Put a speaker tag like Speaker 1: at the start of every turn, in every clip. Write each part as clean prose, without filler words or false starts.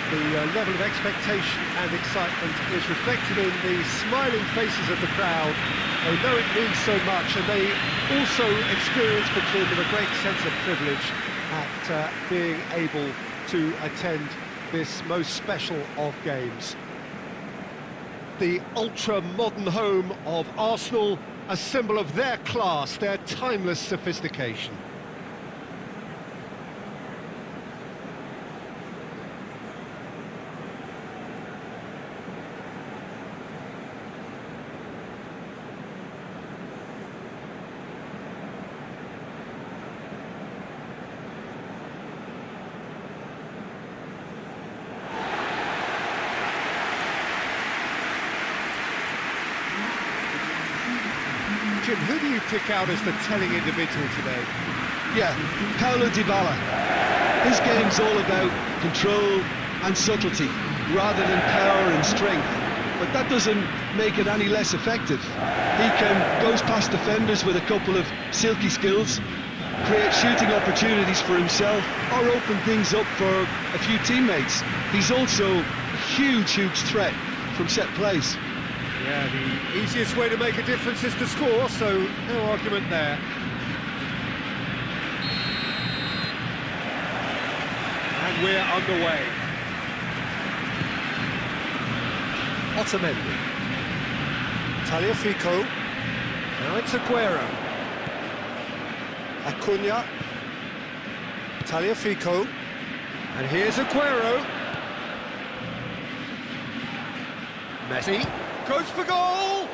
Speaker 1: The level of expectation and excitement is reflected in the smiling faces of the crowd. They know it means so much, and they also experience between them a great sense of privilege at being able to attend this most special of games. The ultra-modern home of Arsenal, a symbol of their class, their timeless sophistication. Jim, who do you pick out as the telling individual today?
Speaker 2: Yeah, Paulo Dybala. His game's all about control and subtlety, rather than power and strength. But that doesn't make it any less effective. He goes past defenders with a couple of silky skills, create shooting opportunities for himself, or open things up for a few teammates. He's also a huge threat from set plays.
Speaker 1: Yeah, the easiest way to make a difference is to score, so no argument there. And we're underway. Otamendi. Tagliafico. Now it's Aguero. Acuna. Tagliafico. And here's Aguero. Messi. Goes for goal!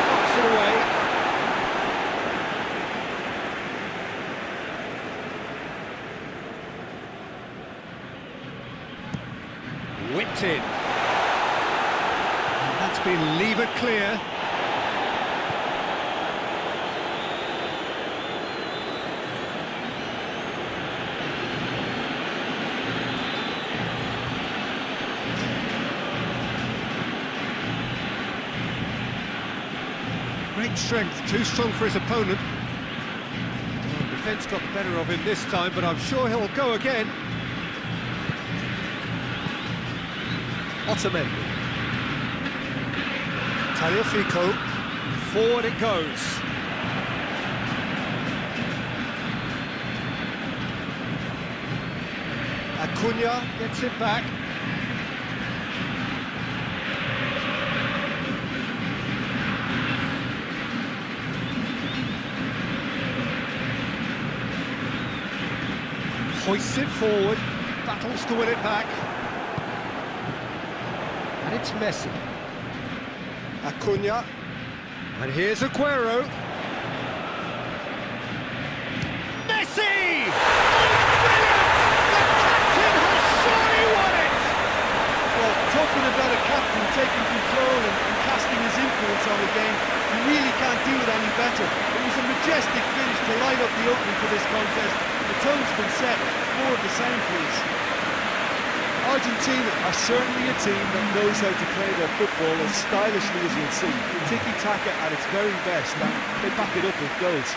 Speaker 1: Knocks it away. Whipped in. And that's been levered clear. Great strength, too strong for his opponent. Well, defence got the better of him this time, but I'm sure he'll go again. Otamendi. Tagliafico. Forward it goes. Acuna gets it back. Hoists it forward, battles to win it back. And it's Messi. Acuna. And here's Aguero. Messi! Oh, brilliant! The captain has surely won it!
Speaker 2: Well, talking about a captain taking control and casting his influence on the game, you really can't do it any better. It was a majestic finish to light up the opening for this contest. The tone's been set. More of the same, please. Argentina are certainly a team that knows how to play their football as stylishly as you'll see. Tiki-taka at its very best, and they back it up with goals.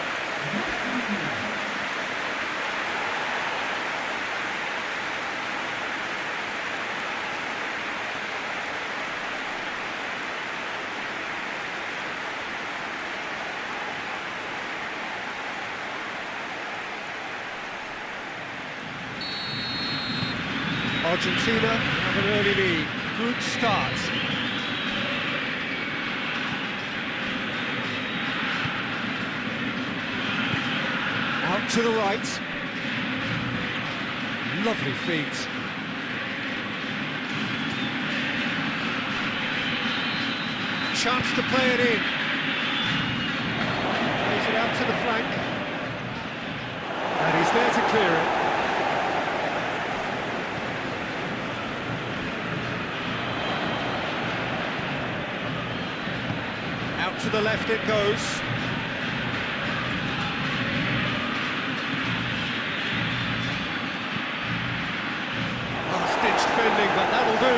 Speaker 1: Argentina have an early lead. Good start. Out to the right. Lovely feet. Chance to play it in. Plays it out to the flank. And he's there to clear it. Out to the left it goes. Last-ditch defending, but that'll do.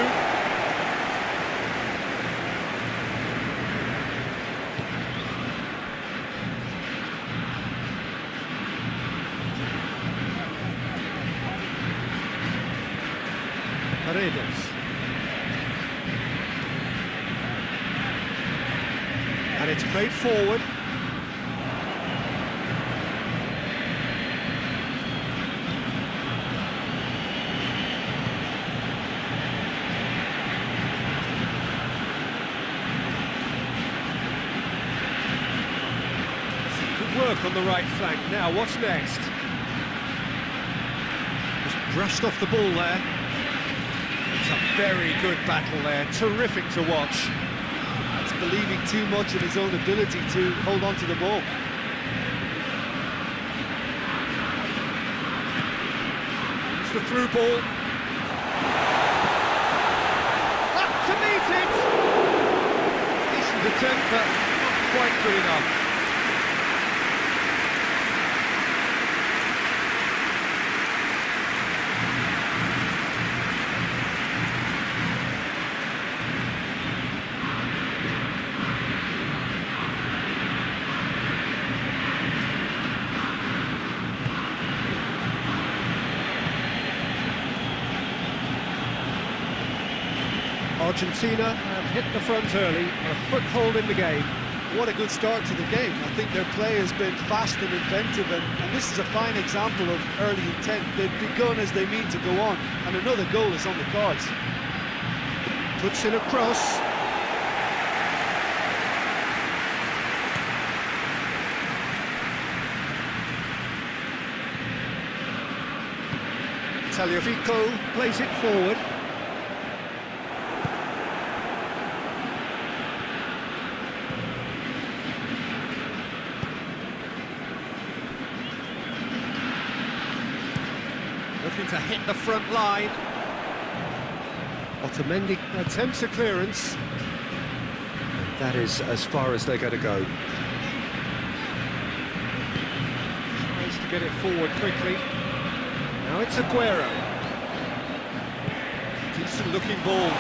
Speaker 1: Paredes. And it's played forward. Good work on the right flank. Now, what's next? Just brushed off the ball there. It's a very good battle there. Terrific to watch.
Speaker 2: It's believing too much in his own ability to hold on to the ball.
Speaker 1: It's the through ball. Up to meet it! Decent attempt, but not quite good enough. Argentina have hit the front early, a foothold in the game.
Speaker 2: What a good start to the game. I think their play has been fast and inventive, and this is a fine example of early intent. They've begun as they mean to go on, and another goal is on the cards.
Speaker 1: Puts in a cross. Tagliafico plays it forward. Looking to hit the front line. Otamendi attempts a clearance. That is as far as they're going to go. Tries to get it forward quickly. Now it's Aguero. Decent looking ball.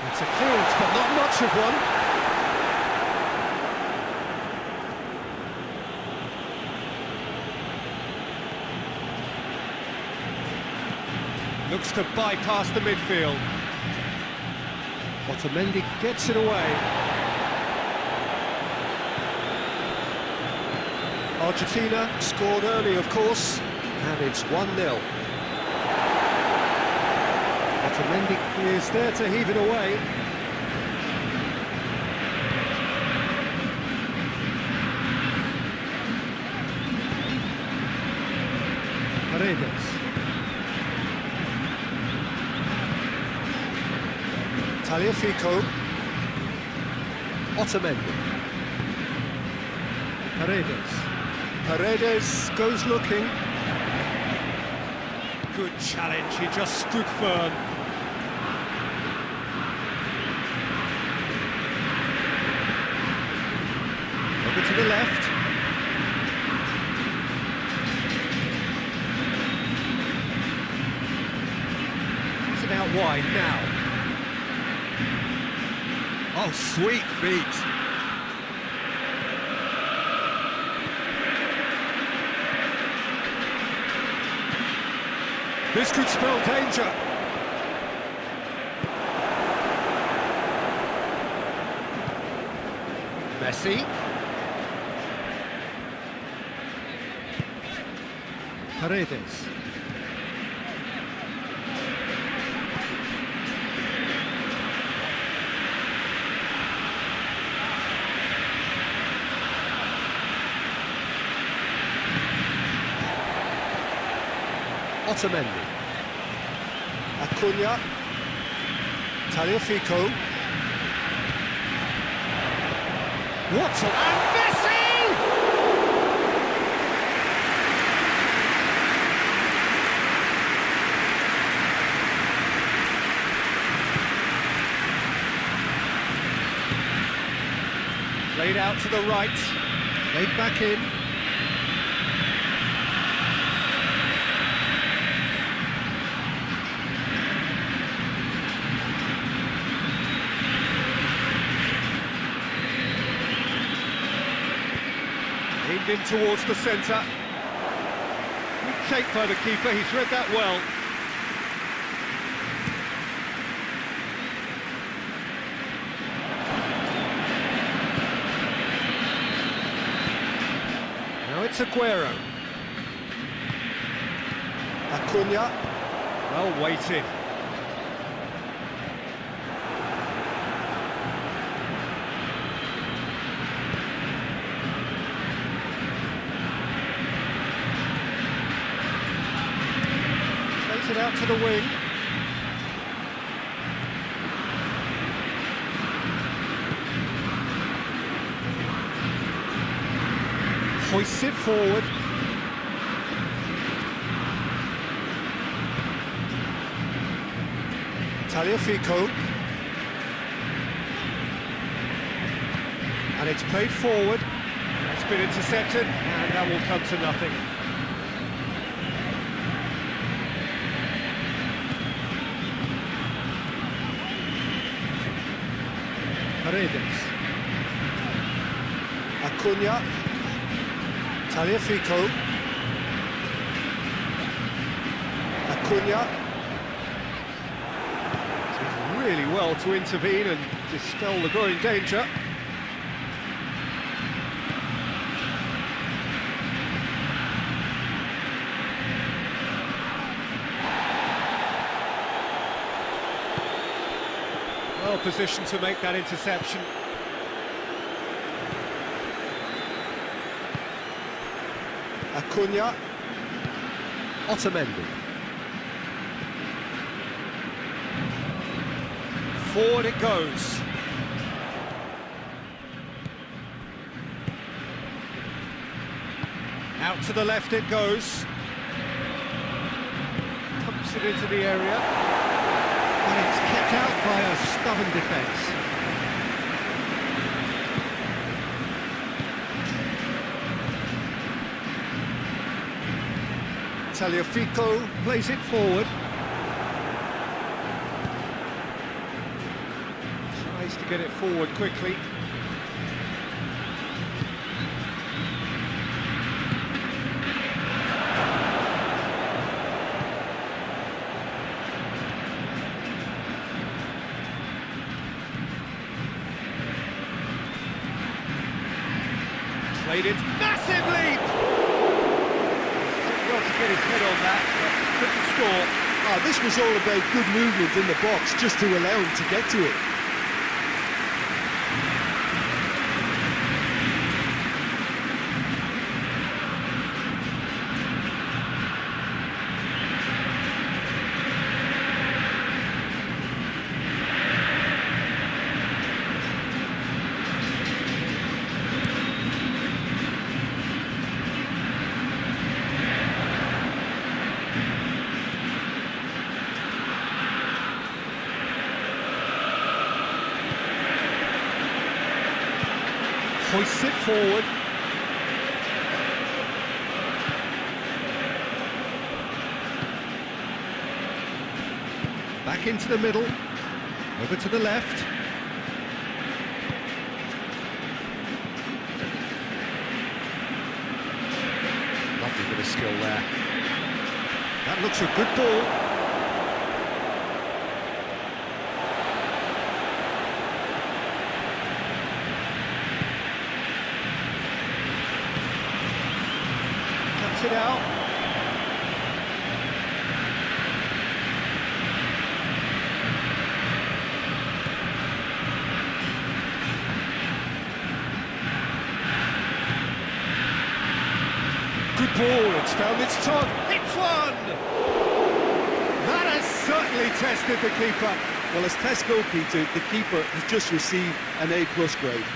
Speaker 1: It's a clearance, but not much of one. Looks to bypass the midfield. Otamendi gets it away. Argentina scored early, of course, and it's 1-0. Otamendi is there to heave it away. Paredes. Tagliafico. Otamendi. Paredes. Paredes goes looking. Good challenge, he just stood firm. Over to the left. He's it out wide now. Oh, sweet feet. This could spell danger. Messi. Paredes. Otamendi. Acuna. Tagliafico. What a... And Messi! Played out to the right. Played back in. In towards the centre. take by the keeper, he's read that well. Now it's Aguero.
Speaker 2: Acuna.
Speaker 1: Well weighted. Plays it out to the wing. Hoists it forward. Tagliafico. And it's played forward. It's been intercepted, and that will come to nothing. Paredes.
Speaker 2: Acuna.
Speaker 1: Tagliafico.
Speaker 2: Acuna.
Speaker 1: Really well to intervene and dispel the growing danger. Well positioned to make that interception.
Speaker 2: Acuna.
Speaker 1: Otamendi. Forward it goes. Out to the left it goes. Pumps it into the area. And it's kept out by a stubborn defence.
Speaker 2: Tagliafico.
Speaker 1: Plays it forward. Tries to get it forward quickly. Played it. Massive leap! Well to get his head on that, but couldn't score.
Speaker 2: Oh, this was all about good movement in the box, just to allow him to get to it.
Speaker 1: Hoists it forward. Back into the middle. Over to the left. Lovely bit of skill there. That looks a good ball. It out. Good ball, it's found its target. It's one! That has certainly tested the keeper.
Speaker 2: Well, as tests go, Peter, the keeper has just received an A+ grade.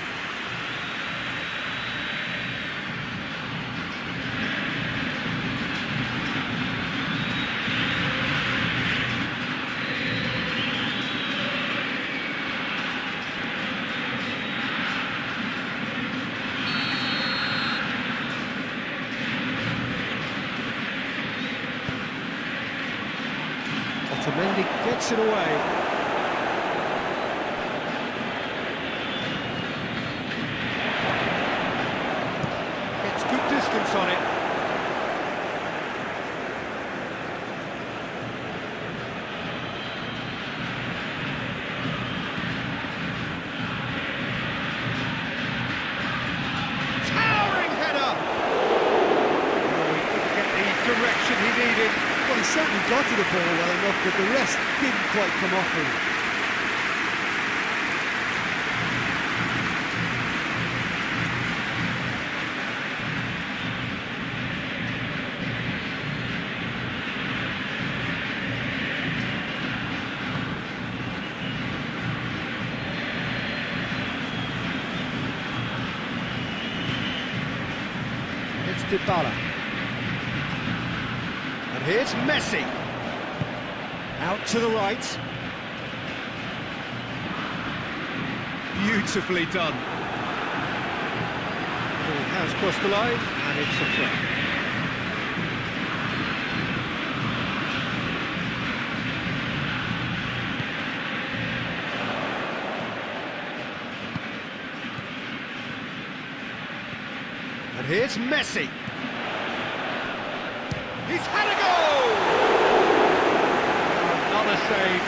Speaker 1: Otamendi gets it away. Gets good distance on it. interception he needed.
Speaker 2: Well, he certainly got to the ball well enough, but the rest didn't quite come off for him.
Speaker 1: It's Dybala. And here's Messi. Out to the right. Beautifully done. Ball has crossed the line, and it's a throw. And here's Messi. He's had a goal! Another save.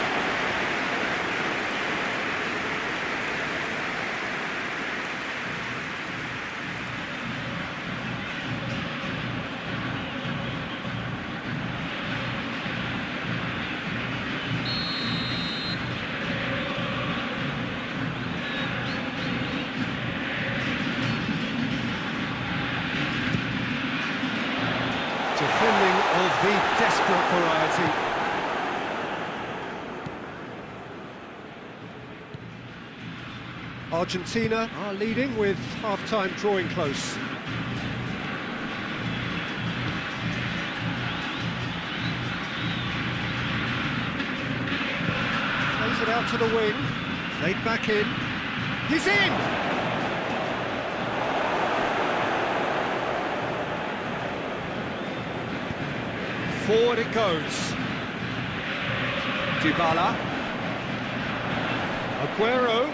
Speaker 1: Defending of the desperate variety. Argentina are leading with half-time drawing close. Plays it out to the wing. Played back in. He's in! Forward it goes. Dybala. Aguero.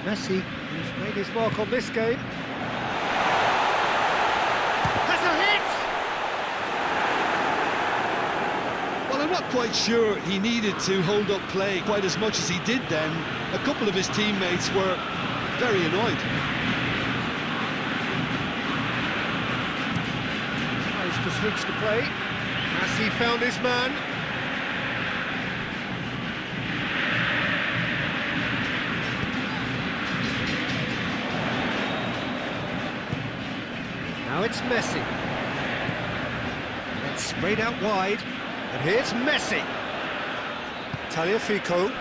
Speaker 1: Messi, who's made his mark on this game. Has a hit!
Speaker 2: Well, I'm not quite sure he needed to hold up play quite as much as he did then. A couple of his teammates were very annoyed.
Speaker 1: Tries to switch the play. Has he found his man? Now it's Messi. It's sprayed out wide. And here's Messi. Tagliafico.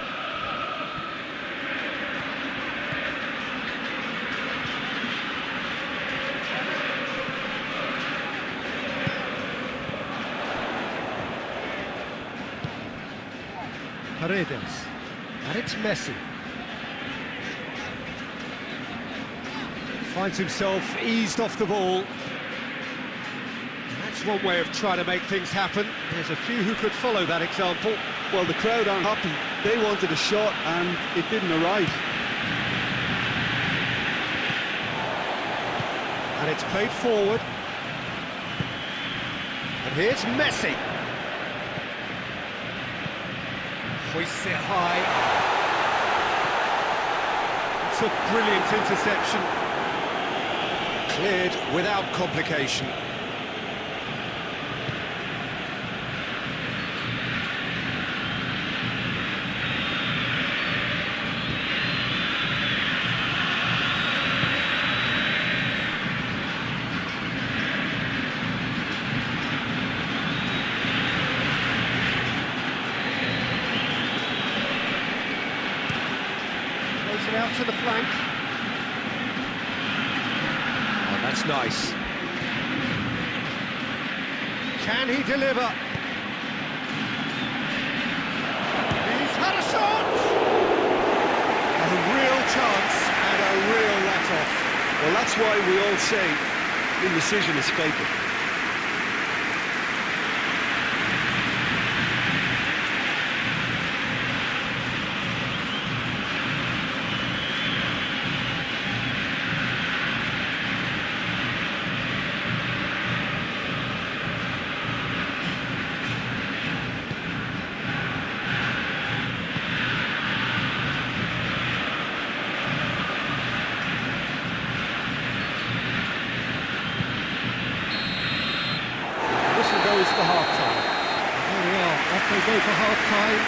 Speaker 1: Paredes, and it's Messi. Finds himself eased off the ball. That's one way of trying to make things happen. There's a few who could follow that example.
Speaker 2: Well, the crowd aren't happy. They wanted a shot, and it didn't arrive.
Speaker 1: And it's played forward. And here's Messi. Hoists it high. It's a brilliant interception. Cleared without complication. It out to the flank. Oh, that's nice. Can he deliver? He's had a shot! A real chance and a real let-off.
Speaker 2: Well, that's why we all say indecision is fatal.
Speaker 1: goes for half-time. Here we are, off they go for half-time.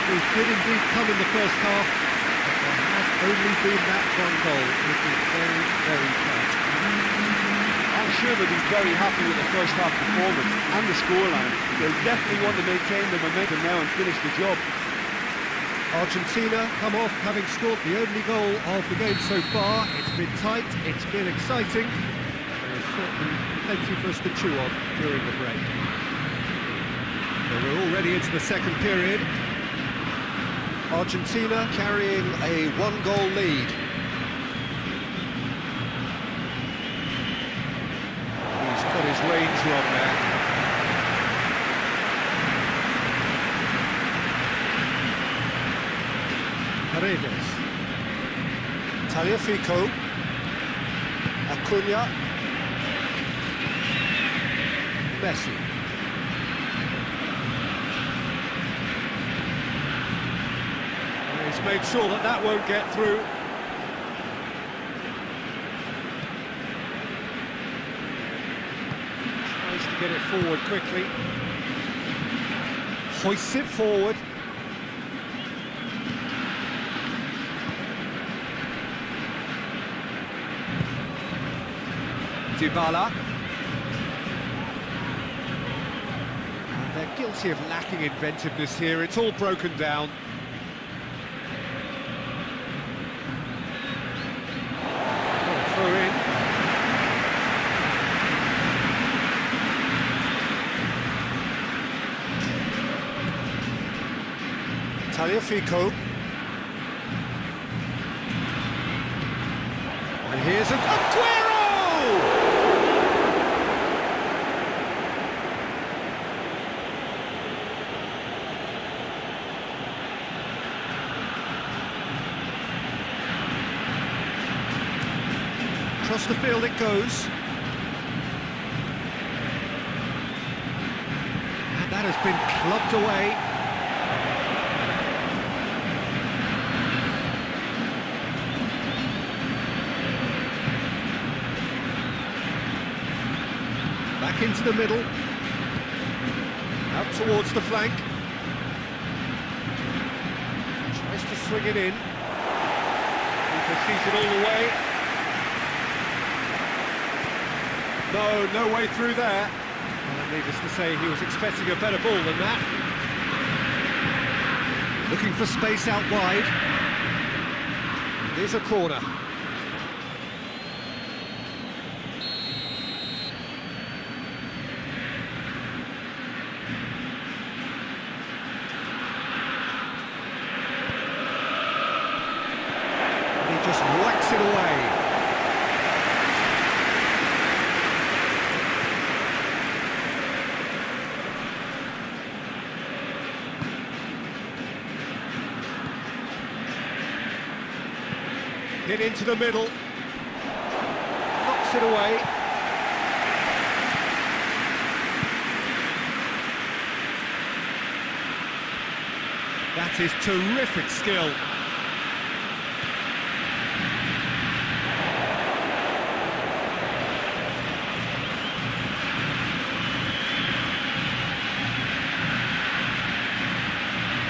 Speaker 1: The did indeed come in the first half, but there has only been that one goal, which is very, very tight.
Speaker 3: I'm sure they'll be very happy with the first half performance and the scoreline. They'll definitely want to maintain the momentum now and finish the job.
Speaker 1: Argentina come off having scored the only goal of the game so far. It's been tight, it's been exciting. There's certainly plenty for us to chew on during the break. So we're already into the second period. Argentina carrying a one-goal lead. He's got his range wrong there. Paredes. Tagliafico. Acuna. Messi. He's made sure that that won't get through. Tries to get it forward quickly. Hoists it forward. Dybala. And they're guilty of lacking inventiveness here. It's all broken down. Throw in. Tagliafico. And here's Aguero! Across the field it goes. And that has been clubbed away. Back into the middle. Out towards the flank. Tries to swing it in. He sees it all the way. No way through there. Well, needless to say, he was expecting a better ball than that. Looking for space out wide. Here's a corner. And he just whacks it away. Hit into the middle, knocks it away. That is terrific skill.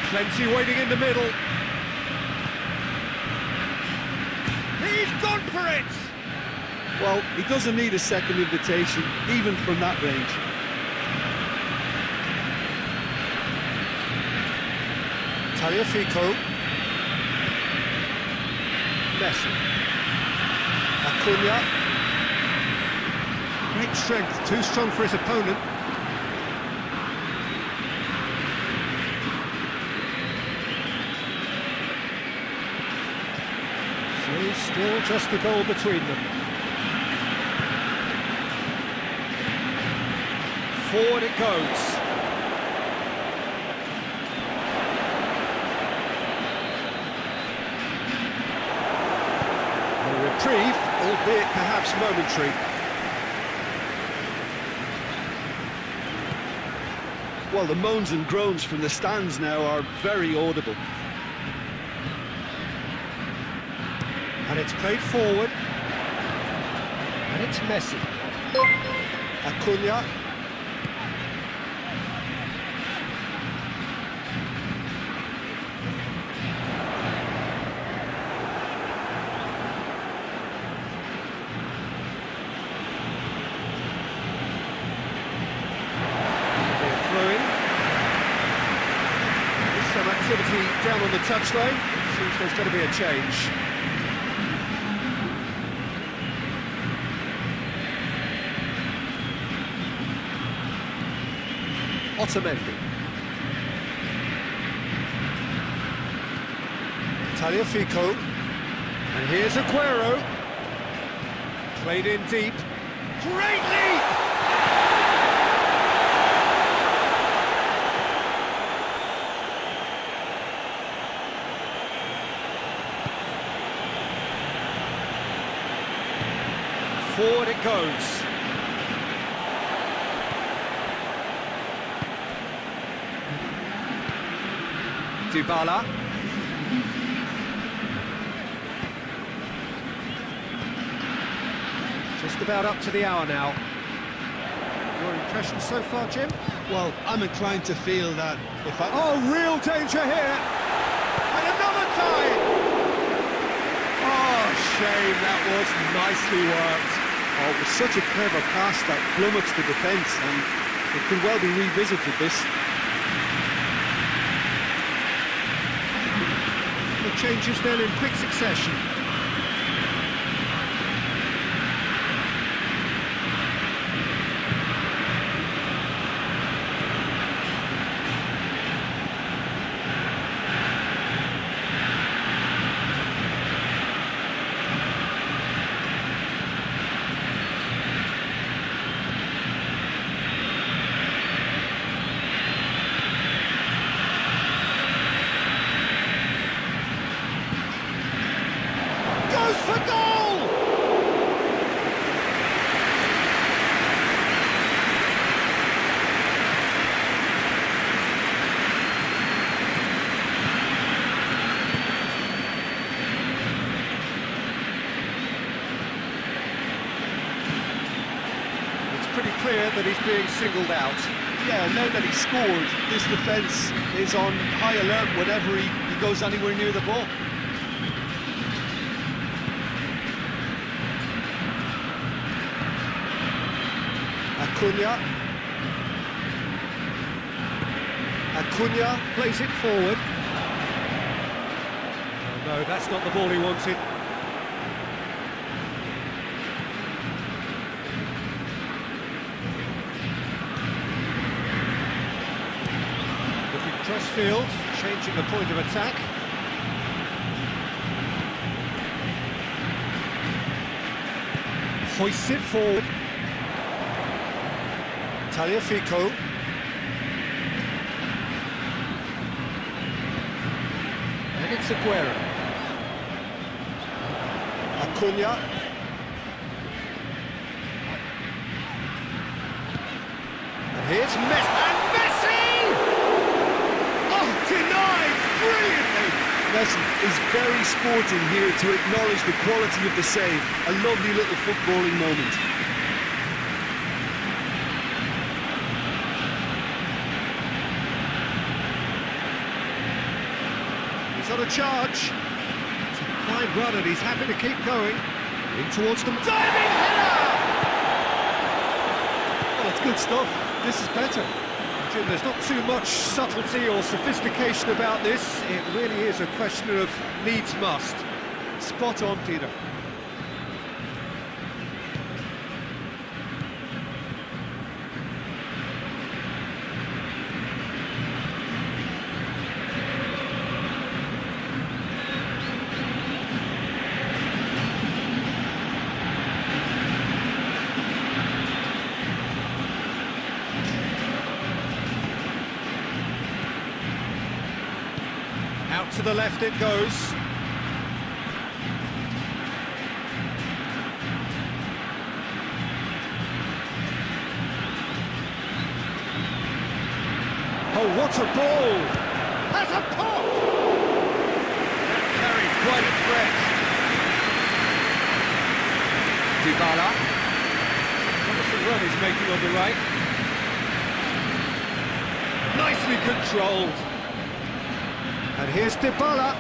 Speaker 1: Plenty waiting in the middle. Gone for it!
Speaker 2: Well, he doesn't need a second invitation, even from that range.
Speaker 1: Tagliafico. Messi. Acuna. Great strength, too strong for his opponent. Still just a goal between them. Forward it goes. A reprieve, albeit perhaps momentary.
Speaker 2: Well, the moans and groans from the stands now are very audible.
Speaker 1: And it's played forward. And it's Messi. Acuna. activity down on the touchline. It seems there's going to be a change. Otamendi. Tagliafico. And here's Aguero. Played in deep. Great leap! Forward it goes. Dybala. Just about up to the hour now. Your impression so far, Jim?
Speaker 2: Well, I'm inclined to feel that if I...
Speaker 1: Oh, real danger here! And another time! Oh, shame, that was nicely worked.
Speaker 3: Oh, it was such a clever pass that flummoxed the defence, and it could well be revisited, this.
Speaker 1: The changes then in quick succession. For goal! It's pretty clear that he's being singled out.
Speaker 2: Yeah, now that he's scored, this defence is on high alert whenever he goes anywhere near the ball.
Speaker 1: Acuna plays it forward. Oh, no, that's not the ball he wanted. Looking cross-field, changing the point of attack. Hoists it forward. Tagliafico. And it's Aguero. Acuna. And here's Messi. And Messi! Oh, denied brilliantly!
Speaker 2: Messi is very sporting here to acknowledge the quality of the save. A lovely little footballing moment.
Speaker 1: He's on a charge. It's a fine run and he's happy to keep going. In towards them. Diving header! Well, it's good stuff. This is better. Jim, there's not too much subtlety or sophistication about this. It really is a question of needs must.
Speaker 2: Spot on, Peter.
Speaker 1: Out to the left it goes. Oh, what a ball! Has a pop! That carried quite a threat. Dybala. Promising run he's making on the right. Nicely controlled. And here's Dybala.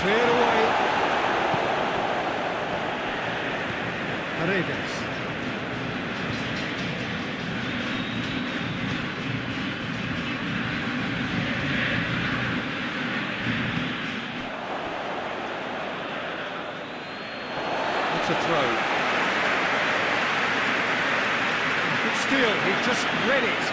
Speaker 1: Cleared away. Paredes. It's a throw. Good steal, he just read it.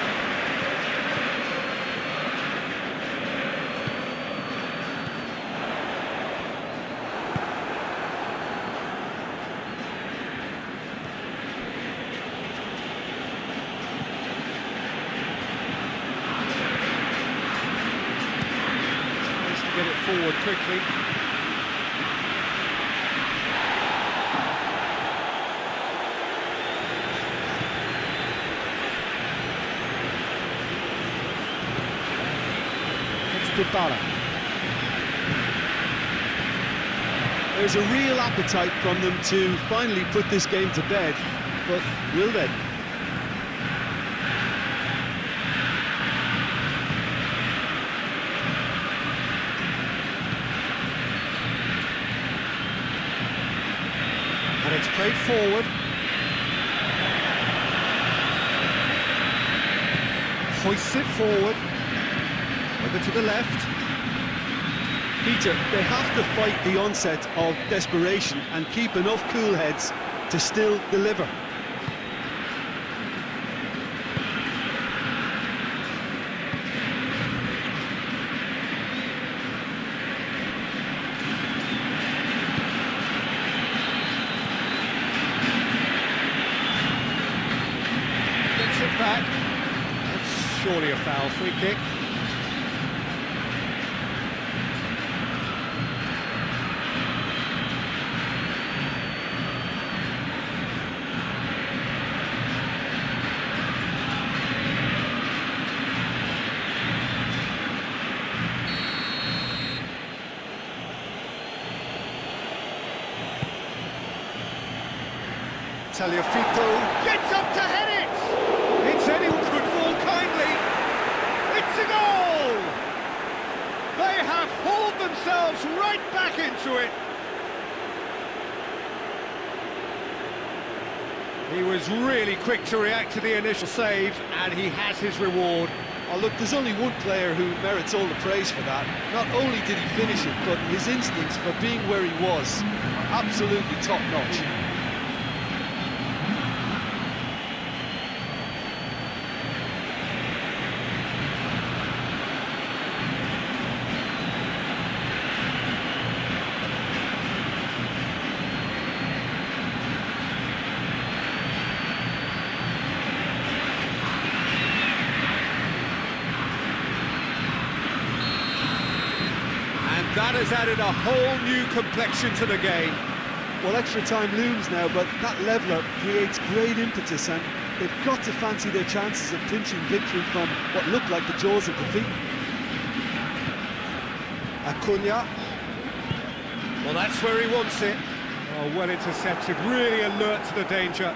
Speaker 1: Get it forward quickly. It's Dybala.
Speaker 2: There's a real appetite from them to finally put this game to bed, but will they?
Speaker 1: And it's played forward. Hoists it forward. Over to the left.
Speaker 2: Peter, they have to fight the onset of desperation and keep enough cool heads to still deliver.
Speaker 1: Back. That's surely a foul. Free kick. Tagliafico gets up to head it! It's anyone could fall kindly. It's a goal! They have hauled themselves right back into it. He was really quick to react to the initial save, and he has his reward.
Speaker 2: Oh, look, there's only one player who merits all the praise for that. Not only did he finish it, but his instincts for being where he was are absolutely top-notch.
Speaker 1: That has added a whole new complexion to the game.
Speaker 2: Well, extra time looms now, but that leveller creates great impetus, and they've got to fancy their chances of clinching victory from what looked like the jaws of defeat.
Speaker 1: Acuna. Well, that's where he wants it. Oh, well intercepted, really alert to the danger.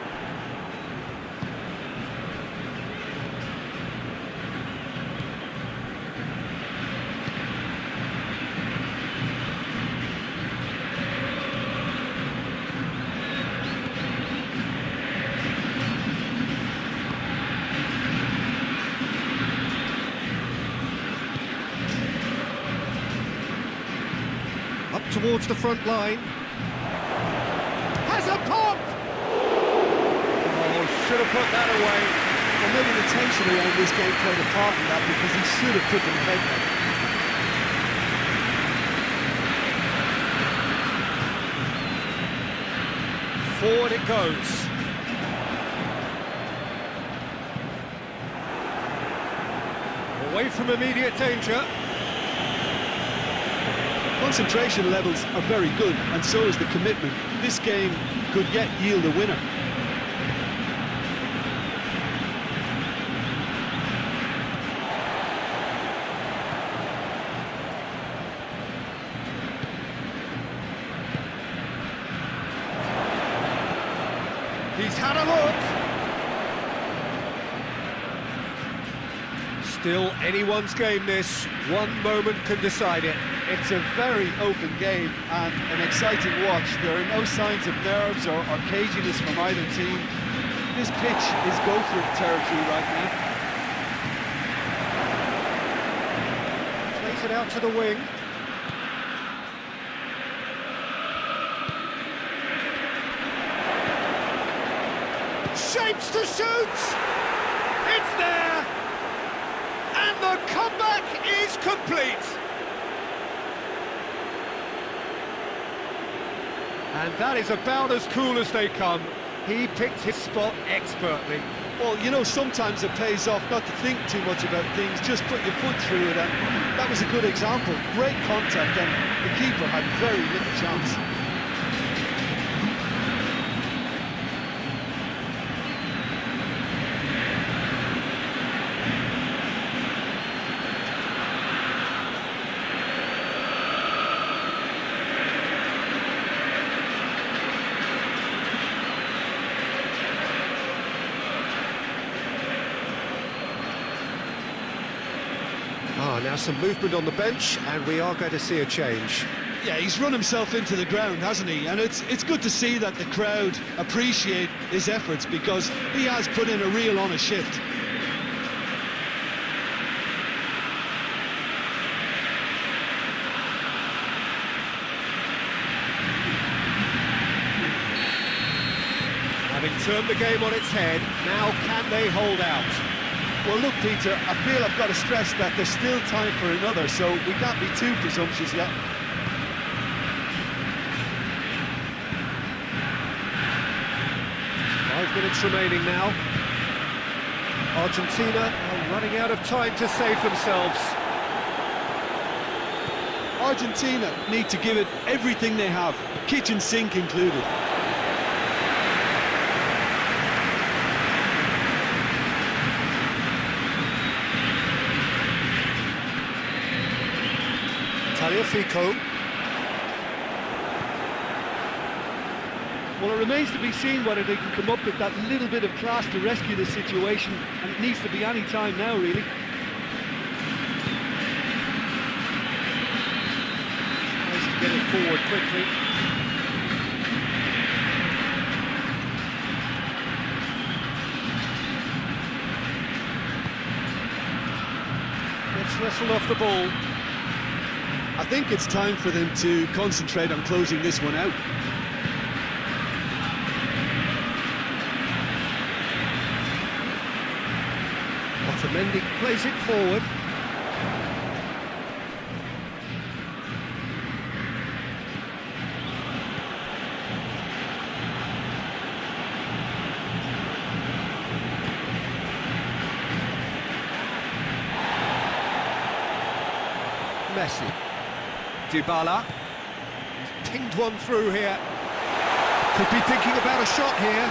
Speaker 1: Up towards the front line. Has a pop! Oh, should have put that away.
Speaker 2: Well, maybe the tension around this game played a part in that, because he should have put them ahead
Speaker 1: now. Forward it goes. Away from immediate danger.
Speaker 2: Concentration levels are very good, and so is the commitment. This game could yet yield a winner.
Speaker 1: He's had a look. Still anyone's game this. One moment can decide it.
Speaker 3: It's a very open game and an exciting watch. There are no signs of nerves or caginess from either team. This pitch is go-for-it territory right now.
Speaker 1: Plays it out to the wing. Shapes to shoot! It's there! And the comeback is complete! And that is about as cool as they come. He picked his spot expertly.
Speaker 2: Well, you know, sometimes it pays off not to think too much about things, just put your foot through it, and that was a good example. Great contact, and the keeper had very little chance.
Speaker 1: Now some movement on the bench, and we are going to see a change.
Speaker 2: Yeah, he's run himself into the ground, hasn't he? And it's good to see that the crowd appreciate his efforts, because he has put in a real honest shift.
Speaker 1: Having turned the game on its head, now can they hold out?
Speaker 3: Well, look, Peter, I feel I've got to stress that there's still time for another, so we can't be too presumptuous yet.
Speaker 1: 5 minutes remaining now. Argentina are running out of time to save themselves.
Speaker 2: Argentina need to give it everything they have, kitchen sink included.
Speaker 1: Fico.
Speaker 3: Well, it remains to be seen whether they can come up with that little bit of class to rescue the situation, and it needs to be any time now, really.
Speaker 1: Tries to get it forward quickly. Gets wrestled off the ball.
Speaker 2: I think it's time for them to concentrate on closing this one out.
Speaker 1: Otamendi plays it forward. Messi. Dybala. He's pinged one through here. Could be thinking about a shot here.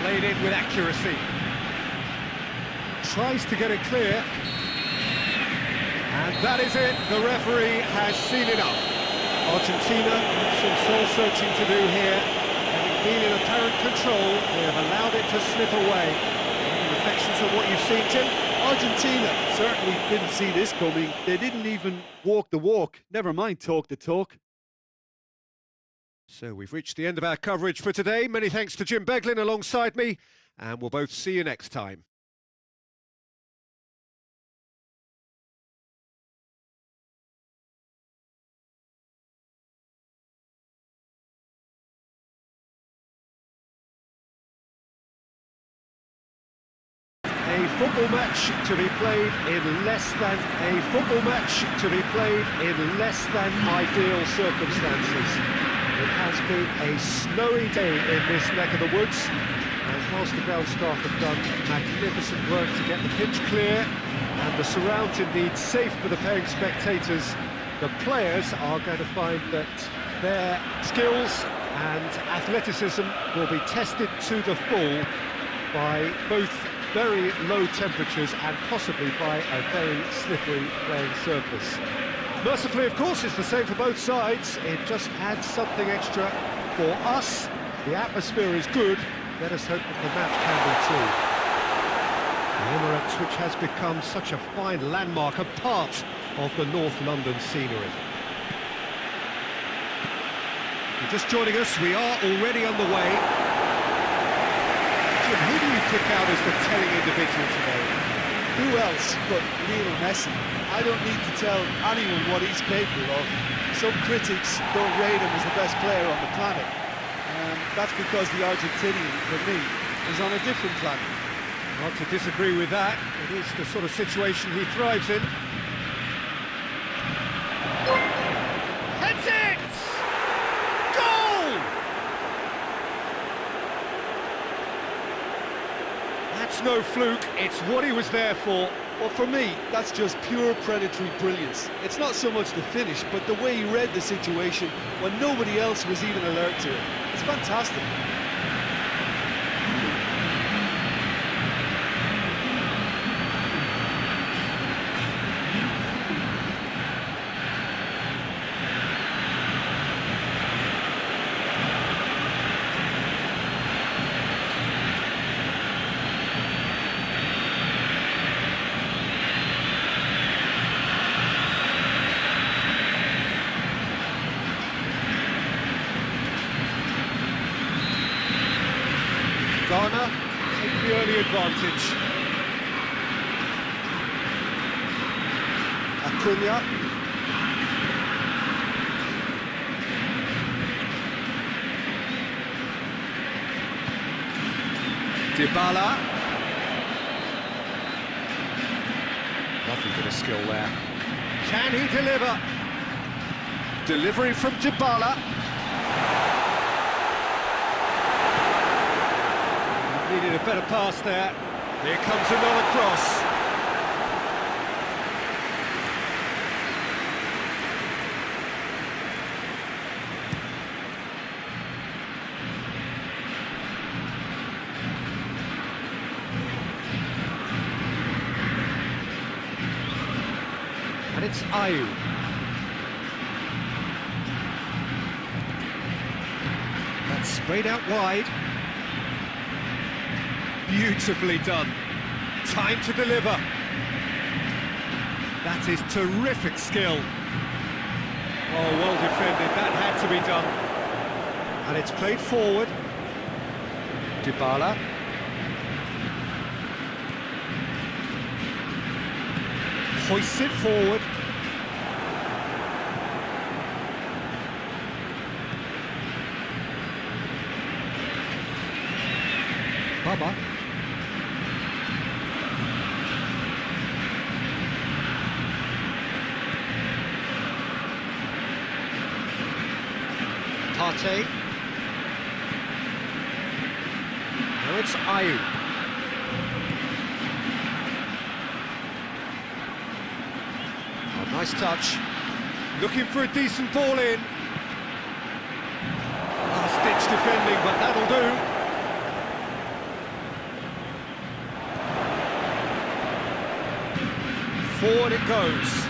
Speaker 1: Played in with accuracy. Tries to get it clear. And that is it, the referee has seen enough. Argentina have some soul-searching to do here. Having been in apparent control, they have allowed it to slip away. Any reflections on what you've seen, Jim?
Speaker 3: Argentina certainly didn't see this coming. They didn't even walk the walk, never mind talk the talk.
Speaker 1: So we've reached the end of our coverage for today. Many thanks to Jim Beglin alongside me, and we'll both see you next time. A football match to be played in less than less than ideal circumstances. It has been a snowy day in this neck of the woods, and whilst the ground staff have done magnificent work to get the pitch clear and the surrounds indeed safe for the paying spectators, the players are going to find that their skills and athleticism will be tested to the full by both very low temperatures and possibly by a very slippery playing surface. Mercifully, of course, it's the same for both sides. It just adds something extra for us. The atmosphere is good. Let us hope that the match can be too. The Emirates, which has become such a fine landmark, a part of the North London scenery. If you're just joining us, we are already underway. Jim, who do you pick out as the telling individual today?
Speaker 3: Who else but Lionel Messi? I don't need to tell anyone what he's capable of. Some critics don't rate him as the best player on the planet. That's because the Argentinian, for me, is on a different planet.
Speaker 1: Not to disagree with that. It is the sort of situation he thrives in. Heads it! Goal! That's no fluke, it's what he was there for.
Speaker 2: Well, for me, that's just pure predatory brilliance. It's not so much the finish, but the way he read the situation when nobody else was even alert to it. It's fantastic.
Speaker 1: Ghana take the early advantage. Acuna. Dybala. Lovely bit of skill there. Can he deliver? Delivery from Dybala. Needed a better pass there. Here comes another cross. And it's Ayew. That's sprayed out wide. Beautifully done. Time to deliver. That is terrific skill. Oh, well defended. That had to be done. And it's played forward. Dybala. Hoists it forward. Baba. Partey. Now it's Ayew. Oh, nice touch. Looking for a decent ball in. Last-ditch defending, but that'll do. Forward it goes.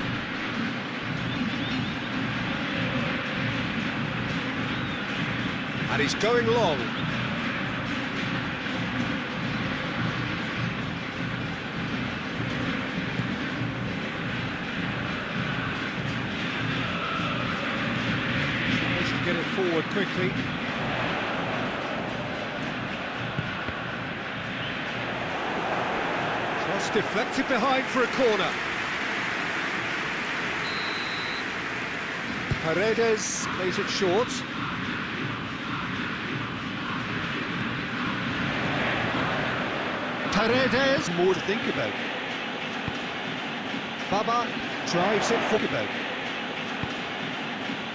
Speaker 1: And he's going long. Tries to get it forward quickly. Cross deflected behind for a corner. Paredes plays it short. Paredes.
Speaker 2: More to think about.
Speaker 1: Baba drives it forward.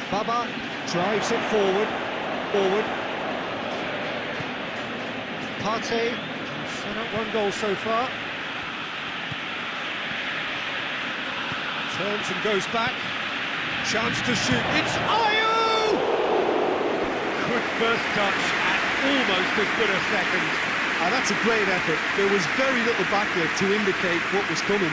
Speaker 1: Baba drives it forward. Partey set up one goal so far. Turns and goes back. Chance to shoot. It's Ayew! Good first touch and almost as good a second.
Speaker 2: That's a great effort. There was very little backlift to indicate what was coming.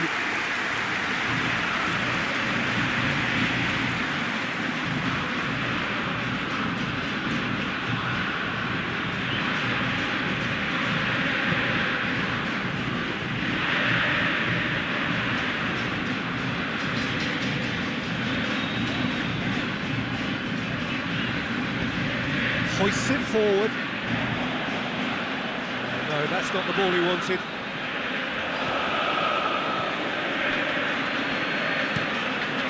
Speaker 1: Hoists it forward. No, that's not the ball he wanted.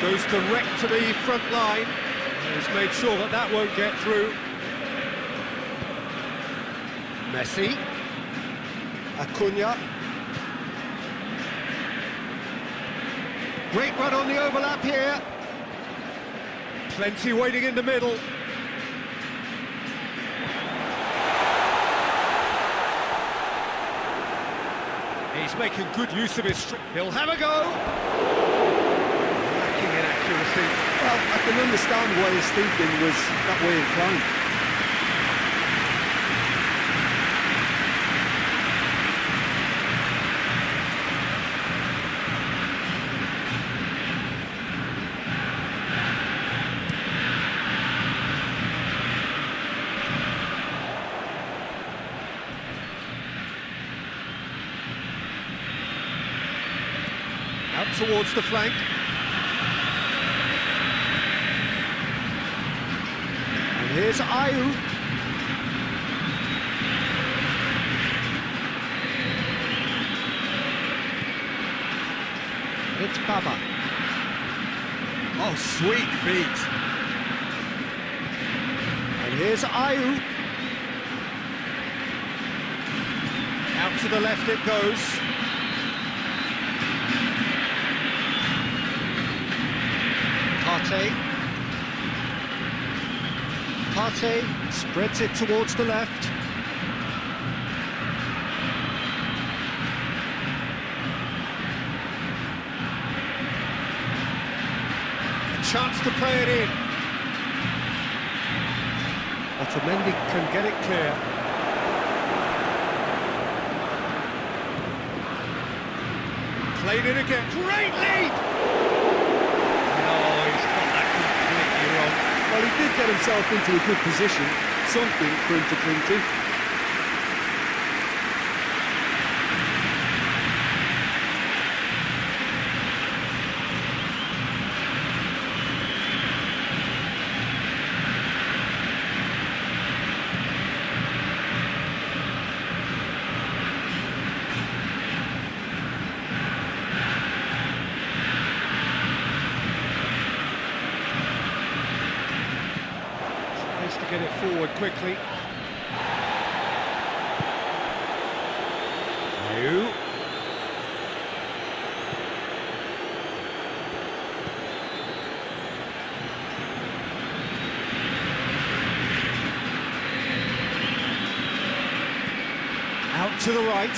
Speaker 1: Goes direct to the front line. He's made sure that that won't get through. Messi.
Speaker 3: Acuna.
Speaker 1: Great run on the overlap here. Plenty waiting in the middle. He's making good use of his... He'll have a go. Lacking in accuracy.
Speaker 3: Well, I can understand why his thinking was that way inclined.
Speaker 1: Out towards the flank. And here's Ayew. It's Baba. Oh, sweet feet. And here's Ayew. Out to the left it goes. Partey spreads it towards the left. A chance to play it in. Otamendi can get it clear. Played it again. Great lead!
Speaker 3: Well, he did get himself into a good position, something for him to cling to.
Speaker 1: To get it forward quickly. Ayew. Out to the right.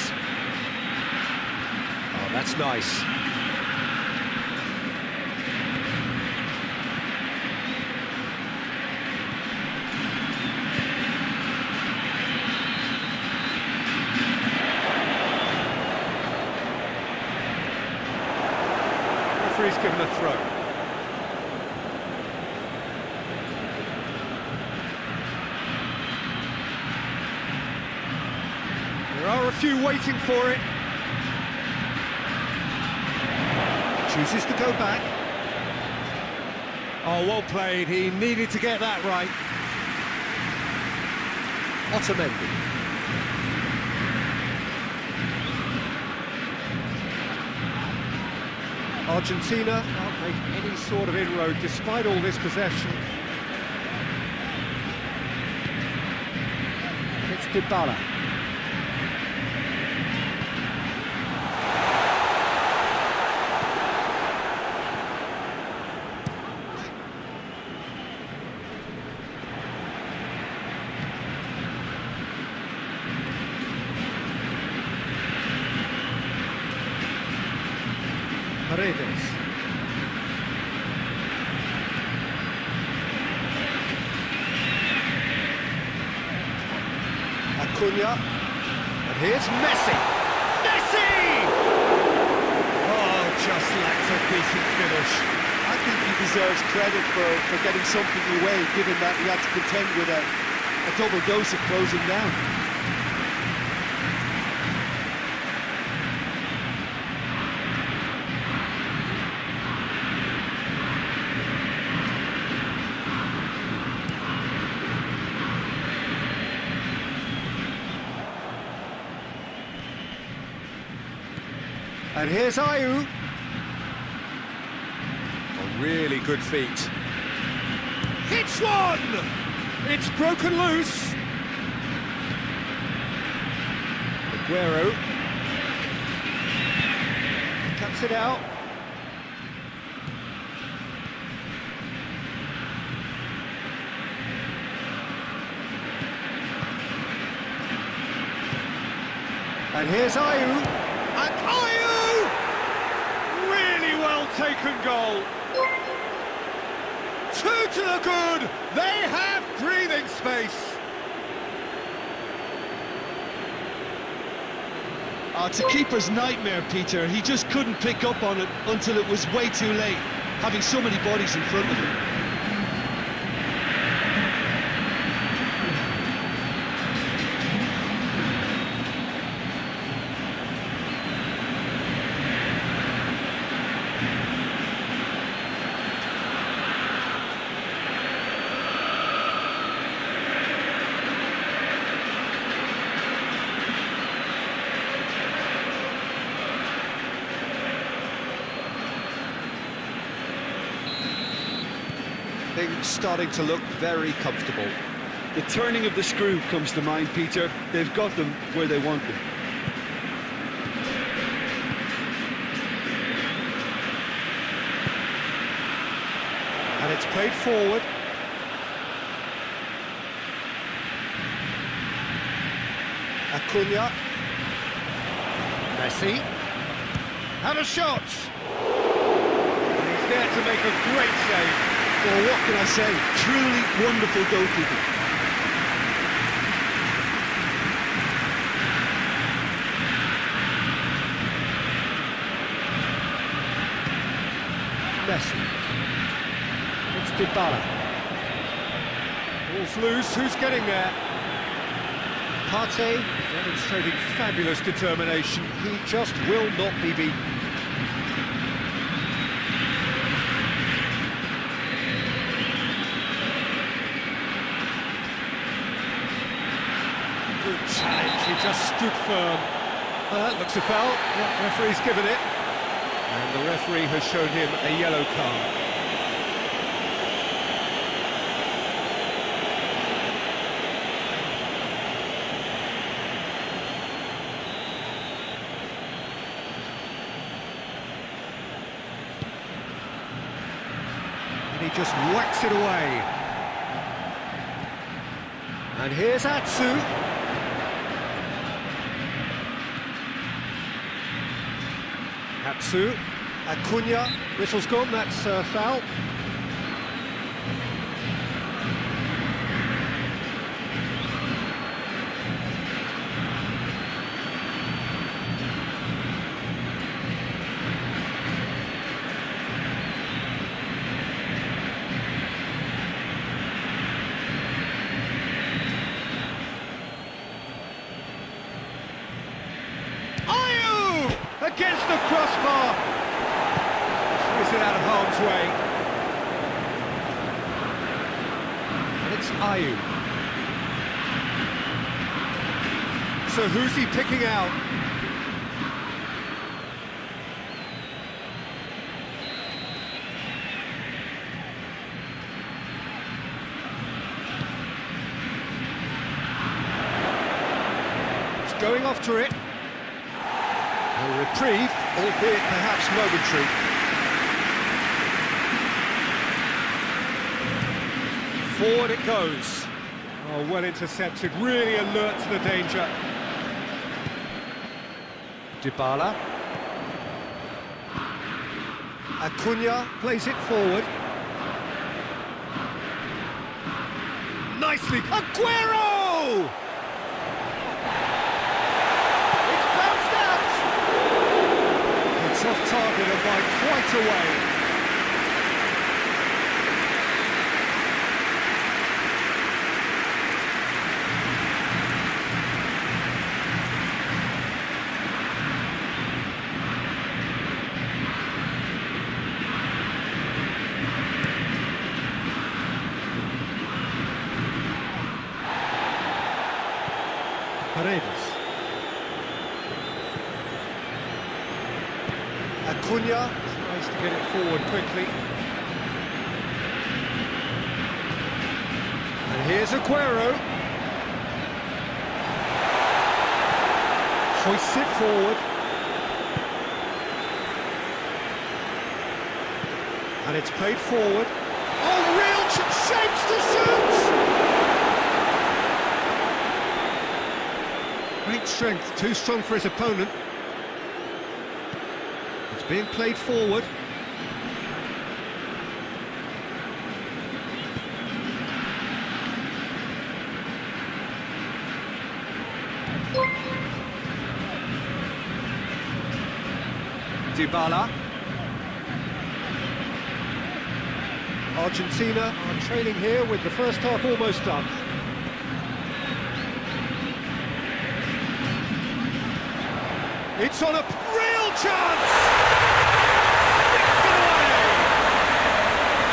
Speaker 1: Oh, that's nice. He's given a throw. There are a few waiting for it. Chooses to go back. Oh, well played. He needed to get that right. Otamendi. Argentina can't make any sort of inroad despite all this possession. It's Dybala. Paredes.
Speaker 3: Acuna.
Speaker 1: And here's Messi. Messi! Oh, just lacked a decent finish.
Speaker 3: I think he deserves credit for getting something away, given that he had to contend with a double dose of closing down.
Speaker 1: And here's Ayew. A really good feet. Hits one! It's broken loose. Aguero. Cuts it out. And here's Ayew. And Ayew! Really well taken goal. 2 to the good. They have breathing space.
Speaker 2: It's a keeper's nightmare, Peter. He just couldn't pick up on it until it was way too late, having so many bodies in front of him.
Speaker 1: Things starting to look very comfortable.
Speaker 2: The turning of the screw comes to mind, Peter. They've got them where they want them.
Speaker 1: And it's played forward. Acuna. Messi. And a shot! And he's there to make a great save.
Speaker 2: Well, what can I say? Truly wonderful goalkeeping.
Speaker 1: Messi. It's Dybala. Ball's loose, who's getting there? Partey demonstrating fabulous determination. He just will not be beaten. Good challenge, he just stood firm. That looks a foul. Yeah, referee's given it. And the referee has shown him a yellow card. And he just whacks it away. And here's Atsu. Atsu, Acuna, whistle's gone, that's foul. Against the crossbar. Is it out of harm's way? And it's Ayew. So who's he picking out? He's going after it. A reprieve, albeit perhaps momentary. Forward it goes. Oh, well intercepted, really alert to the danger. Dybala. Acuna plays it forward. Nicely, Aguero! Off target and by quite a way. Paredes. Acuna tries to get it forward quickly. And here's Aguero. Hoists it forward. And it's played forward. Oh, real shapes to shoot! Great strength, too strong for his opponent. It's being played forward. Dybala. Argentina are trailing here with the first half almost done. It's on a real chance! Sticks it away!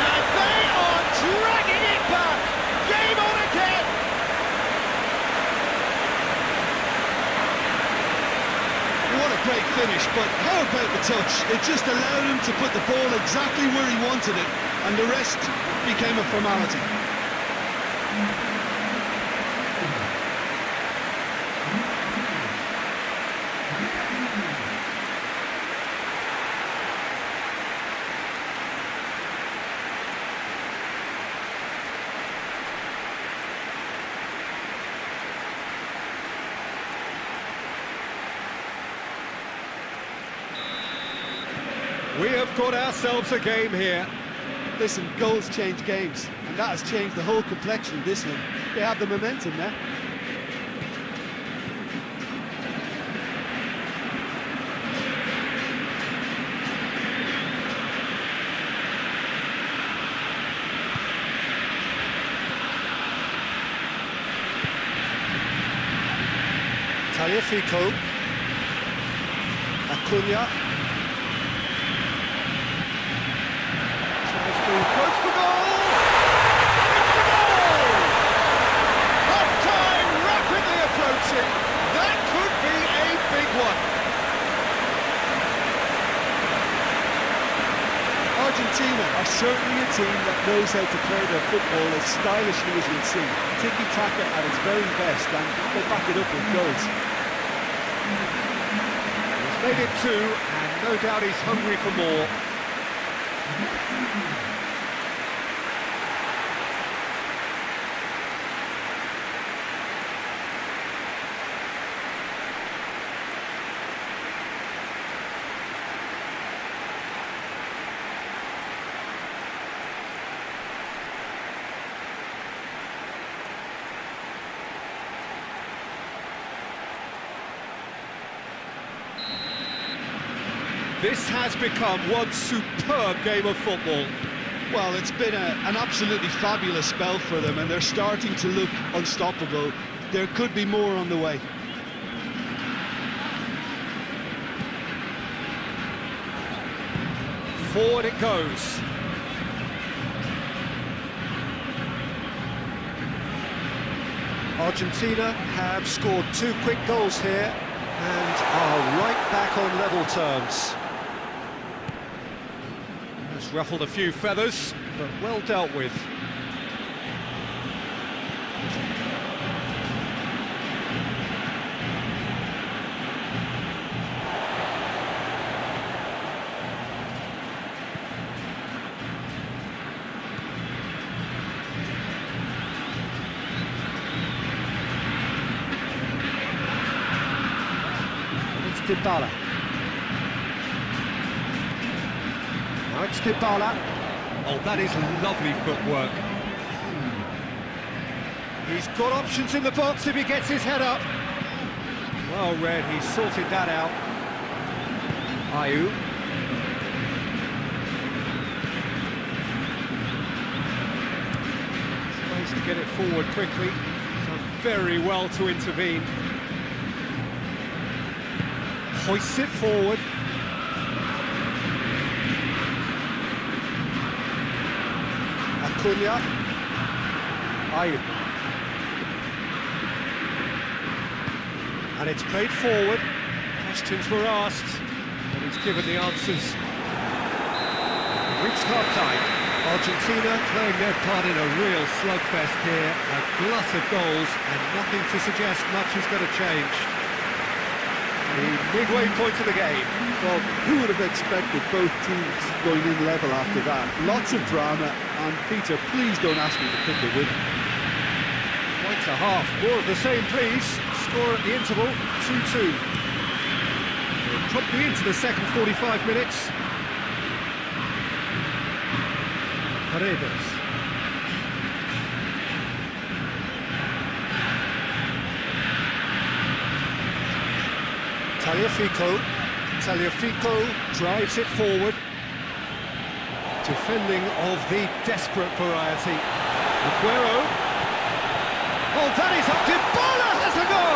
Speaker 1: And they are dragging it back! Game on again!
Speaker 2: What a great finish, but how about the touch? It just allowed him to put the ball exactly where he wanted it, and the rest became a formality.
Speaker 1: We have got ourselves a game here.
Speaker 3: Listen, goals change games, and that has changed the whole complexion of this one. They have the momentum now.
Speaker 1: Tagliafico. Acuna. Goes for goal! It's a goal! Half-time rapidly approaching. That could be a big one.
Speaker 3: Argentina are certainly a team that knows how to play their football as stylishly as you'll see. Tiki-taka at its very best, and they back it up with goals.
Speaker 1: He's made it two, and no doubt he's hungry for more. This has become one superb game of football.
Speaker 2: Well, it's been an absolutely fabulous spell for them, and they're starting to look unstoppable. There could be more on the way.
Speaker 1: Forward it goes. Argentina have scored two quick goals here and are right back on level terms. Has ruffled a few feathers, but well dealt with. Dybala. Now it's Dybala. Oh, that is lovely footwork. He's got options in the box if he gets his head up. Well read, he's sorted that out. Ayew. Tries to get it forward quickly. Done very well to intervene. Hoists it forward. Acuna. Ayew. And it's played forward. Questions were asked, but he's given the answers reached half-time. Argentina playing their part in a real slugfest here, a glut of goals, and nothing to suggest much is going to change. The midway point of the game.
Speaker 3: Well, who would have expected both teams going in level after that? Lots of drama, and Peter, please don't ask me to pick a winner.
Speaker 1: Point a half, more of the same please. Score at the interval, 2-2. We're probably into the second 45 minutes. Paredes. Tagliafico drives it forward. Defending of the desperate variety. Aguero. Oh, that is up. Dybala has a go!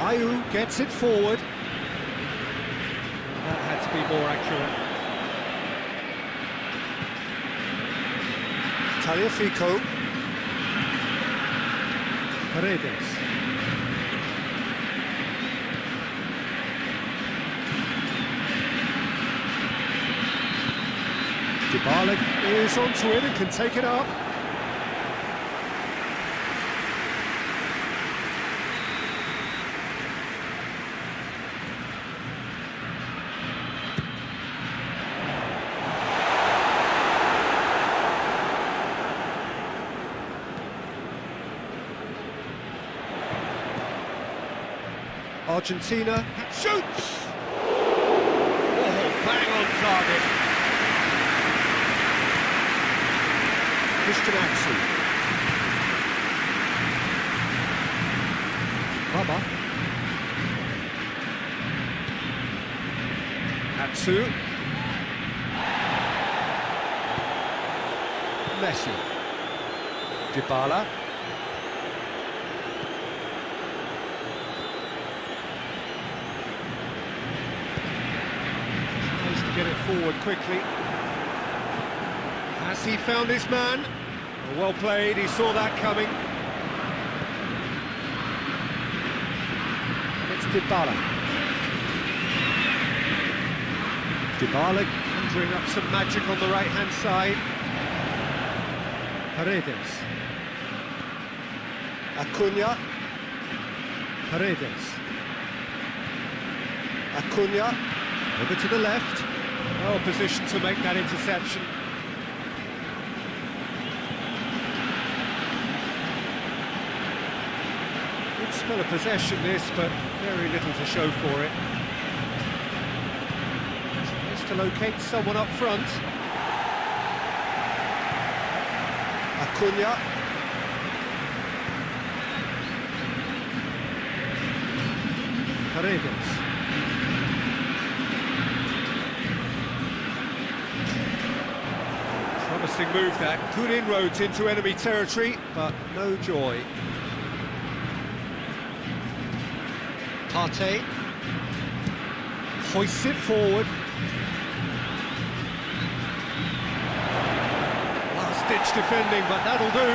Speaker 1: Ayew gets it forward. That had to be more accurate. Tagliafico. Paredes. Dybala is onto it and can take it up. Argentina shoots! Oh, bang on target. Christian Baba. Atsu. Messi. Dybala. Tries to get it forward quickly. Has he found his man? Well played, he saw that coming. It's Dybala. Dybala conjuring up some magic on the right-hand side. Paredes. Acuna. Paredes. Acuna. Over to the left. Well positioned to make that interception. Spell of possession this, but very little to show for it. Tries to locate someone up front. Acuna. Paredes. Promising move that. Good inroads into enemy territory, but no joy. Partey hoists it forward. Last-ditch defending, but that'll do.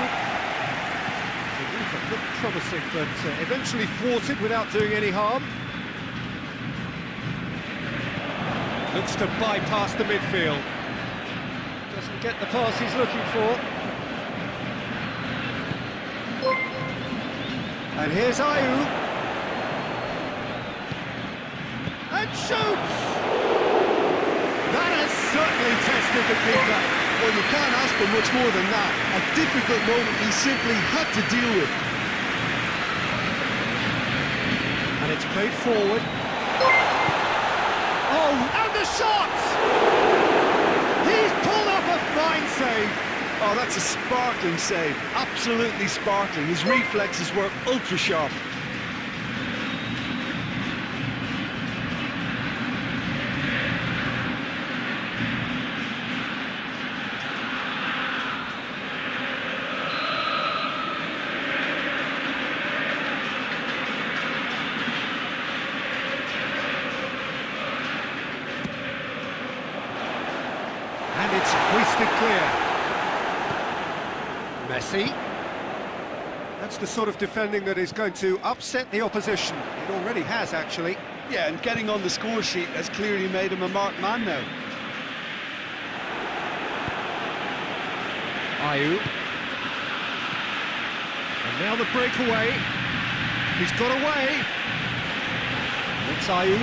Speaker 1: The movement looked promising, but eventually thwarted without doing any harm. Looks to bypass the midfield. Doesn't get the pass he's looking for. And here's Ayew. And shoots! That has certainly tested the keeper.
Speaker 3: Well, you can't ask for much more than that. A difficult moment he simply had to deal with.
Speaker 1: And it's played forward. Oh, and the shot! He's pulled off a fine save.
Speaker 3: Oh, that's a sparkling save. Absolutely sparkling. His reflexes were ultra sharp.
Speaker 1: Hoisted clear. Messi. That's the sort of defending that is going to upset the opposition. It already has, actually.
Speaker 3: Yeah, and getting on the score sheet has clearly made him a marked man now.
Speaker 1: Ayew. And now the breakaway. He's got away. It's Ayew.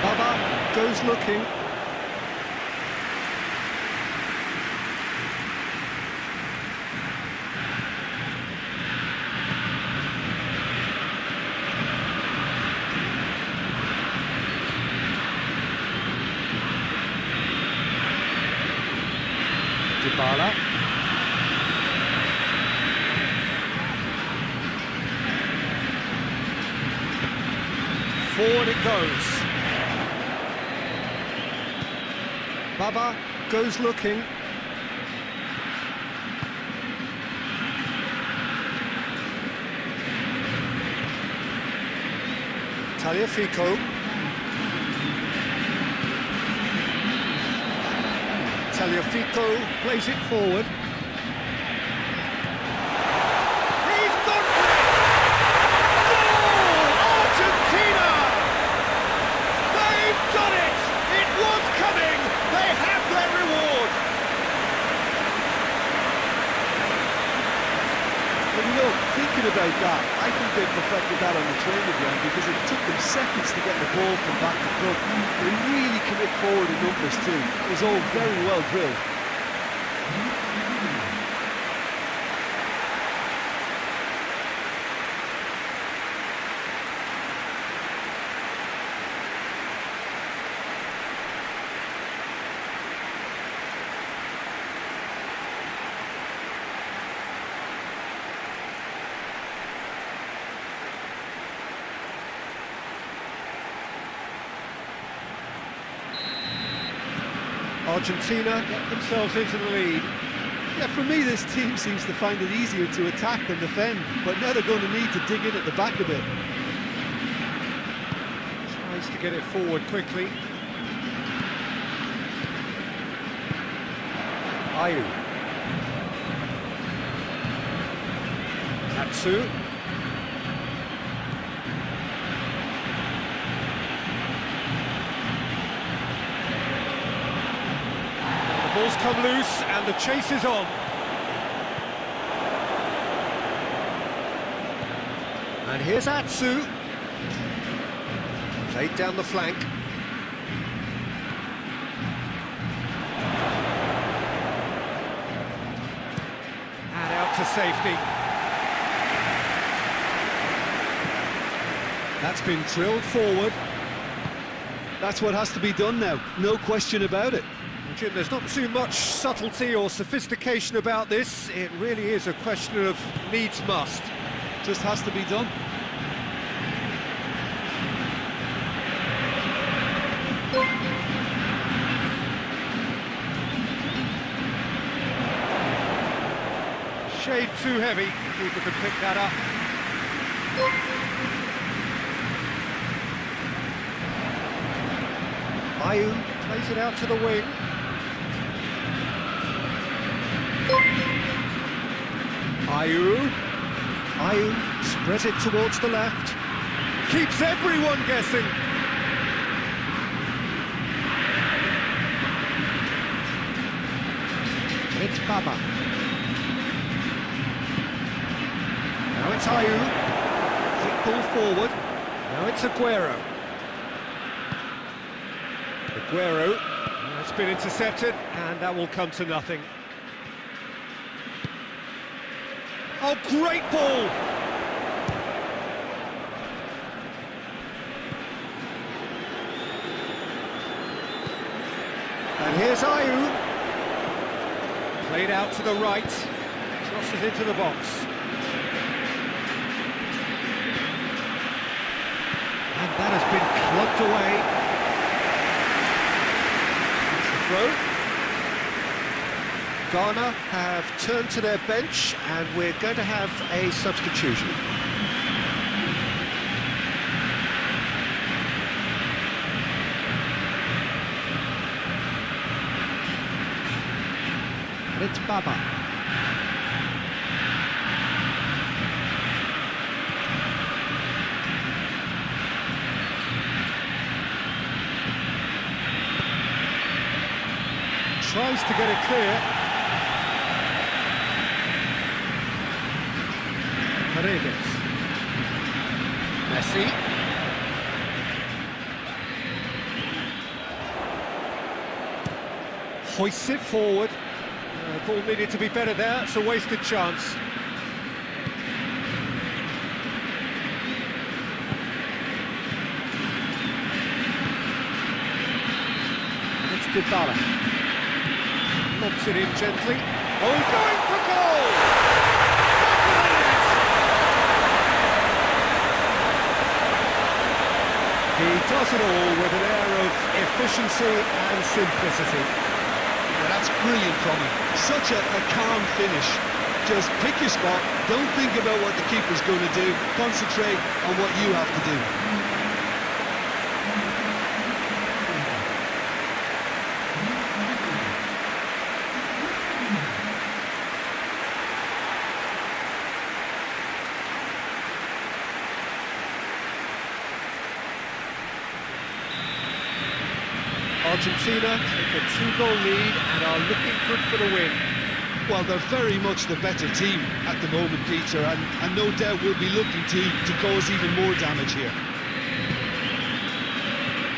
Speaker 1: Baba goes looking. Dybala. Forward it goes. Baba goes looking. Tagliafico. Tagliafico plays it forward. He's gone for it! Goal! Argentina! They've done it! It was coming! They have their reward!
Speaker 3: But you know, thinking about that, I think they perfected that on the training ground because it took them seconds to get the ball from back to front. They really commit forward in numbers too. It was all very well drilled.
Speaker 1: Argentina get themselves into the lead.
Speaker 3: Yeah, for me, this team seems to find it easier to attack than defend, but now they're going to need to dig in at the back a bit.
Speaker 1: Tries to get it forward quickly. Ayew. Atsu. The ball's come loose and the chase is on. And here's Atsu. Played down the flank. And out to safety. That's been drilled forward.
Speaker 3: That's what has to be done now, no question about it.
Speaker 1: Jim, there's not too much subtlety or sophistication about this. It really is a question of needs must.
Speaker 3: Just has to be done.
Speaker 1: Shade too heavy. Keeper could pick that up. Ayew plays it out to the wing. Ayew spreads it towards the left. Keeps everyone guessing. It's Baba. Now it's Ayew. Quick ball forward. Now it's Aguero. It's been intercepted, and that will come to nothing. Oh, great ball! And here's Ayew. Played out to the right. Crosses into the box. And that has been clubbed away. Throw. Ghana have turned to their bench and we're going to have a substitution. And it's Baba. Tries to get it clear. Paredes. Messi. Hoists it forward. Ball needed to be better there, it's a wasted chance. It's Dybala. Lobs it in gently. Oh, he's going for goal! He does it all with an air of efficiency and simplicity.
Speaker 2: Yeah, that's brilliant from him. Such a calm finish. Just pick your spot, don't think about what the keeper's going to do, concentrate on what you have to do.
Speaker 1: Argentina take a 2-goal lead and are looking good for the win.
Speaker 2: Well, they're very much the better team at the moment, Peter, and no doubt will be looking to cause even more damage here.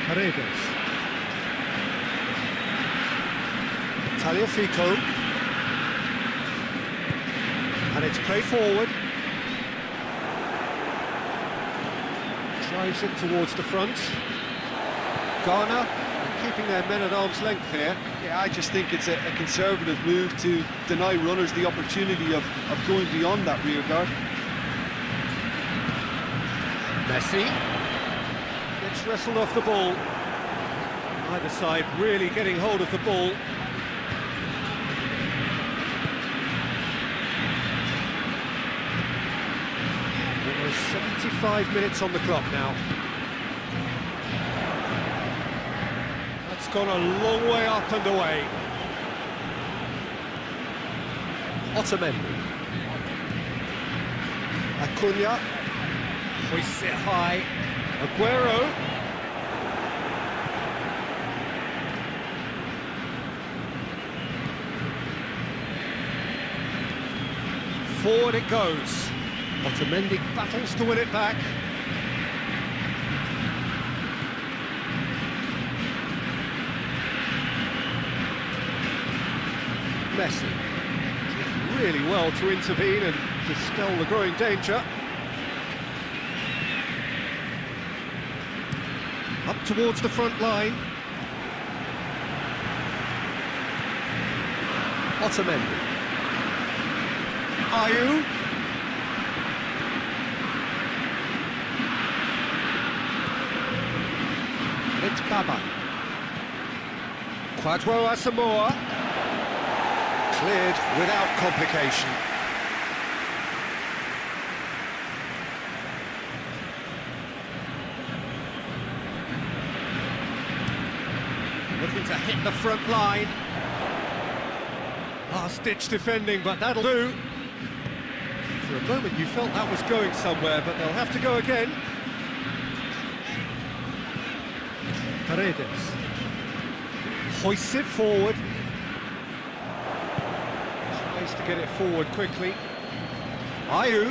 Speaker 1: Paredes. Tagliafico. And it's played forward. Drives it towards the front. Ghana keeping their men at arm's length here.
Speaker 2: Yeah, I just think it's a conservative move to deny runners the opportunity of going beyond that rear guard.
Speaker 1: Messi gets wrestled off the ball. Either side really getting hold of the ball. Almost 75 minutes on the clock now. It's gone a long way up and away. Otamendi. Acuna. Hoists it high. Aguero. Forward it goes. Otamendi battles to win it back. Messi did really well to intervene and dispel the growing danger. Up towards the front line. Otamendi. Ayew. It's Baba. Quadro Asamoah. Cleared without complication. Looking to hit the front line. Last-ditch defending, but that'll do. For a moment you felt that was going somewhere, but they'll have to go again. Paredes. Hoists it forward. Tries to get it forward quickly. Ayew.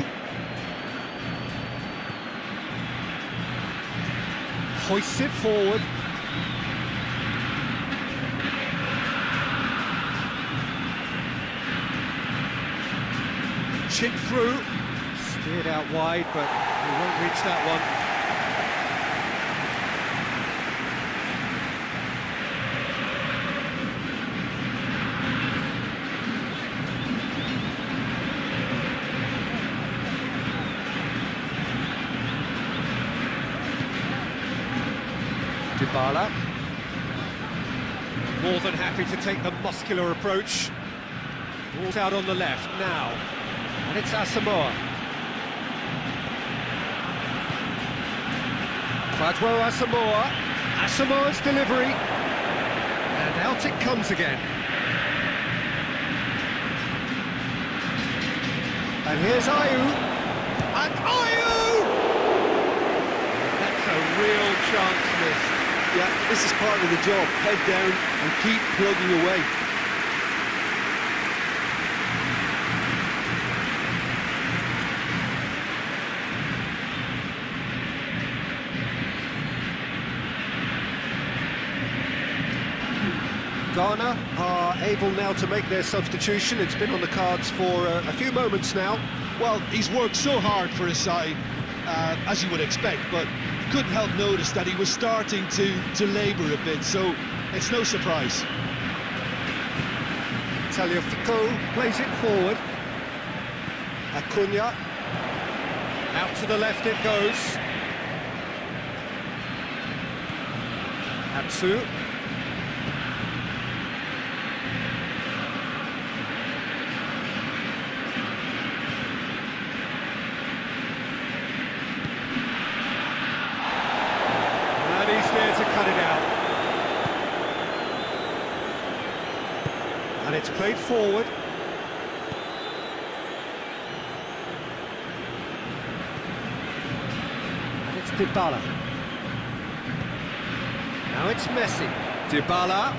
Speaker 1: Hoists it forward. Chip through. Steered out wide, but he won't reach that one. Dybala. More than happy to take the muscular approach. Ball's out on the left now. And it's Asamoah. Quadro Asamoah. Asamoah's delivery. And out it comes again. And here's Ayew. And Ayew! That's a real chance missed.
Speaker 2: Yeah, this is part of the job. Head down and keep plugging away.
Speaker 1: Ghana are able now to make their substitution. It's been on the cards for a few moments now.
Speaker 2: Well, he's worked so hard for his side, as you would expect, but couldn't help notice that he was starting to labour a bit, so it's no surprise.
Speaker 1: Tagliafico plays it forward. Acuna. Out to the left it goes. Atsu. And he's there to cut it out. And it's played forward. And it's Dybala. Now it's Messi. Dybala.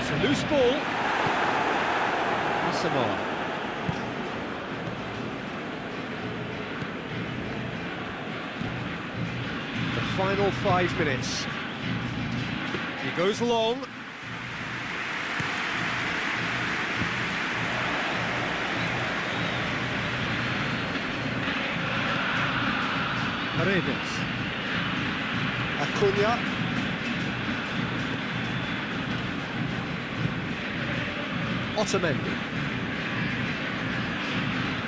Speaker 1: It's a loose ball. Asamoah. The final 5 minutes. He goes long. Paredes. Acuna. Otamendi.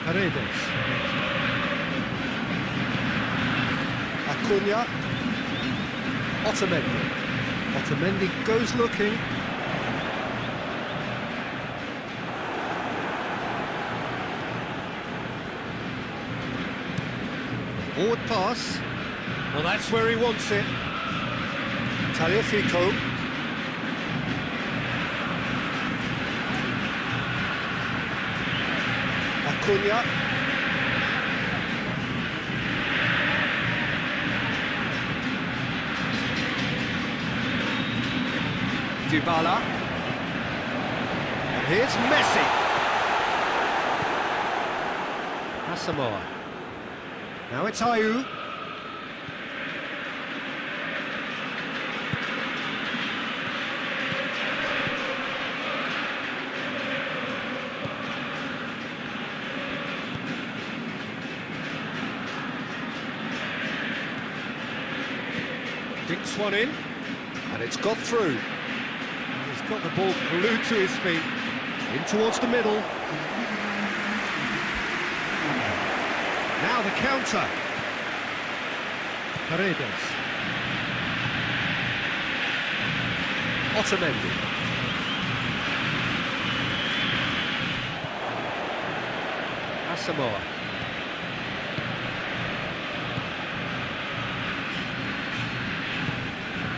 Speaker 1: Paredes. Acuna. Otamendi. Otamendi goes looking. Forward pass. Well, that's where he wants it. Tagliafico. Acuna. Dybala. And here's Messi. Asamoah. Now it's Ayew. Dinks one in, and it's got through. He's got the ball glued to his feet, in towards the middle. Now the counter. Paredes. Otamendi. Asamoah.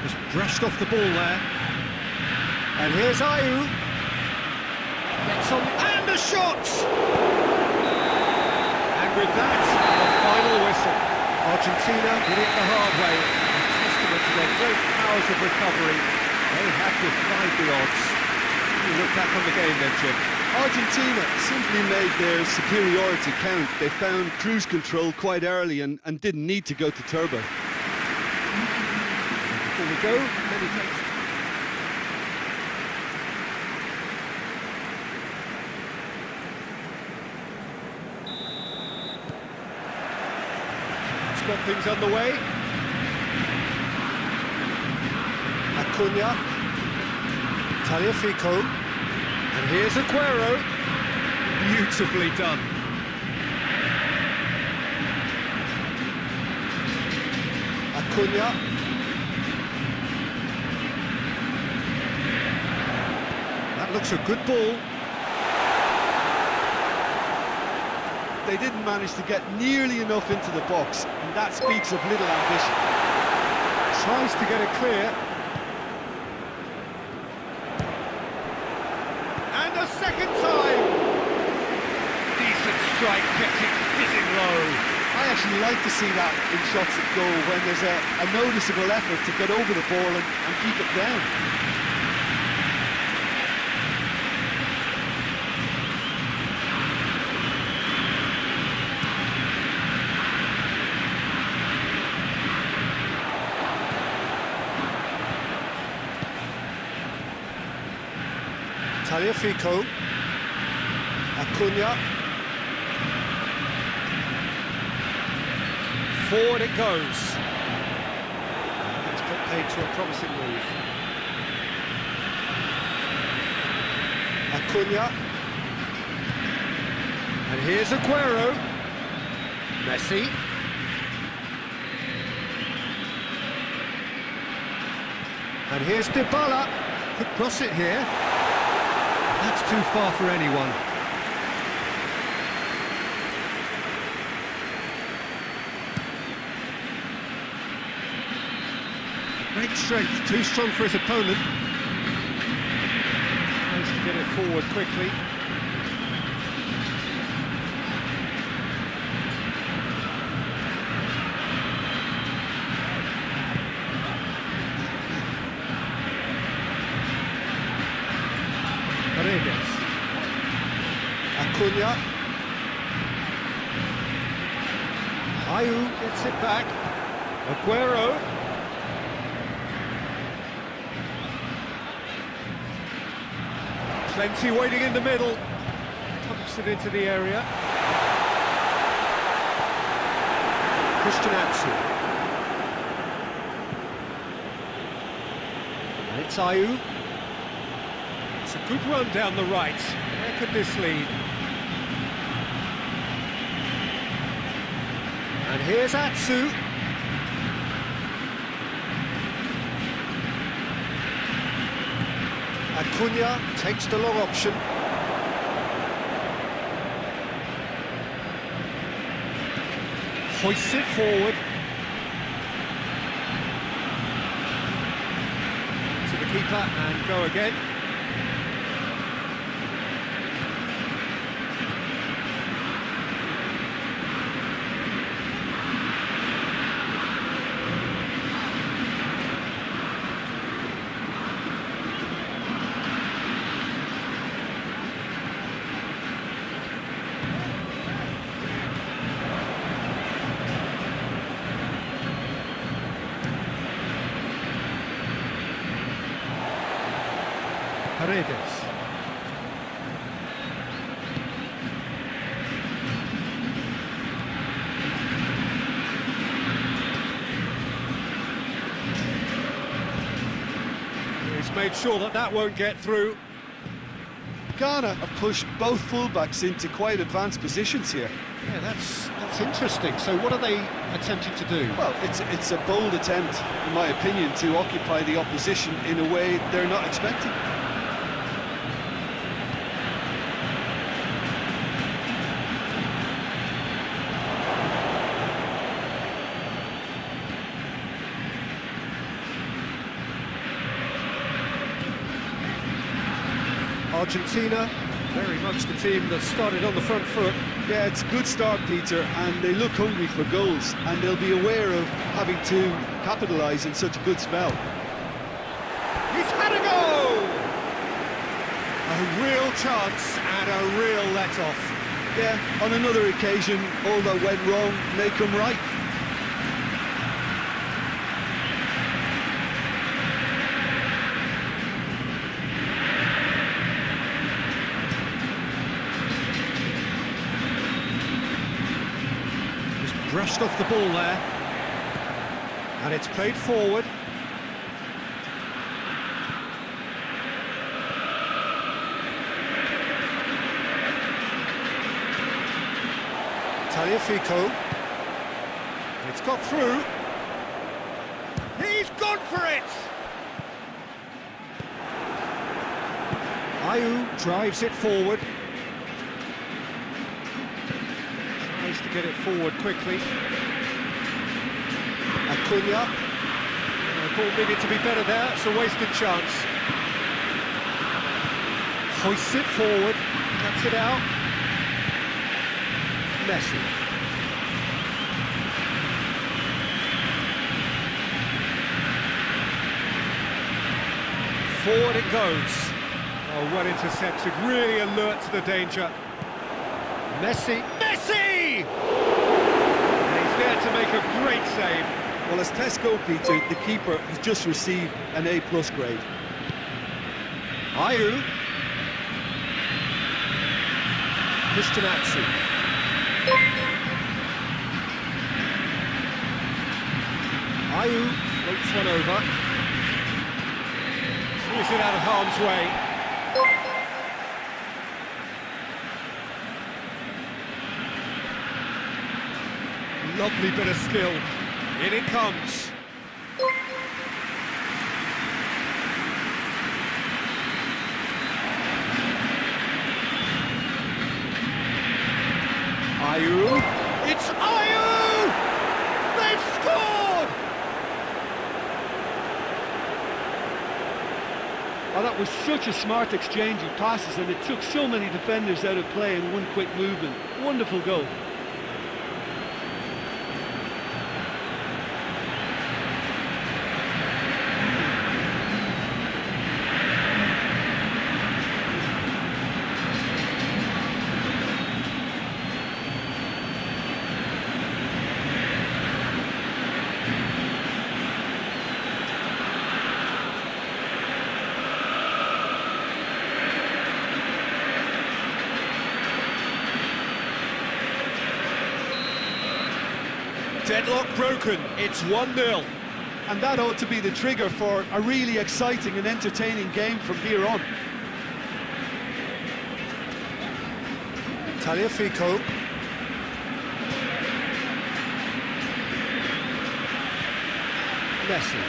Speaker 1: Just brushed off the ball there. And here's Ayew. Gets on, and a shot! With that, the final whistle. Argentina did it the hard way, a testament to their great powers of recovery. They had defied the odds. You look back on the game then, Jim.
Speaker 2: Argentina simply made their superiority count. They found cruise control quite early and didn't need to go to turbo.
Speaker 1: Before we go, many thanks. Got things underway. Acuna. Tagliafico. And here's Aguero. Beautifully done. Acuna. That looks a good ball.
Speaker 2: They didn't manage to get nearly enough into the box, and that speaks of little ambition.
Speaker 1: Tries to get it clear. And a second time! Decent strike, kept it fizzing low.
Speaker 2: I actually like to see that in shots at goal, when there's a noticeable effort to get over the ball and keep it down.
Speaker 1: Tagliafico. Acuna. Forward it goes. It's put paid to a promising move. Acuna. And here's Aguero. Messi. And here's Dybala. Could cross it here. That's too far for anyone. Great strength, too strong for his opponent. Tries to get it forward quickly. Acuna. Ayew gets it back. Aguero. Plenty waiting in the middle. Pumps it into the area. Christian Atsu. And it's Ayew. It's a good run down the right. Where could this lead? And here's Atsu. Acuna takes the long option. Hoists it forward. To the keeper and go again. Paredes. He's made sure that that won't get through.
Speaker 2: Ghana have pushed both fullbacks into quite advanced positions here.
Speaker 1: Yeah, that's interesting. So what are they attempting to do?
Speaker 2: Well, it's a bold attempt, in my opinion, to occupy the opposition in a way they're not expecting.
Speaker 1: Argentina, very much the team that started on the front foot.
Speaker 2: Yeah, it's a good start, Peter, and they look hungry for goals, and they'll be aware of having to capitalise in such a good spell.
Speaker 1: He's had a go! A real chance and a real let-off.
Speaker 2: Yeah, on another occasion, all that went wrong may come right.
Speaker 1: Brushed off the ball there, and it's played forward. Tagliafico. It's got through. He's gone for it! Ayew drives it forward. Tries to get it forward quickly. Acuna. The ball needed to be better there, it's a wasted chance. Hoists it forward, cuts it out. Messi. Forward it goes. Oh, well intercepted, really alert to the danger. Messi. Messi! And he's there to make a great save.
Speaker 2: Well, as tests go, Peter, the keeper has just received an A+ grade.
Speaker 1: Ayew. Christian Atsu. Ayew floats one over. Sees it out of harm's way. Lovely bit of skill. In it comes. Ayew. It's Ayew! They've scored!
Speaker 2: Oh, that was such a smart exchange of passes, and it took so many defenders out of play in one quick movement. Wonderful goal.
Speaker 1: Deadlock broken, it's 1-0.
Speaker 3: And that ought to be the trigger for a really exciting and entertaining game from here on.
Speaker 1: Tagliafico. Messi.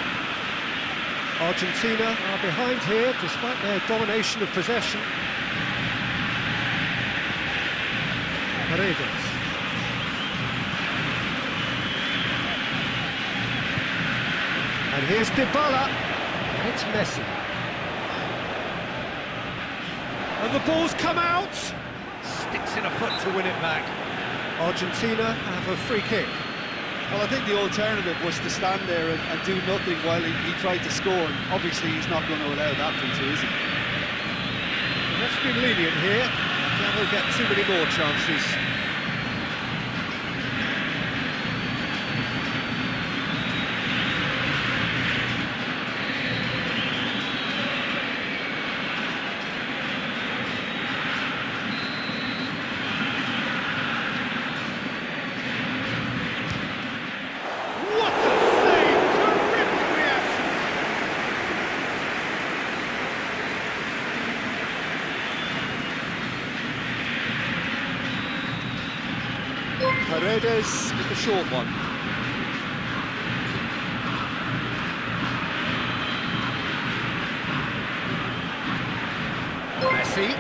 Speaker 1: Argentina are behind here despite their domination of possession. Paredes. And here's Dybala, and it's Messi. And the ball's come out! Sticks in a foot to win it back. Argentina have a free kick.
Speaker 3: Well, I think the alternative was to stand there and do nothing while he tried to score. And obviously, he's not going to allow that to, is he?
Speaker 1: That's been lenient here. Now he'll get too many more chances. Paredes with the short one. Messi.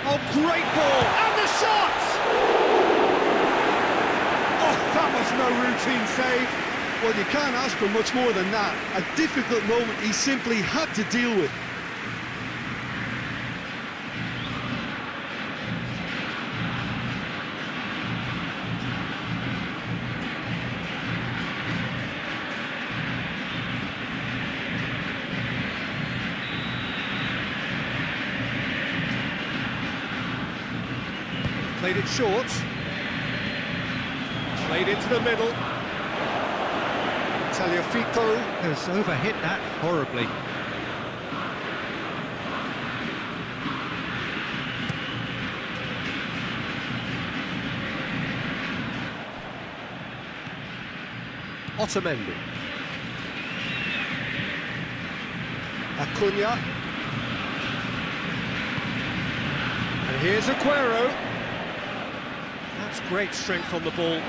Speaker 1: Oh, great ball! And the shot! Oh, that was no routine save.
Speaker 3: Well, you can't ask for much more than that. A difficult moment he simply had to deal with.
Speaker 1: Played it short. Played into the middle. Tagliafico has overhit that horribly. Otamendi. Acuna. And here's Aguero. That's great strength on the ball.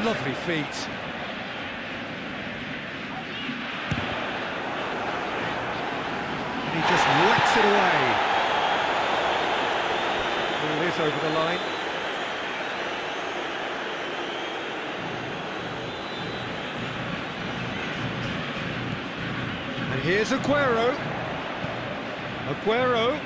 Speaker 1: Lovely feet. And he just whacks it away. Ball is over the line. And here's Aguero. Aguero.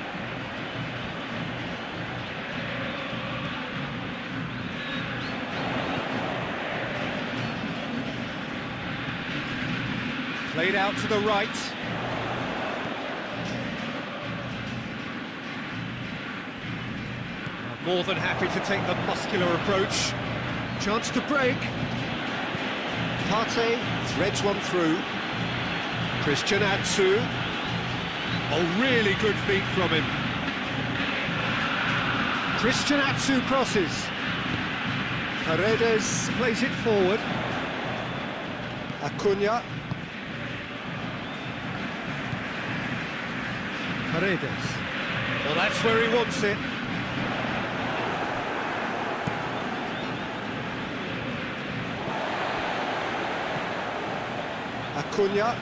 Speaker 1: Played out to the right. More than happy to take the muscular approach. Chance to break. Partey threads one through. Christian Atsu. Oh, really good feet from him. Christian Atsu crosses. Paredes plays it forward.
Speaker 3: Acuna.
Speaker 1: Paredes. Well, that's where he wants it.
Speaker 3: Acuna.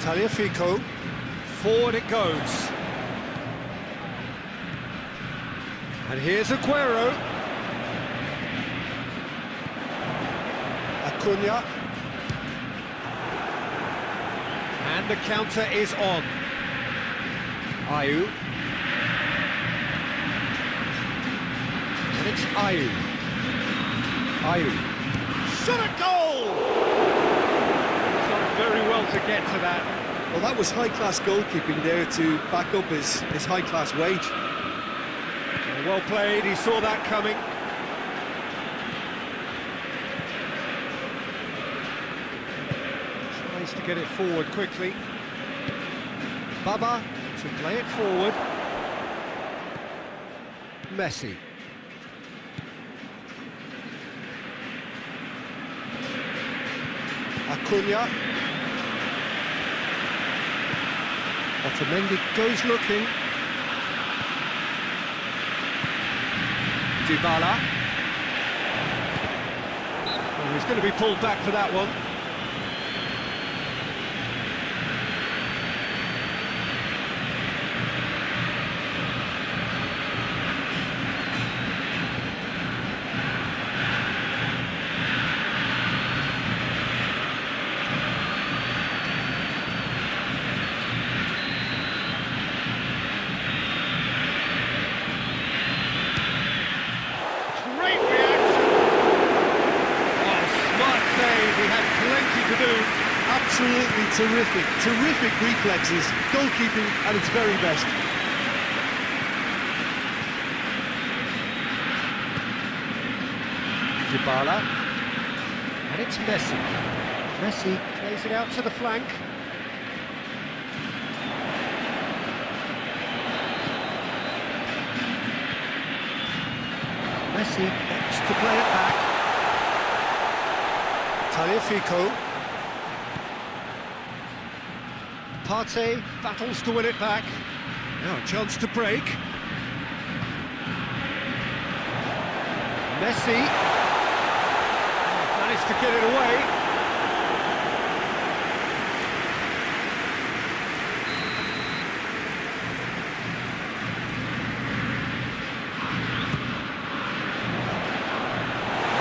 Speaker 1: Tagliafico. Forward it goes. And here's Aguero.
Speaker 3: Acuna.
Speaker 1: And the counter is on. Ayew. And it's Ayew. Ayew. Shot a goal! Done very well to get to that.
Speaker 3: Well, that was high-class goalkeeping there to back up his high-class wage.
Speaker 1: Well played, he saw that coming. Tries to get it forward quickly. Baba to play it forward. Messi.
Speaker 3: Acuna.
Speaker 1: Otamendi goes looking. Dybala. Oh, he's going to be pulled back for that one.
Speaker 3: Absolutely terrific reflexes, goalkeeping at its very best.
Speaker 1: Dybala, and it's Messi. Messi plays it out to the flank. Messi opts to play it back. Tagliafico. Partey battles to win it back. Now a chance to break. Messi managed to get it away.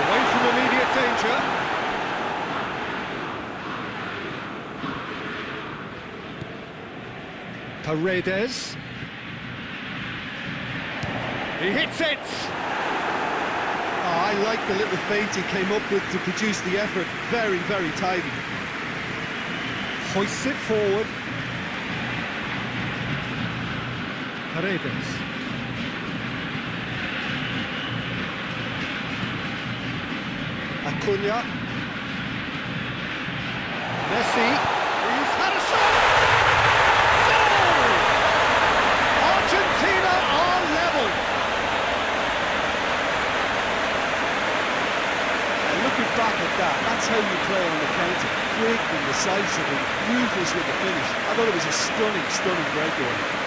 Speaker 1: Away from immediate danger. Paredes. He hits it!
Speaker 3: Oh, I like the little feint he came up with to produce the effort. Very tidy.
Speaker 1: Hoists it forward. Paredes.
Speaker 3: Acuna.
Speaker 1: Messi. He's had a shot! Argentina are level.
Speaker 3: And looking back at that, that's how you play on the counter. Quick and decisive and ruthless with the finish. I thought it was a stunning breakaway.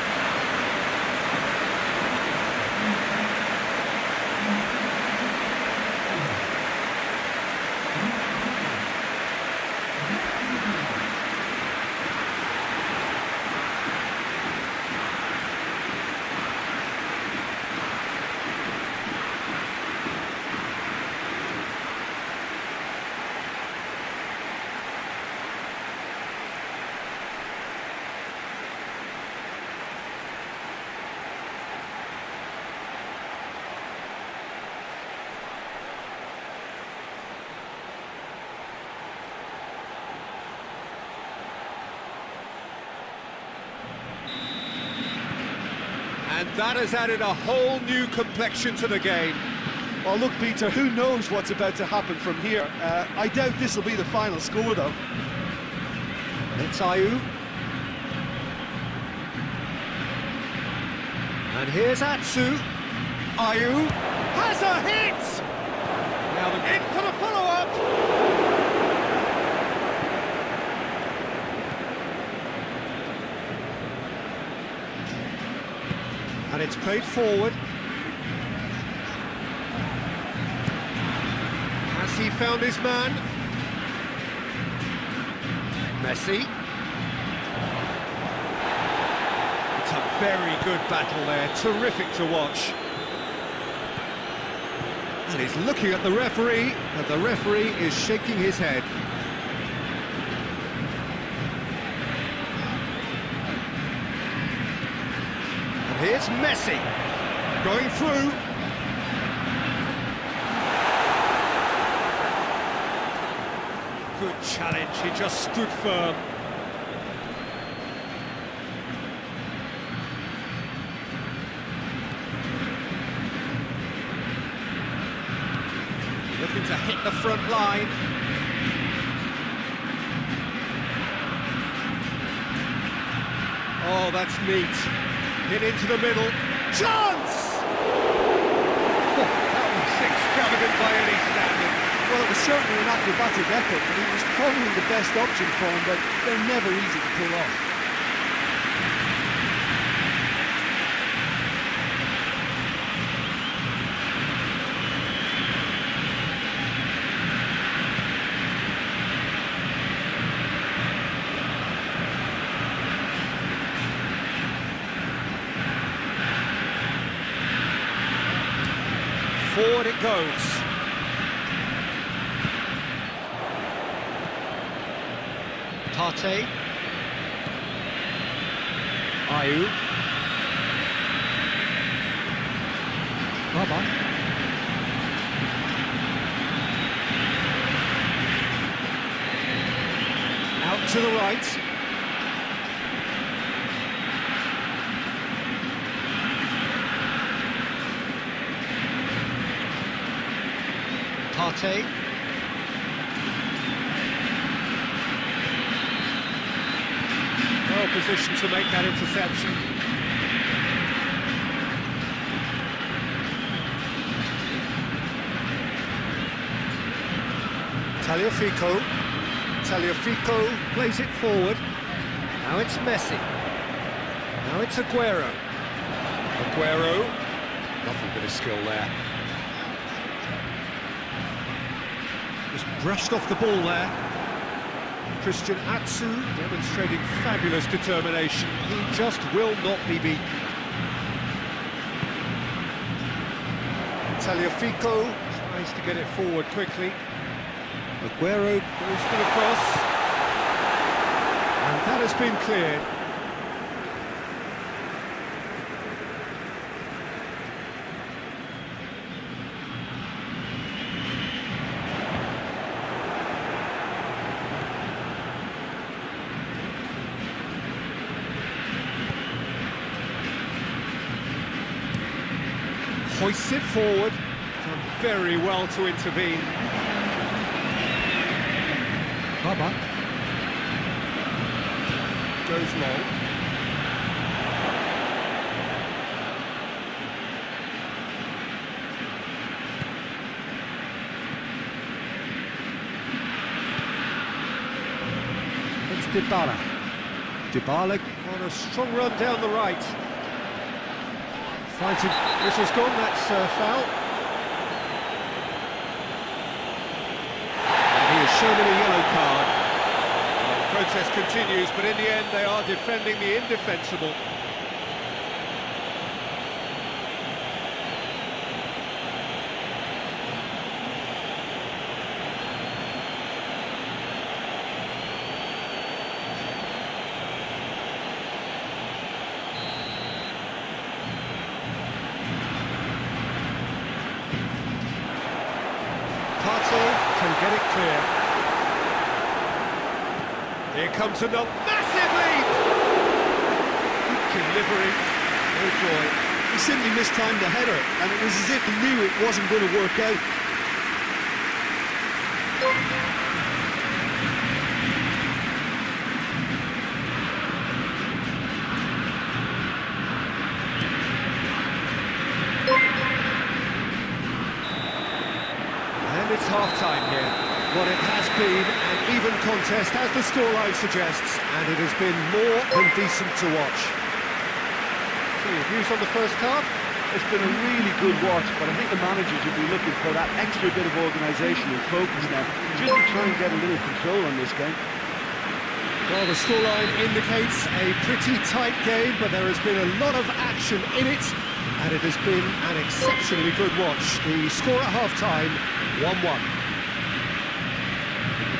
Speaker 1: And that has added a whole new complexion to the game.
Speaker 3: Well, look, Peter, who knows what's about to happen from here? I doubt this will be the final score, though.
Speaker 1: It's Ayew. And here's Atsu. Ayu has a hit! Now in for the follow-up! And it's played forward. Has he found his man? Messi. It's a very good battle there, terrific to watch. And he's looking at the referee, and the referee is shaking his head. And here's Messi, going through. Good challenge, he just stood firm. Looking to hit the front line. Oh, that's neat. Hit into the middle. Chance! Oh, that was extravagant by any standard.
Speaker 3: Well, it was certainly an acrobatic effort, and it was probably the best option for him, but they're never easy to pull off.
Speaker 1: Forward it goes. Partey. Ayu. Baba. Out to the right. Partey. Well positioned to make that interception. Tagliafico plays it forward. Now it's Messi. Now it's Aguero. Lovely bit of skill there. Just brushed off the ball there. Christian Atsu demonstrating fabulous determination. He just will not be beaten. Tagliafico tries to get it forward quickly. Aguero goes for the cross. And that has been cleared. Hoists it forward, done very well to intervene. Baba goes long. It's Dybala. Dybala on a strong run down the right. Fighting, whistle's gone, that's foul. And he is shown him a yellow card. The protest continues, but in the end they are defending the indefensible. Partey can get it clear. Here comes another massive lead! Delivery, no joy.
Speaker 2: He simply mistimed the header, and it was as if he knew it wasn't going to work out.
Speaker 1: half-time here. Well, it has been an even contest, as the scoreline suggests, and it has been more than decent to watch. So, your views on the first half?
Speaker 3: It's been a really good watch, but I think the managers will be looking for that extra bit of organisation and focus now, just to try and get a little control on this game.
Speaker 1: Well, the scoreline indicates a pretty tight game, but there has been a lot of action in it, and it has been an exceptionally good watch. The score at half-time, 1-1.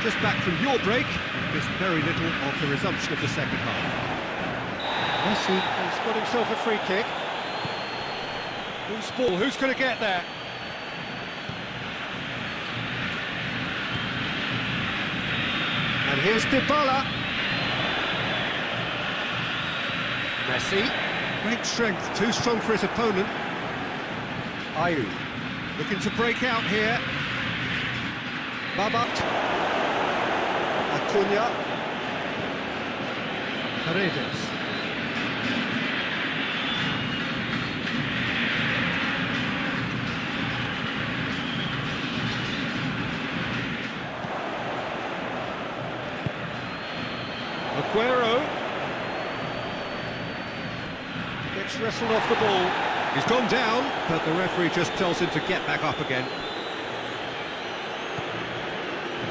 Speaker 1: Just back from your break, you've missed very little of the resumption of the second half. Messi has got himself a free kick. Loose ball, who's going to get there? And here's Dybala. Messi. Great strength, too strong for his opponent. Ayew looking to break out here. Babat.
Speaker 3: Acuna.
Speaker 1: Paredes. Aguero gets wrestled off the ball. He's gone down, but the referee just tells him to get back up again.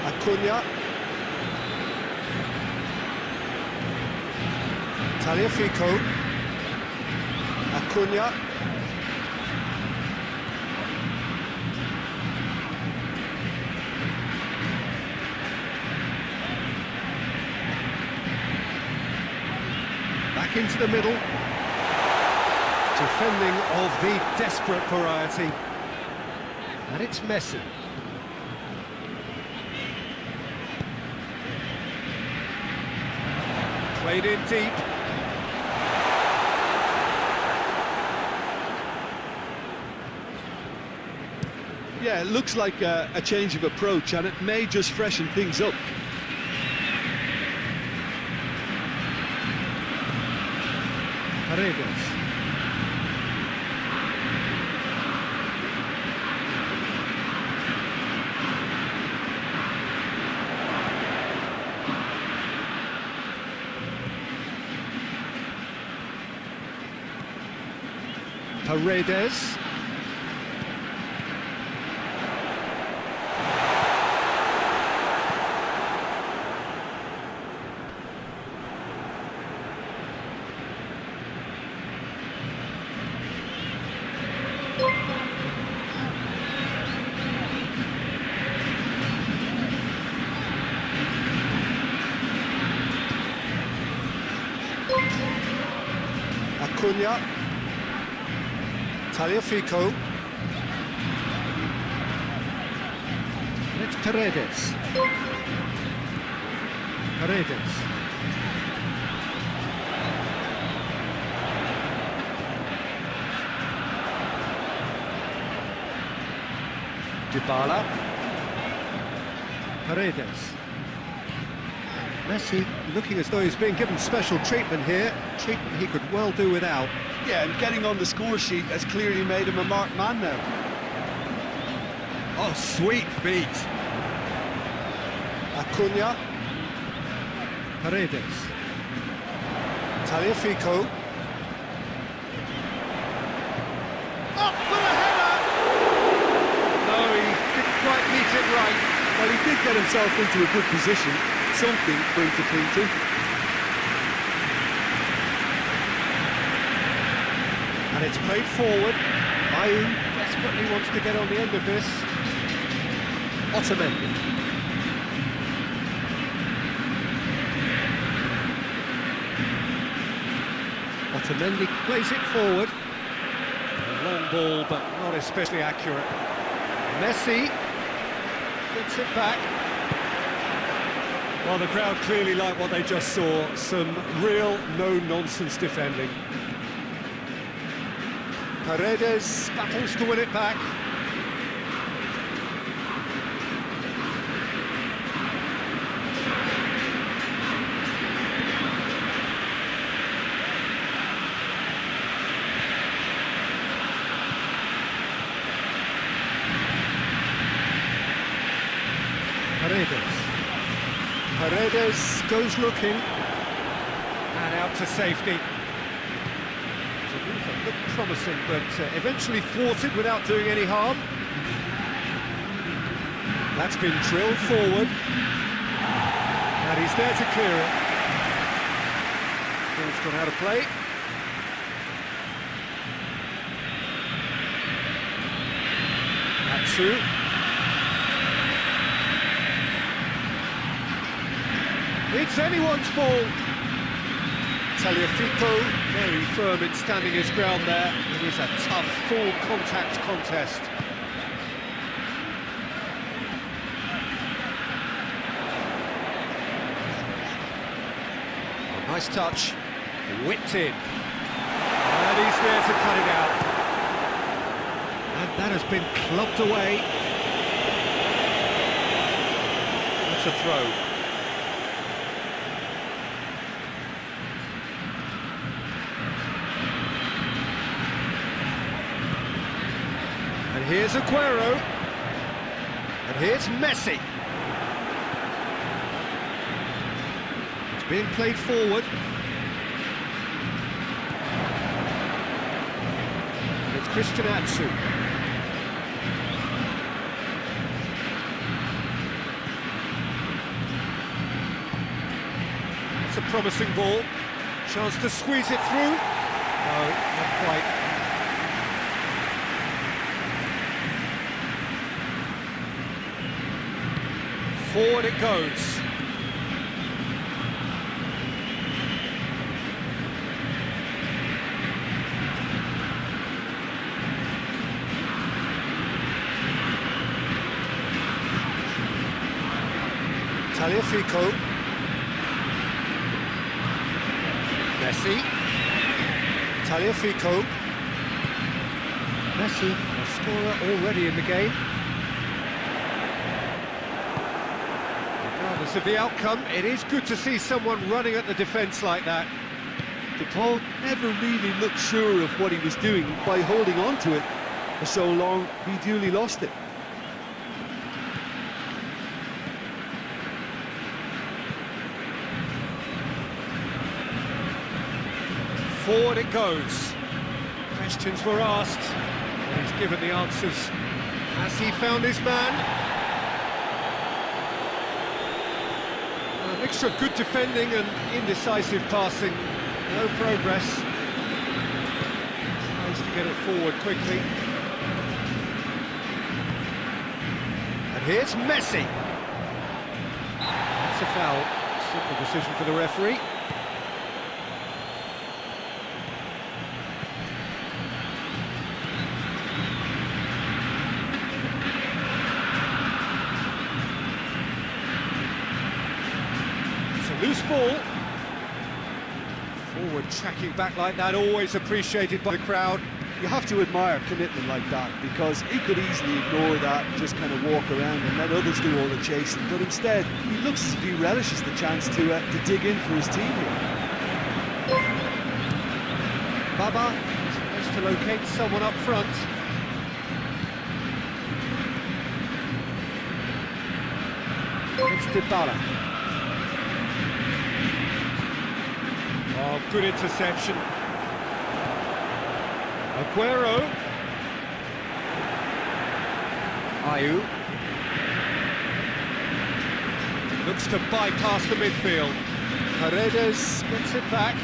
Speaker 3: Acuna. Tagliafico. Acuna.
Speaker 1: Back into the middle. Defending of the desperate variety. And it's Messi. Played in deep.
Speaker 2: Yeah, it looks like a change of approach, and it may just freshen things up.
Speaker 1: Paredes. Paredes.
Speaker 3: Acuna. Tagliafico.
Speaker 1: It's Paredes. Paredes. Dybala. Paredes. Messi looking as though he's being given special treatment here. Treatment he could well do without.
Speaker 2: Yeah, and getting on the score sheet has clearly made him a marked man now.
Speaker 1: Oh, sweet feet.
Speaker 3: Acuna.
Speaker 1: Paredes.
Speaker 3: Tagliafico.
Speaker 1: Up for the header! No, he didn't quite meet it right.
Speaker 2: Well, he did get himself into a good position, something for him to cling to.
Speaker 1: And it's played forward. Ayew desperately wants to get on the end of this. Otamendi. Otamendi plays it forward. A long ball, but not especially accurate. Messi gets it back. Well, the crowd clearly like what they just saw. Some real no-nonsense defending. Paredes battles to win it back. Paredes. Paredes goes looking. And out to safety. The move that looked promising, but eventually thwarted without doing any harm. That's been drilled forward. And he's there to clear it. Ball's gone out of play. Atsu. It's anyone's ball. Tagliafico, very firm in standing his ground there. It is a tough, full-contact contest. Oh, nice touch, whipped in. And he's there to cut it out. And that has been clubbed away. That's a throw. And here's Aguero. And here's Messi. It's being played forward. And it's Christian Atsu. It's a promising ball. Chance to squeeze it through. No, not quite. Forward it goes. Tagliafico. Messi. Tagliafico. Messi, a scorer already in the game. Regardless of the outcome, it is good to see someone running at the defence like that.
Speaker 2: The ball never really looked sure of what he was doing. By holding on to it for so long, he duly lost it.
Speaker 1: Forward it goes. Questions were asked. He's given the answers. Has he found his man? A mixture of good defending and indecisive passing. No progress. Tries to get it forward quickly. And here's Messi. That's a foul. Simple decision for the referee. Loose ball. Forward tracking back like that, always appreciated by the crowd.
Speaker 2: You have to admire commitment like that, because he could easily ignore that and just kind of walk around and let others do all the chasing. But instead, he looks as if he relishes the chance to dig in for his team here.
Speaker 1: Baba tries to locate someone up front. It's Dybala. Oh, good interception. Aguero. Ayew. Looks to bypass the midfield. Paredes gets it back.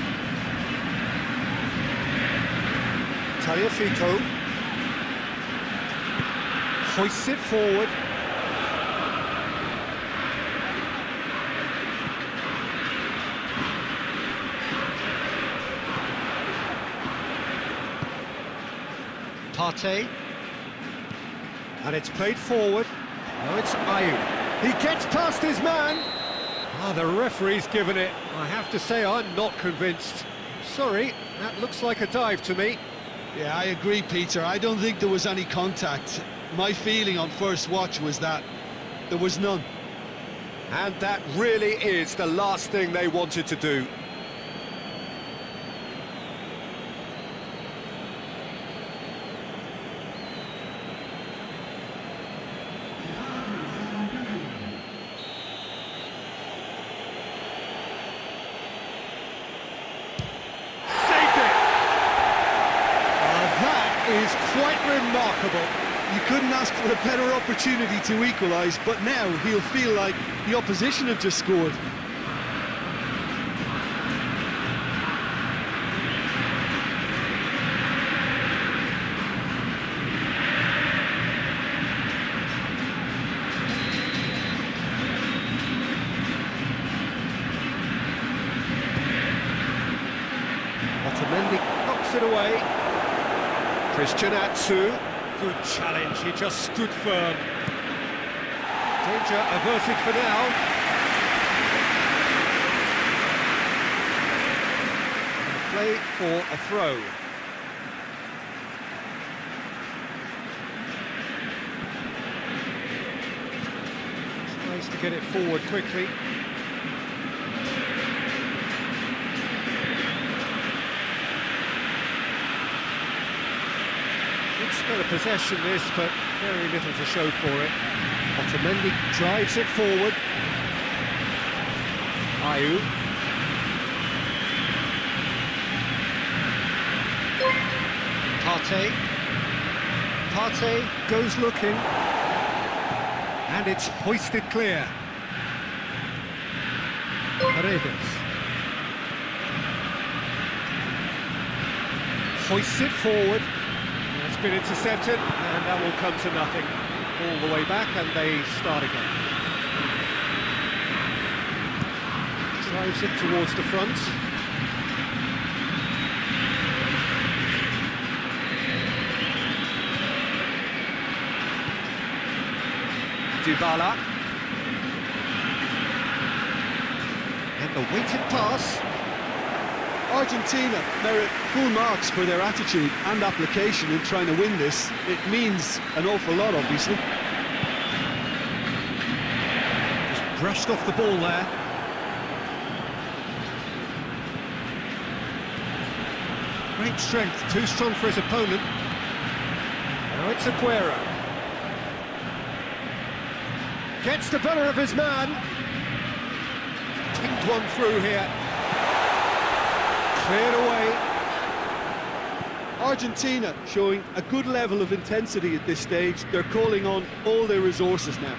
Speaker 1: Tagliafico. Hoists it forward. Partey, and it's played forward. Oh, it's Ayew. He gets past his man. The referee's given it. I have to say, I'm not convinced. Sorry, that looks like a dive to me.
Speaker 2: Yeah, I agree, Peter. I don't think there was any contact. My feeling on first watch was that there was none.
Speaker 1: And that really is the last thing they wanted to do. Remarkable.
Speaker 3: You couldn't ask for a better opportunity to equalise, but now he'll feel like the opposition have just scored.
Speaker 1: Otamendi knocks it away. Christian Atsu. Good challenge, he just stood firm. Danger averted for now. Play for a throw. Tries to get it forward quickly. Spell of possession this, but very little to show for it. Otamendi drives it forward. Ayew. Partey goes looking. And it's hoisted clear. Paredes. Hoists it forward. It's been intercepted, and that will come to nothing. All the way back, and they start again. Drives it towards the front. Dybala. And the weighted pass.
Speaker 2: Argentina merit full marks for their attitude and application in trying to win this. It means an awful lot, obviously.
Speaker 1: Just brushed off the ball there. Great strength, too strong for his opponent. Now it's Aguero. Gets the better of his man. Pinged one through here. Cleared away.
Speaker 2: Argentina showing a good level of intensity at this stage. They're calling on all their resources now.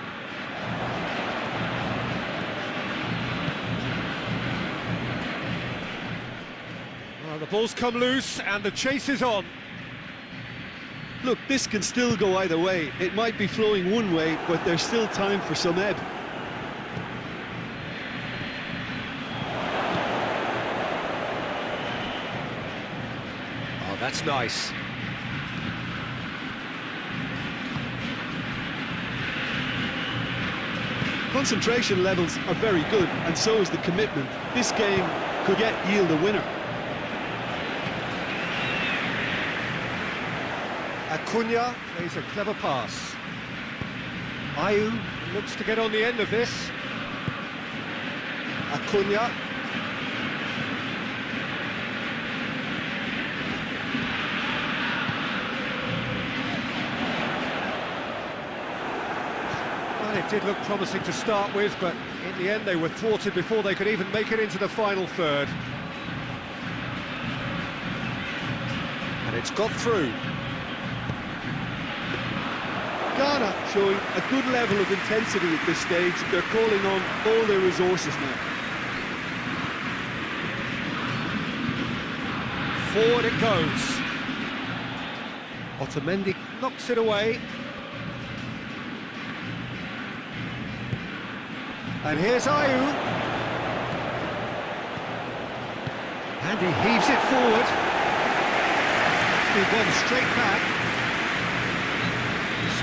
Speaker 1: Well, the ball's come loose and the chase is on.
Speaker 2: Look, this can still go either way. It might be flowing one way, but there's still time for some ebb.
Speaker 1: That's nice.
Speaker 2: Concentration levels are very good, and so is the commitment. This game could yet yield a winner.
Speaker 1: Acuna plays a clever pass. Ayew looks to get on the end of this. Acuna. It did look promising to start with, but in the end they were thwarted before they could even make it into the final third. And it's got through.
Speaker 2: Ghana showing a good level of intensity at this stage. They're calling on all their resources now.
Speaker 1: Forward it goes. Otamendi knocks it away. And here's Ayew. And he heaves it forward. It's been gone straight back.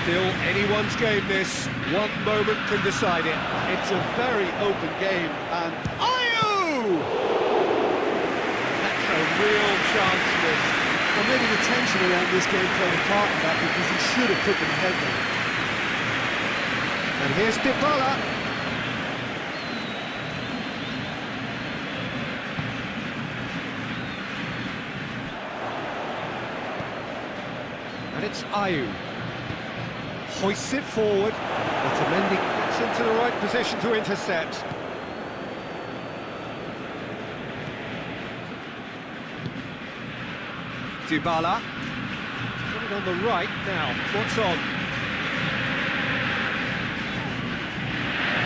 Speaker 1: Still anyone's game this. One moment can decide it.
Speaker 2: It's a very open game, and
Speaker 1: Ayew! That's a real chance missed.
Speaker 3: Well, maybe the tension around this game played a part in that, because he should have put them ahead there.
Speaker 1: And here's Dybala. And it's Ayew. Hoists it forward. Otamendi gets into the right position to intercept. Dybala. He's got it on the right now. What's on?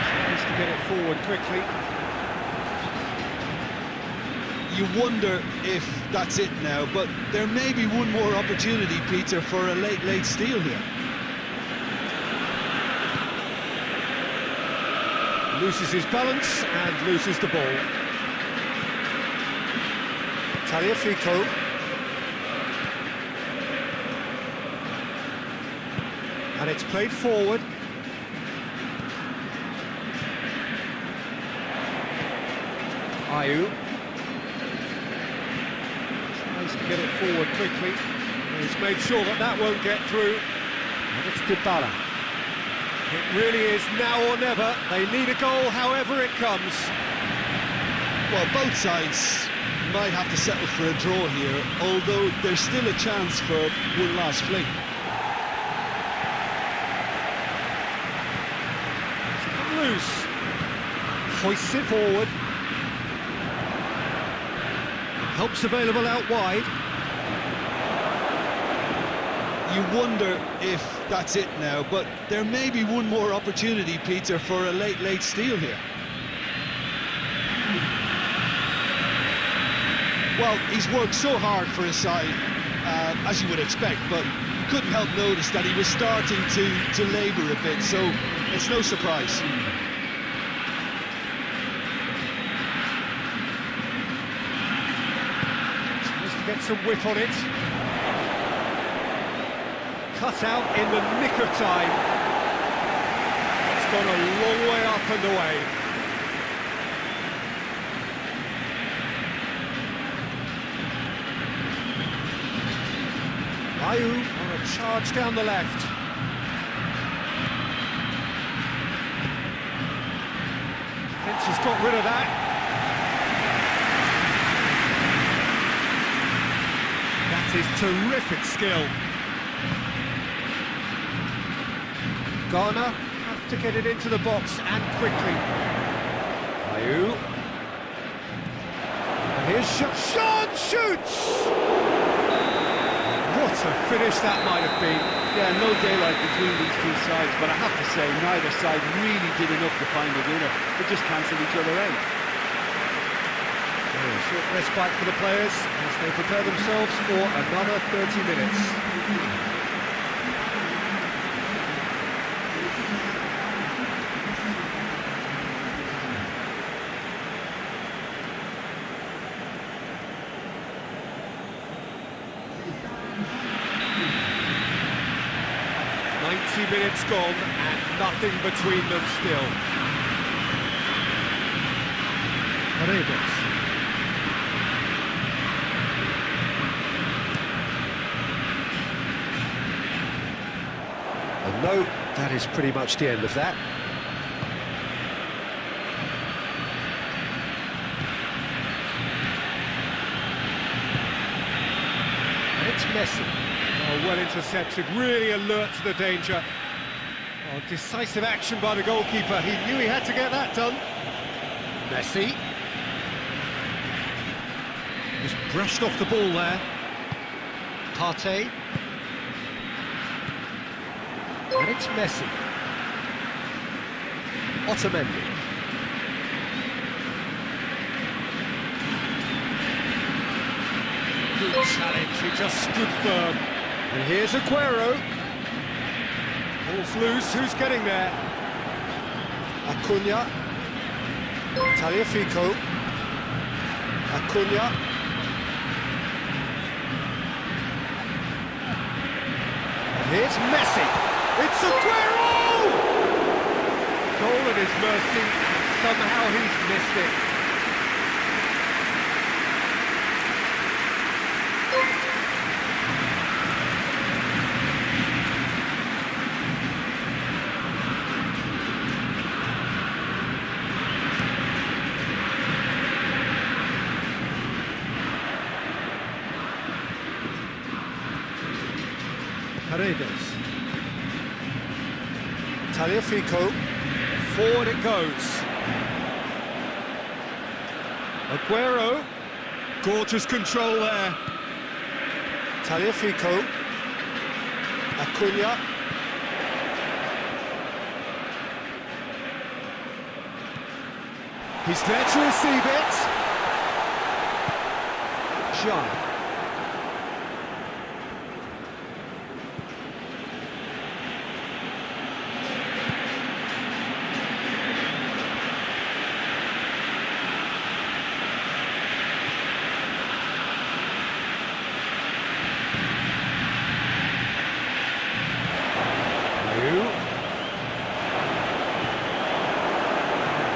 Speaker 1: Tries to get it forward quickly.
Speaker 2: You wonder if that's it now, but there may be one more opportunity, Peter, for a late steal here.
Speaker 1: Loses his balance and loses the ball. Tagliafico. And it's played forward. Ayew. Tries to get it forward quickly. He's made sure that that won't get through. And it's Dybala. It really is now or never. They need a goal however it comes.
Speaker 2: Well, both sides might have to settle for a draw here, although there's still a chance for one last fling.
Speaker 1: It's come loose. Hoists it forward. Help's available out wide.
Speaker 2: You wonder if that's it now, but there may be one more opportunity, Peter, for a late steal here. Well, he's worked so hard for his side, as you would expect, but couldn't help notice that he was starting to labour a bit, so it's no surprise.
Speaker 1: Tries to get some whip on it. Cut out in the nick of time. It's gone a long way up and away. Ayew on a charge down the left. Finch has got rid of that. That is terrific skill. Ghana have to get it into the box and quickly. Ayew. And here's Sean shoots! What a finish that might have been.
Speaker 3: Yeah, no daylight between these two sides, but I have to say, neither side really did enough to find a winner. They just cancelled each other out.
Speaker 1: Short respite for the players as they prepare themselves for another 30 minutes. 90 minutes gone and nothing between them still. Paredes. And no, that is pretty much the end of that. And it's Messi. Oh, well intercepted, really alert to the danger. Oh, decisive action by the goalkeeper. He knew he had to get that done. Messi. Just brushed off the ball there. Partey. And it's Messi. Otamendi. Good challenge, he just stood firm. And here's Aguero. Ball's loose, who's getting there? Acuna. Tagliafico. Acuna. And here's Messi. It's Aguero! Goal at his mercy, and somehow he's missed it. Paredes. Tagliafico. Forward it goes. Aguero. Gorgeous control there. Tagliafico. Acuna. He's there to receive it. Joynal.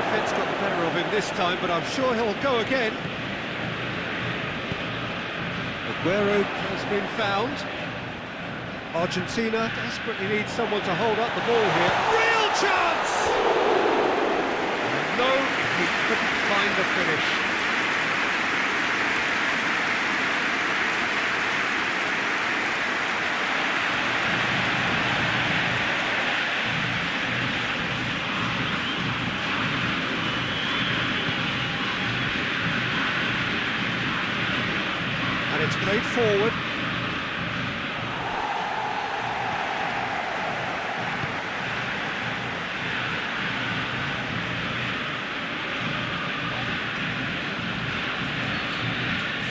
Speaker 1: Defence got the better of him this time, but I'm sure he'll go again. Aguero has been found. Argentina desperately needs someone to hold up the ball here. Real chance! No, he couldn't find the finish. And it's played forward.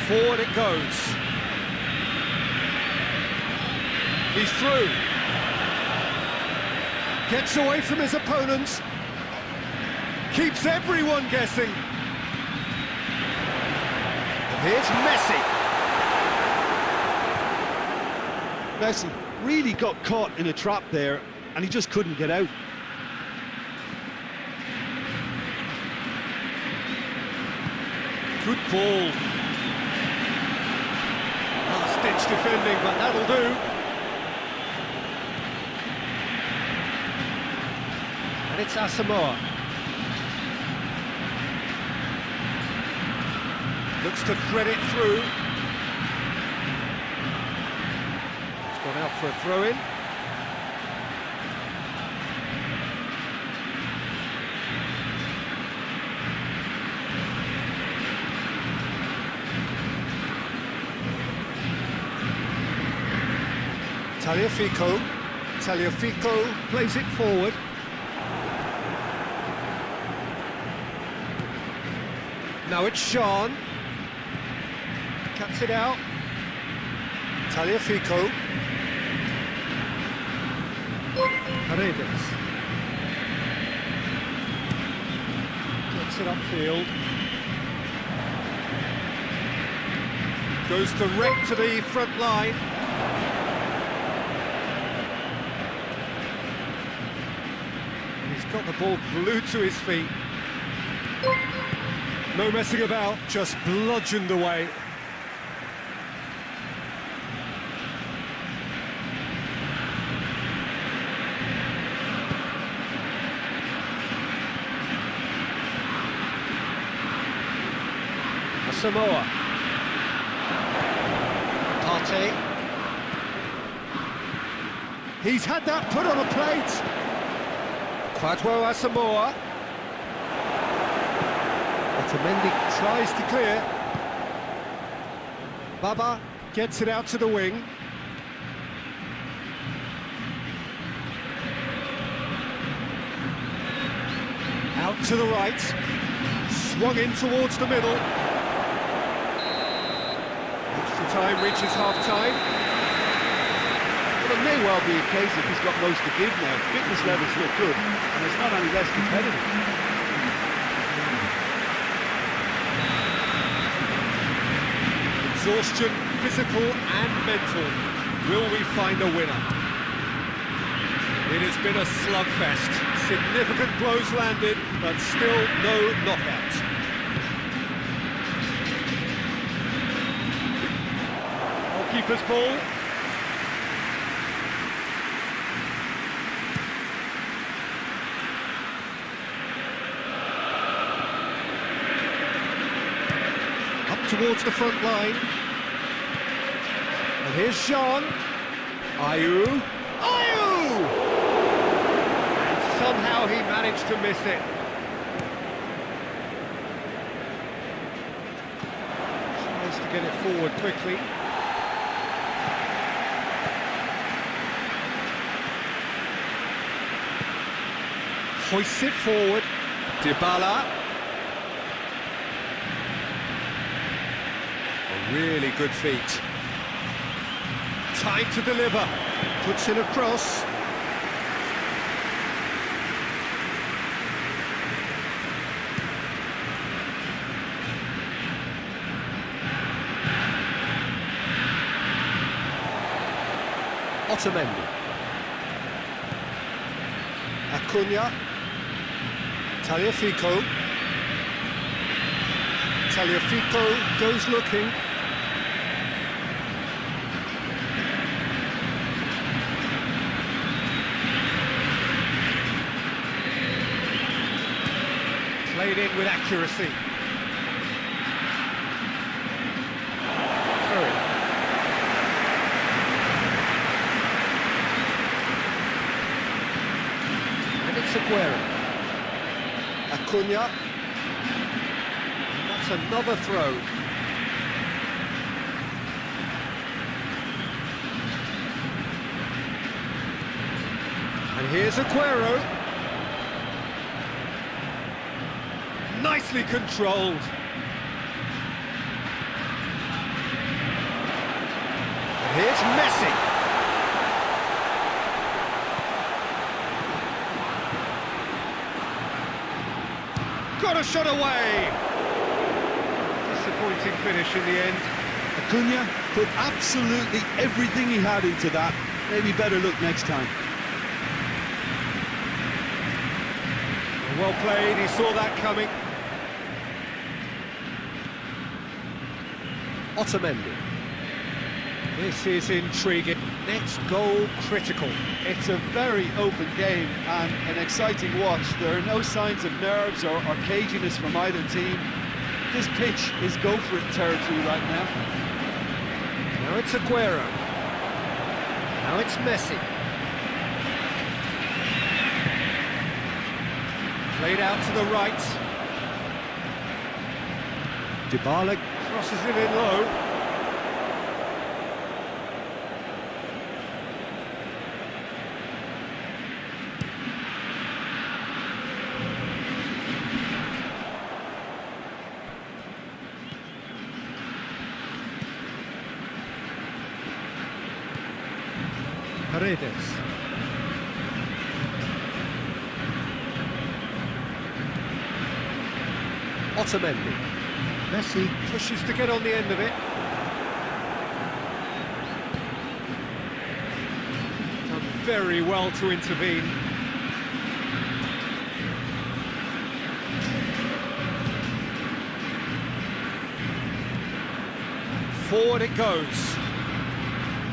Speaker 1: Forward it goes. He's through. Gets away from his opponents. Keeps everyone guessing. And here's Messi.
Speaker 2: Messi really got caught in a trap there, and he just couldn't get out.
Speaker 1: Good ball. Last-ditch defending, but that'll do. And it's Asamoah. Looks to thread it through. It's gone out for a throw-in. Tagliafico plays it forward. Now it's Sean. Cuts it out. Tagliafico. Paredes. Gets it upfield. Goes direct to the front line. He's got the ball glued to his feet. No messing about, just bludgeoned away. Asamoah. Partey. He's had that put on a plate. Quadwo Asamoah. Otamendi tries to clear. Baba gets it out to the wing. Out to the right. Swung in towards the middle. Extra time reaches half-time.
Speaker 3: Well, it may well be a case if he's got most to give now. Fitness levels look good, and it's not any less competitive.
Speaker 1: Exhaustion, physical and mental. Will we find a winner? It has been a slugfest. Significant blows landed, but still no knockout. Goalkeeper's ball. Towards the front line. And here's Jean. Ayew. Ayew! And somehow he managed to miss it. Tries to get it forward quickly. Hoists it forward. Dybala. A really good feat. Time to deliver. Puts in a cross. Otamendi. Acuna. Tagliafico. Tagliafico goes looking. Played in with accuracy. Through. And it's Aguero. Acuna. And that's another throw. And here's Aguero. Nicely controlled. And here's Messi. Got a shot away. Disappointing finish in the end.
Speaker 2: Acuna put absolutely everything he had into that. Maybe better look next time.
Speaker 1: Well played, he saw that coming. Otamendi. This is intriguing. Next goal critical.
Speaker 3: It's a very open game and an exciting watch. There are no signs of nerves or caginess from either team. This pitch is go-for-it territory right now.
Speaker 1: Now it's Aguero. Now it's Messi. Played out to the right. Dybala crosses it in low. Paredes. Otamendi. Messi pushes to get on the end of it. Done very well to intervene. Forward it goes.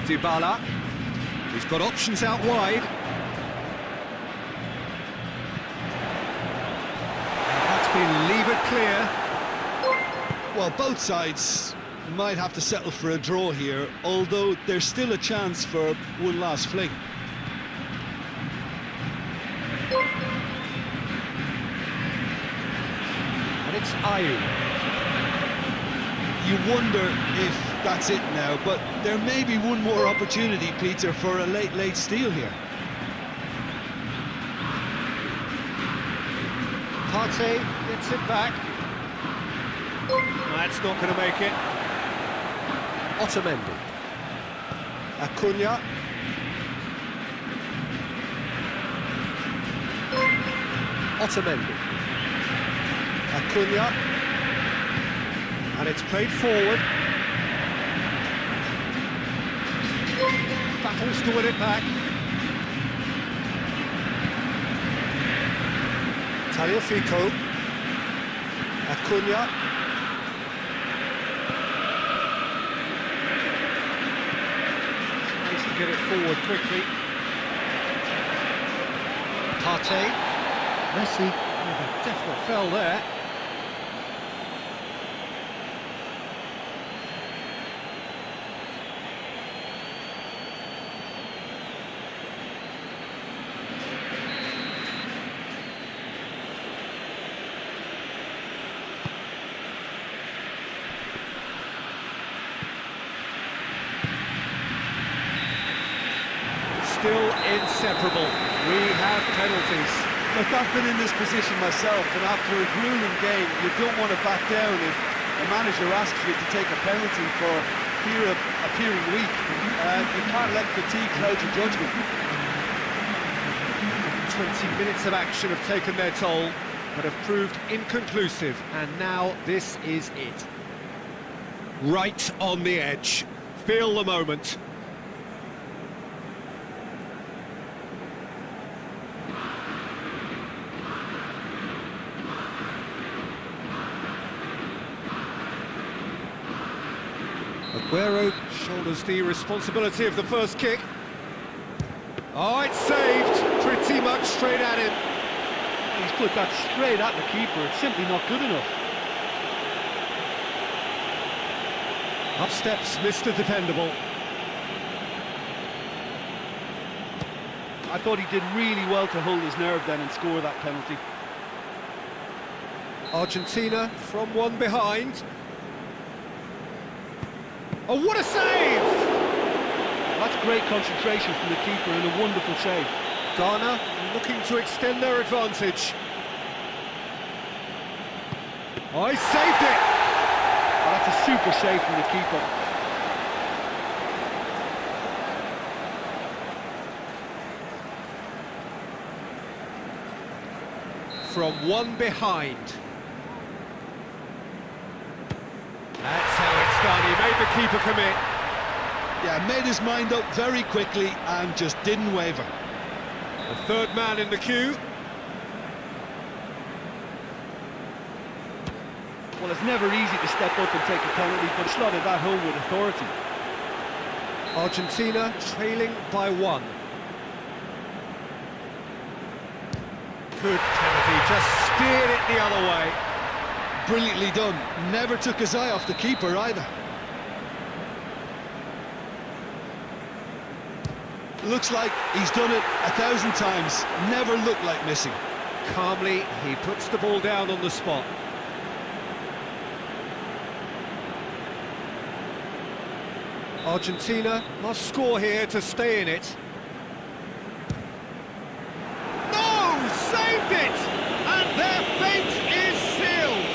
Speaker 1: Dybala. He's got options out wide. That's been levered clear.
Speaker 2: Well, both sides might have to settle for a draw here, although there's still a chance for one last fling.
Speaker 1: And it's Ayew.
Speaker 2: You wonder if that's it now, but there may be one more opportunity, Peter, for a late steal here.
Speaker 1: Partey gets it back. That's not going to make it. Otamendi. Acuna. Otamendi. Acuna. And it's played forward. Battles to win it back. Tagliafico. Acuna. Tries to get it forward quickly. Partey. Messi with a definite fell there. Still inseparable. We have penalties.
Speaker 3: Look, I've been in this position myself, and after a grueling game, you don't want to back down if a manager asks you to take a penalty for fear of appearing weak. You can't let fatigue cloud your judgment.
Speaker 1: 20 minutes of action have taken their toll, but have proved inconclusive, and now this is it. Right on the edge. Feel the moment. Aguero shoulders the responsibility of the first kick. Oh, it's saved, pretty much straight at him.
Speaker 3: He's put that straight at the keeper. It's simply not good enough.
Speaker 1: Up steps Mr. Dependable.
Speaker 3: I thought he did really well to hold his nerve then and score that penalty.
Speaker 1: Argentina from one behind. Oh, what a save!
Speaker 3: That's great concentration from the keeper and a wonderful save.
Speaker 1: Ghana looking to extend their advantage. Oh, he saved it!
Speaker 3: Oh, that's a super save from the keeper.
Speaker 1: From one behind. That's how it's done. He made the keeper commit.
Speaker 2: Yeah, made his mind up very quickly and just didn't waver.
Speaker 1: The third man in the queue.
Speaker 3: Well, it's never easy to step up and take a penalty, but slotted that home with authority.
Speaker 1: Argentina trailing by one. Good penalty, just steered it the other way.
Speaker 2: Brilliantly done. Never took his eye off the keeper either. Looks like he's done it 1,000 times. Never looked like missing.
Speaker 1: Calmly, he puts the ball down on the spot. Argentina must score here to stay in it. No! Saved it! And their fate is sealed!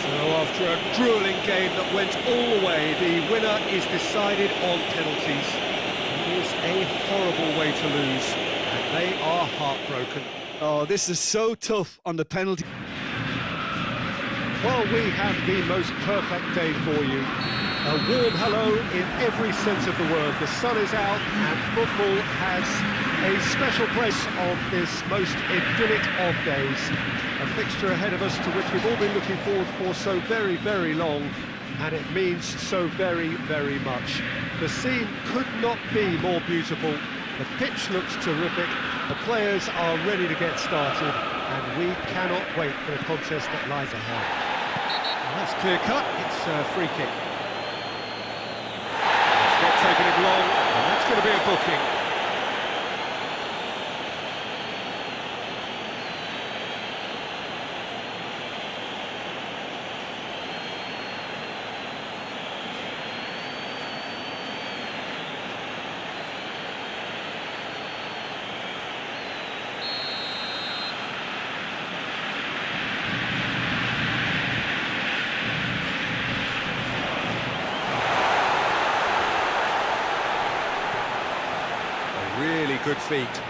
Speaker 1: So after a grueling game that went all the way, the winner is decided on penalties. It is a horrible way to lose, and they are heartbroken.
Speaker 2: Oh, this is so tough on the penalty.
Speaker 1: Well, we have the most perfect day for you. A warm hello in every sense of the word. The sun is out and football has a special place on this most idyllic of days. A fixture ahead of us to which we've all been looking forward for so very, very long, and it means so very, very much. The scene could not be more beautiful. The pitch looks terrific. The players are ready to get started, and we cannot wait for the contest that lies ahead. Well, that's clear cut. It's a free kick. Not taking it long, and that's going to be a booking. Really good feet.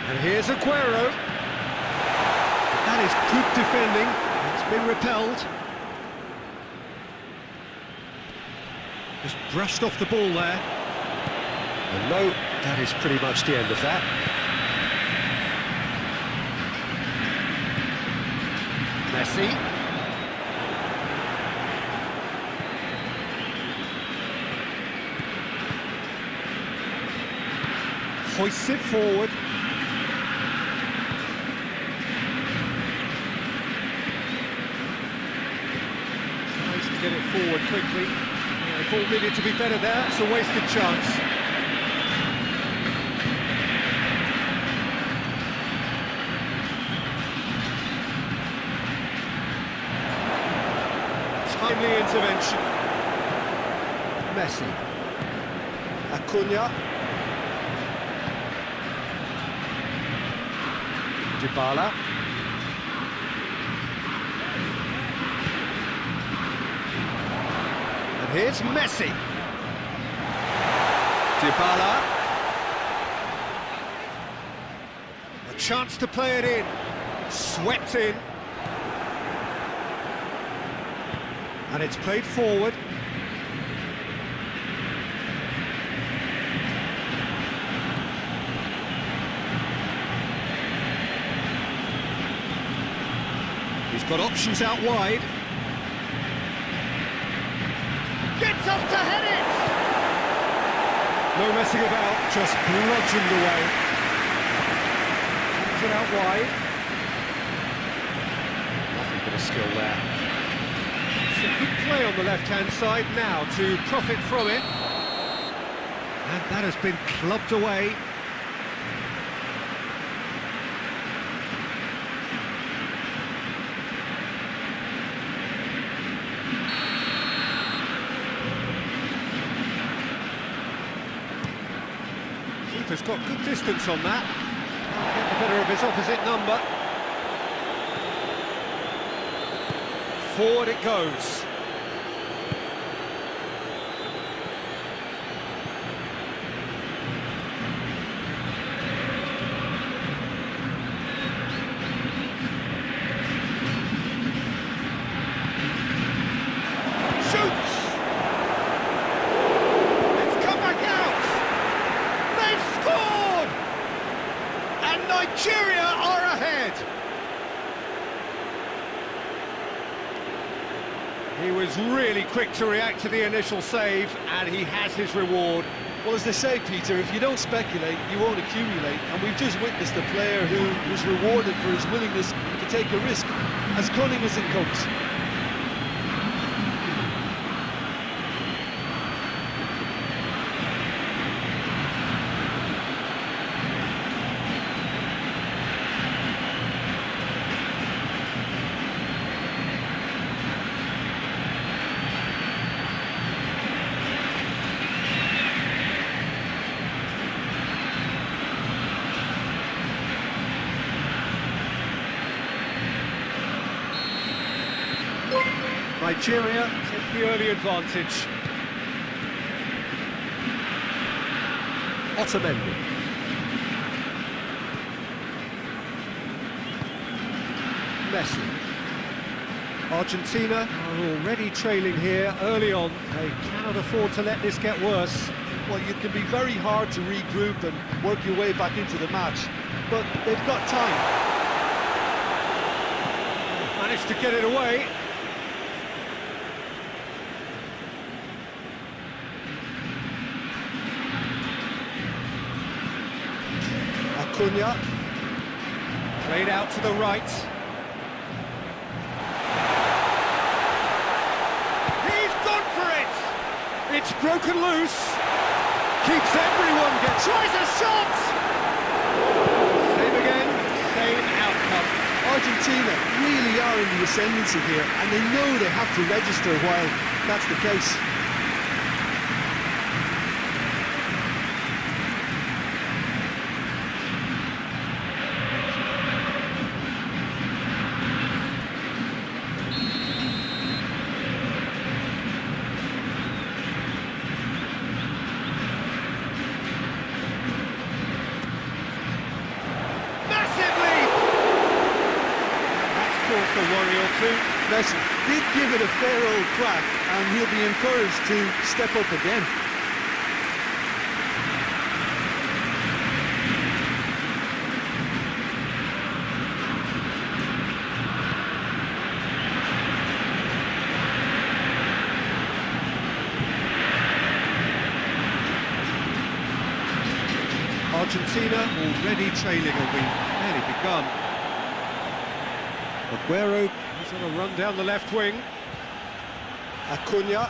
Speaker 1: And here's Aguero. That is good defending. It's been repelled. Just brushed off the ball there. And no, that is pretty much the end of that. Messi. Hoists it forward. Tries to get it forward quickly. The ball needed to be better there. It's a wasted chance. Timely intervention. Messi.
Speaker 3: Acuna.
Speaker 1: Dybala. And here's Messi. Dybala. A chance to play it in. Swept in. And it's played forward. He's got options out wide. Gets up to head it! No messing about, just bludgeoned away. Brings it out wide. Nothing but a skill there. Some good play on the left-hand side now to profit from it. And that has been clubbed away. Keeper's got good distance on that. Can't get the better of his opposite number. Forward it goes. Shoots! It's come back out! They've scored! And Nigeria are ahead! He was really quick to react to the initial save, and he has his reward.
Speaker 3: Well, as they say, Peter, if you don't speculate, you won't accumulate. And we've just witnessed a player who was rewarded for his willingness to take a risk, as cunning as it comes.
Speaker 1: Nigeria take the early advantage. Otamendi. Messi. Argentina are already trailing here early on. They cannot afford to let this get worse.
Speaker 3: Well, you can be very hard to regroup and work your way back into the match, but they've got time.
Speaker 1: Managed to get it away.
Speaker 3: Acuna.
Speaker 1: Played out to the right. He's gone for it! It's broken loose. Keeps everyone getting... Tries a shot! Same again, same outcome.
Speaker 3: Argentina really are in the ascendancy here, and they know they have to register while that's the case.
Speaker 1: A worry or two.
Speaker 3: Messi did give it a fair old crack, and he'll be encouraged to step up again.
Speaker 1: Argentina already trailing, and we've barely begun. Aguero is on a run down the left wing.
Speaker 3: Acuna.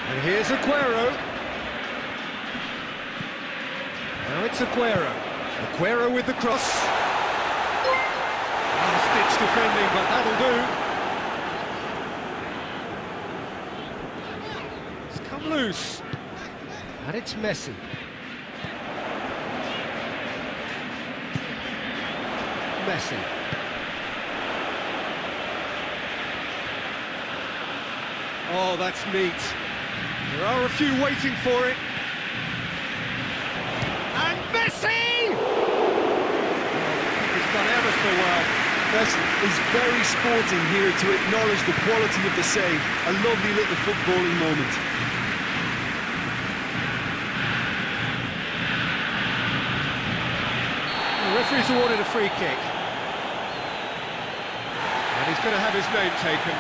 Speaker 1: And here's Aguero. Now it's Aguero. Aguero with the cross. Last-ditch defending, but that'll do. come loose. And it's Messi. Messi. Oh, that's neat. There are a few waiting for it. And Messi! He's done ever so well.
Speaker 2: Messi is very sporting here to acknowledge the quality of the save. A lovely little footballing moment.
Speaker 1: The referee's awarded a free kick. And he's going to have his name taken.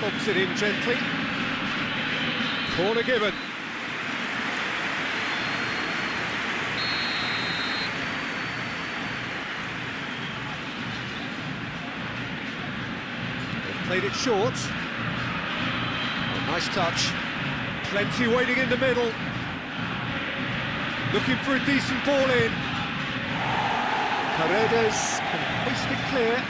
Speaker 1: Lobs it in gently. Corner given. They've played it short. Oh, nice touch. Plenty waiting in the middle. Looking for a decent ball in. Paredes can hoist it clear.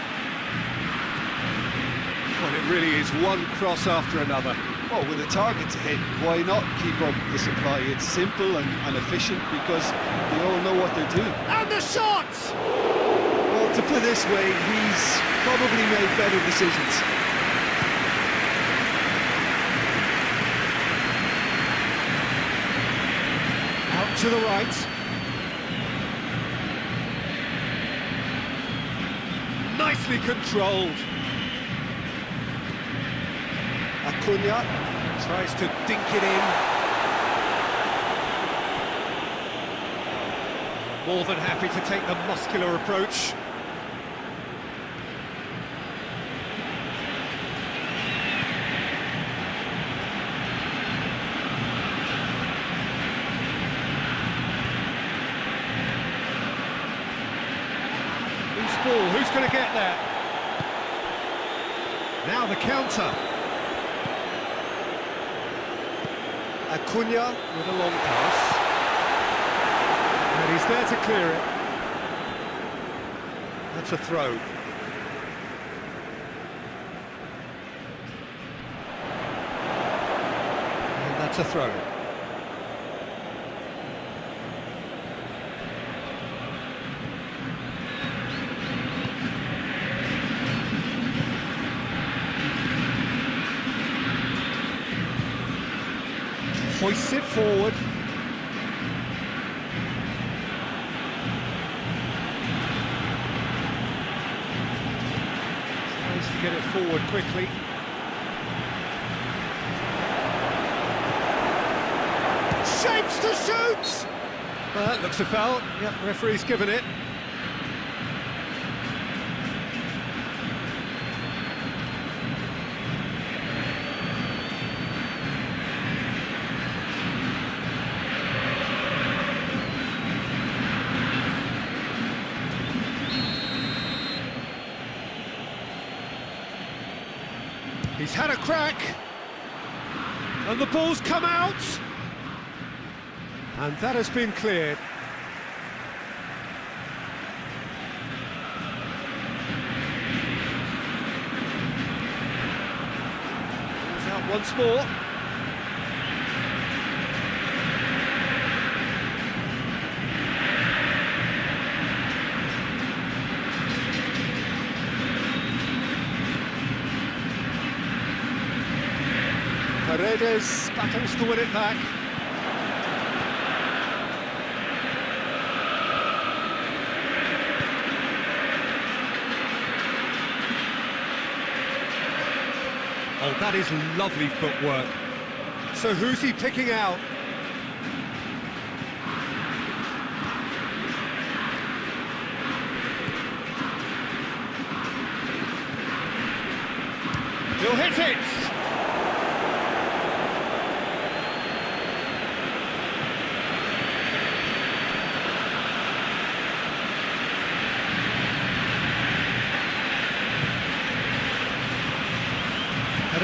Speaker 1: Well, it really is one cross after another.
Speaker 2: Well, with a target to hit, why not keep up the supply? It's simple and efficient because they all know what they're doing.
Speaker 1: And the shot!
Speaker 2: Well, to put it this way, he's probably made better decisions.
Speaker 1: Out to the right. Nicely controlled.
Speaker 2: Acuna
Speaker 1: Tries to dink it in. More than happy to take the muscular approach. Loose ball, who's going to get there? Now the counter.
Speaker 2: Acuna
Speaker 1: With a long pass. And he's there to clear it. That's a throw. And that's a throw. Hoists it forward. Tries to get it forward quickly. Shapes to shoot! That looks a foul. Yep, referee's given it. He's had a crack, and the ball's come out, and that has been cleared. He's out once more. Paredes battles to win it back. Oh, that is lovely footwork. So who's he picking out? He'll hit it!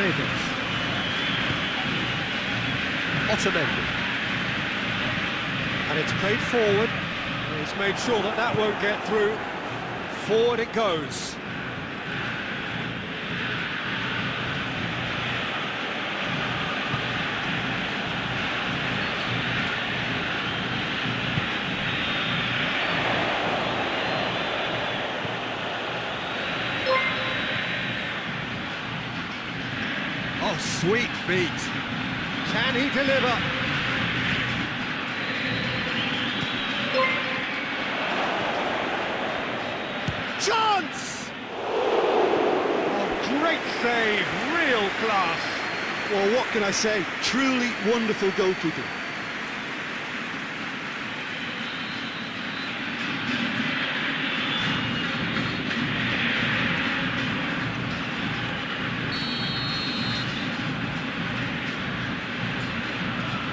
Speaker 1: Paredes. Otamendi. And it's played forward. He's made sure that that won't get through. Forward it goes. Oh, sweet feet. Can he deliver? Chance! Oh, great save, real class.
Speaker 2: Well, what can I say? Truly wonderful goalkeeping.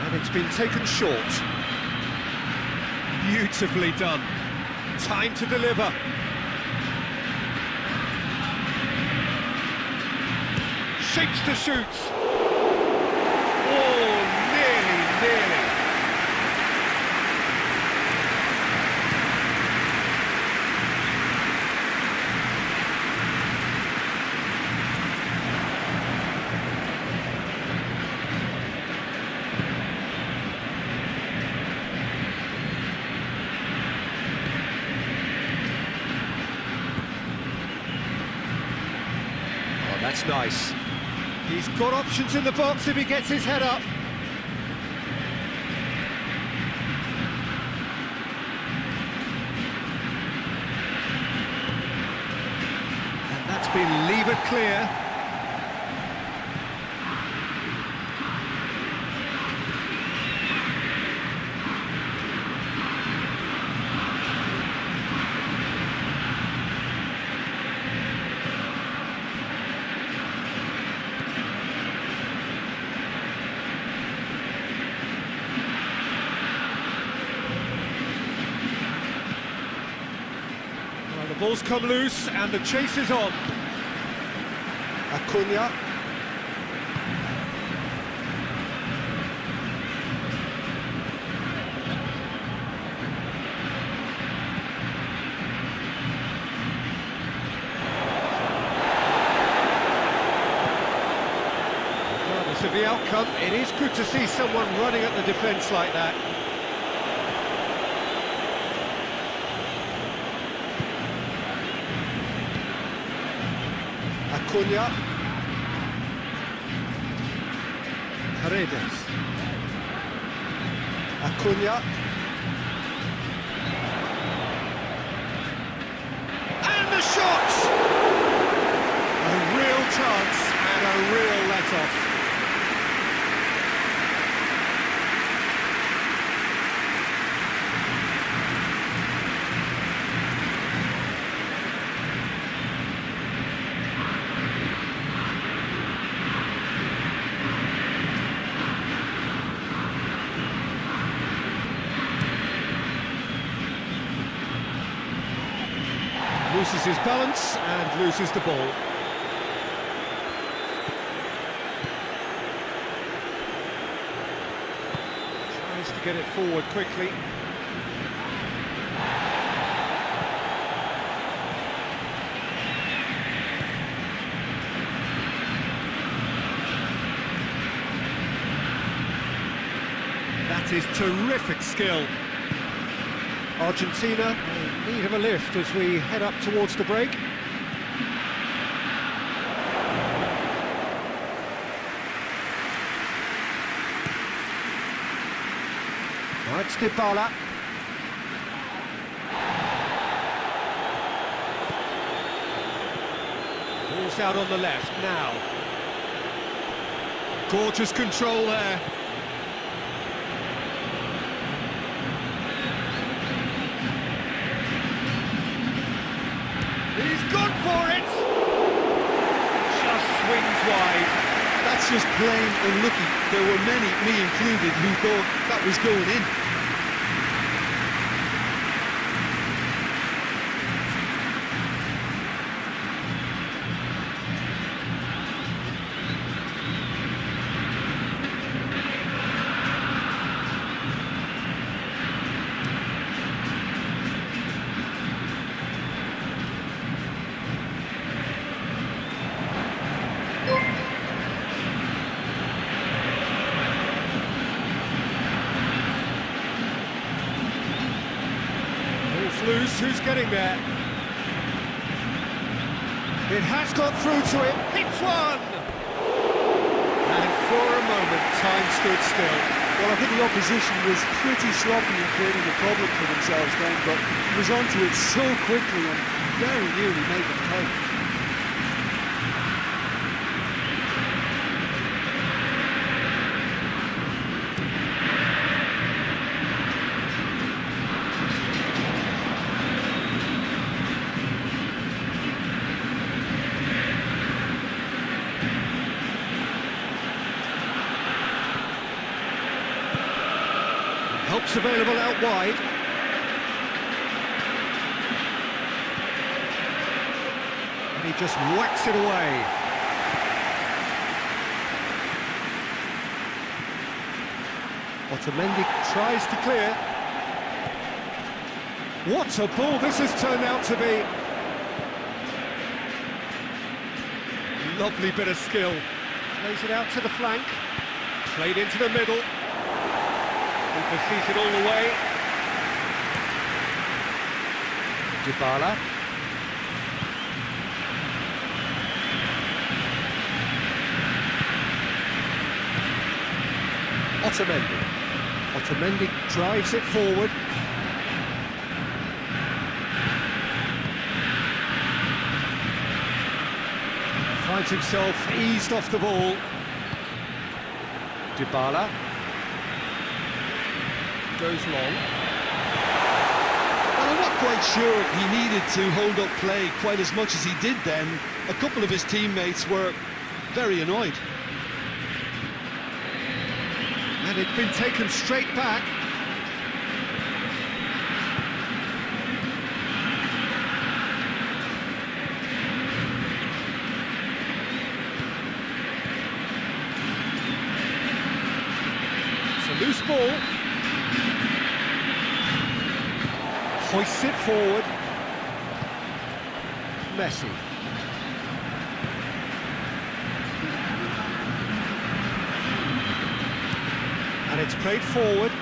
Speaker 1: And it's been taken short. Beautifully done. Time to deliver. Shapes to shoot. Oh, nearly. Oh, that's nice. He's got options in the box if he gets his head up. And that's been levered clear. The ball's come loose and the chase is on.
Speaker 2: Acuna.
Speaker 1: Regardless of the outcome, it is good to see someone running at the defence like that.
Speaker 2: Acuna.
Speaker 1: Paredes.
Speaker 2: Acuna.
Speaker 1: And the shot! A real chance and a real let-off. Loses his balance and loses the ball. Tries to get it forward quickly. That is terrific skill. Argentina in need of a lift as we head up towards the break. Now it's Dybala. Ball's out on the left now. Gorgeous control there. He's gone for it! Just swings wide.
Speaker 2: That's just plain unlucky. There were many, me included, who thought that was going in.
Speaker 1: loose, who's getting there? It has got through to him, hits one! And for a moment, time stood still.
Speaker 3: Well, I think the opposition was pretty sloppy in creating a problem for themselves then, but he was onto it so quickly and very nearly made them pay.
Speaker 1: Help's available out wide. And he just whacks it away. Otamendi tries to clear. What a ball this has turned out to be. Lovely bit of skill. Plays it out to the flank. Played into the middle. Defeated all the way. Dybala. Otamendi drives it forward. Finds himself eased off the ball. Dybala. Goes long.
Speaker 2: Well, I'm not quite sure he needed to hold up play quite as much as he did then. A couple of his teammates were very annoyed.
Speaker 1: And it's been taken straight back. It's a loose ball. Hoists it forward. Messi. And it's played forward.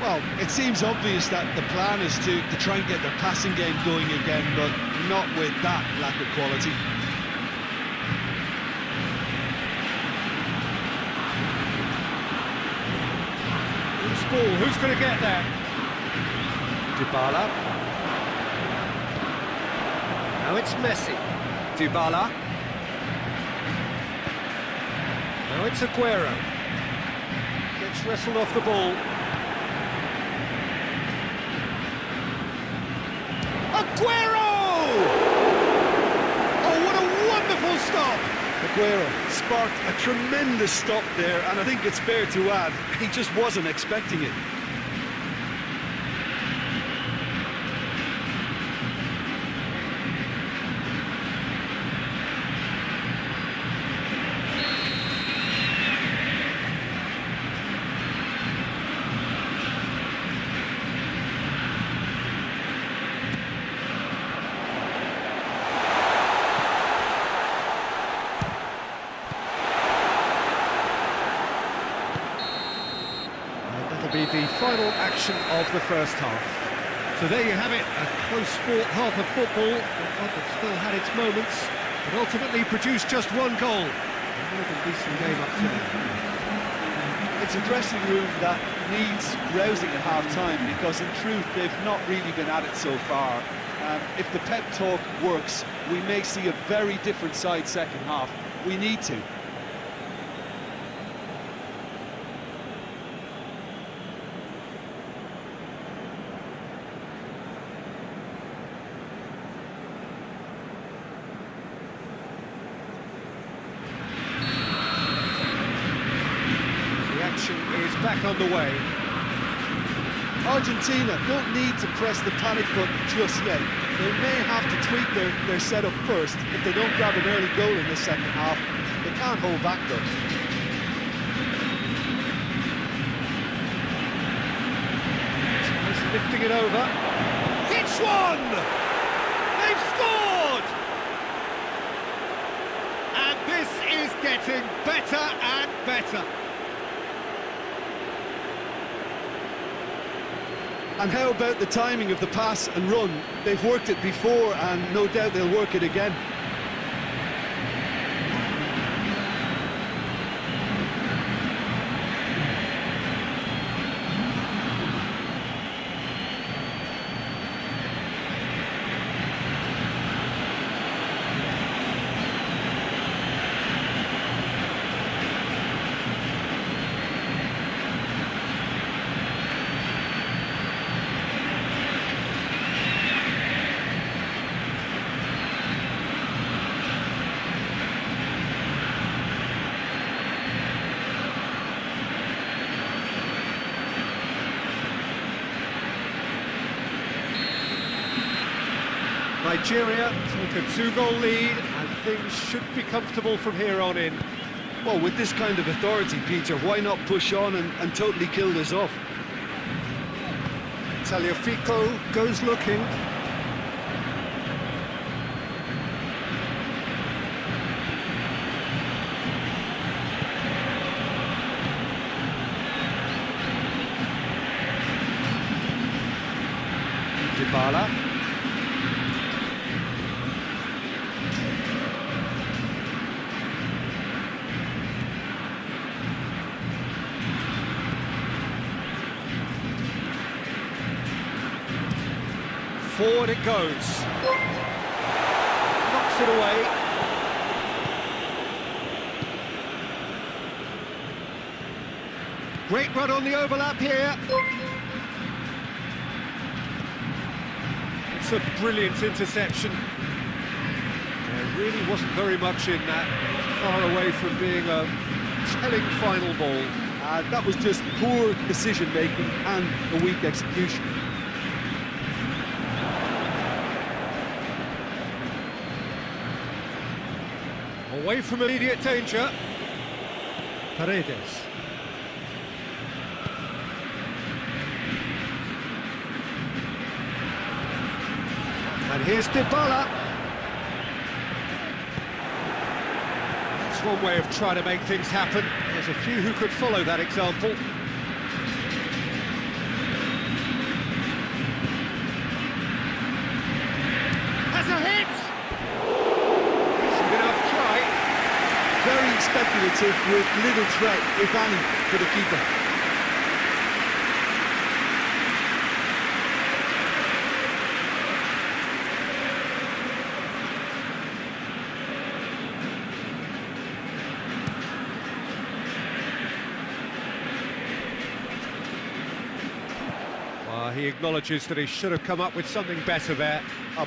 Speaker 2: Well, it seems obvious that the plan is to try and get their passing game going again, but not with that lack of quality.
Speaker 1: Loose ball, who's going to get there? Dybala. Now it's Messi. Dybala. Now it's Aguero. Gets wrestled off the ball. Aguero! Oh, what a wonderful stop!
Speaker 2: Aguero sparked a tremendous stop there, and I think it's fair to add, he just wasn't expecting it.
Speaker 1: Be the final action of the first half. So there you have it, a close-fought half of football, one that still had its moments, but ultimately produced just one goal. A more than decent game up to now.
Speaker 3: It's a dressing room that needs rousing at half-time, because in truth they've not really been at it so far. If the pep talk works, we may see a very different side second half. We need to.
Speaker 1: Is back on the way.
Speaker 3: Argentina don't need to press the panic button just yet. They may have to tweak their setup first if they don't grab an early goal in the second half. They can't hold back though.
Speaker 1: He's lifting it over. Hits one! They've scored! And this is getting better and better.
Speaker 2: And how about the timing of the pass and run? They've worked it before, and no doubt they'll work it again.
Speaker 1: Nigeria take a 2-goal lead, and things should be comfortable from here on in.
Speaker 2: Well, with this kind of authority, Peter, why not push on and totally kill this off?
Speaker 1: Tagliafico goes looking. Dybala. Forward it goes. Knocks it away. Great run on the overlap here. It's a brilliant interception. There really wasn't very much in that. Far away from being a telling final ball.
Speaker 2: That was just poor decision-making and a weak execution.
Speaker 1: Away from immediate danger. Paredes. And here's Dybala. That's one way of trying to make things happen. There's a few who could follow that example. Has a hit!
Speaker 2: Very speculative with little threat, if any, for the keeper.
Speaker 1: He acknowledges that he should have come up with something better there.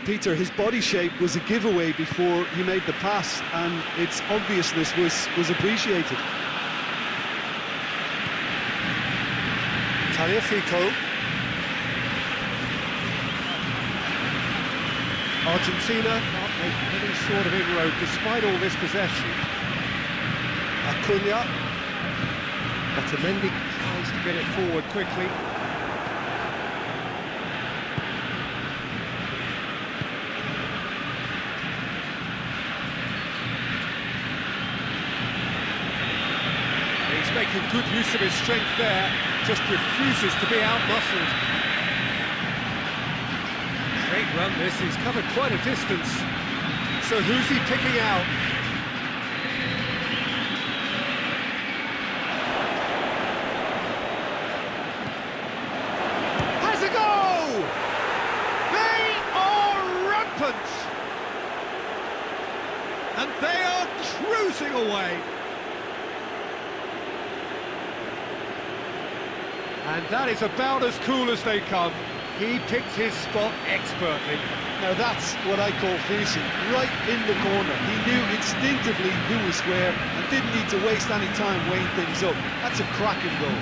Speaker 2: Peter, his body shape was a giveaway before he made the pass, and its obviousness was appreciated.
Speaker 1: Tagliafico. Argentina can't make any sort of inroad despite all this possession. Acuna. Otamendi tries to get it forward quickly. He's making good use of his strength there, just refuses to be out-muscled. Great run this, he's covered quite a distance. So who's he picking out? Has a goal! They are rampant! And they are cruising away. And that is about as cool as they come. He picked his spot expertly.
Speaker 2: Now that's what I call finishing, right in the corner. He knew instinctively who was where and didn't need to waste any time weighing things up. That's a cracking goal.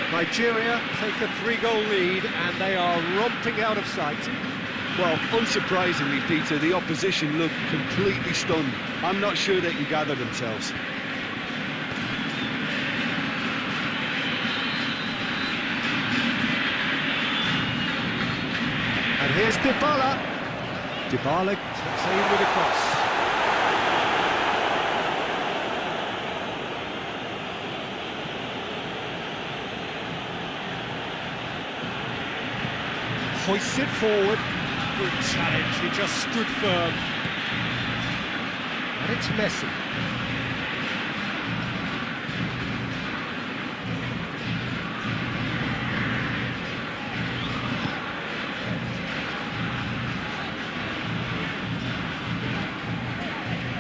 Speaker 1: Nigeria take a 3-goal lead and they are romping out of sight.
Speaker 2: Well, unsurprisingly, Peter, the opposition look completely stunned. I'm not sure they can gather themselves.
Speaker 1: And here's Dybala. Dybala takes in with a cross. Hoists it forward. Good challenge, he just stood firm. And it's Messi.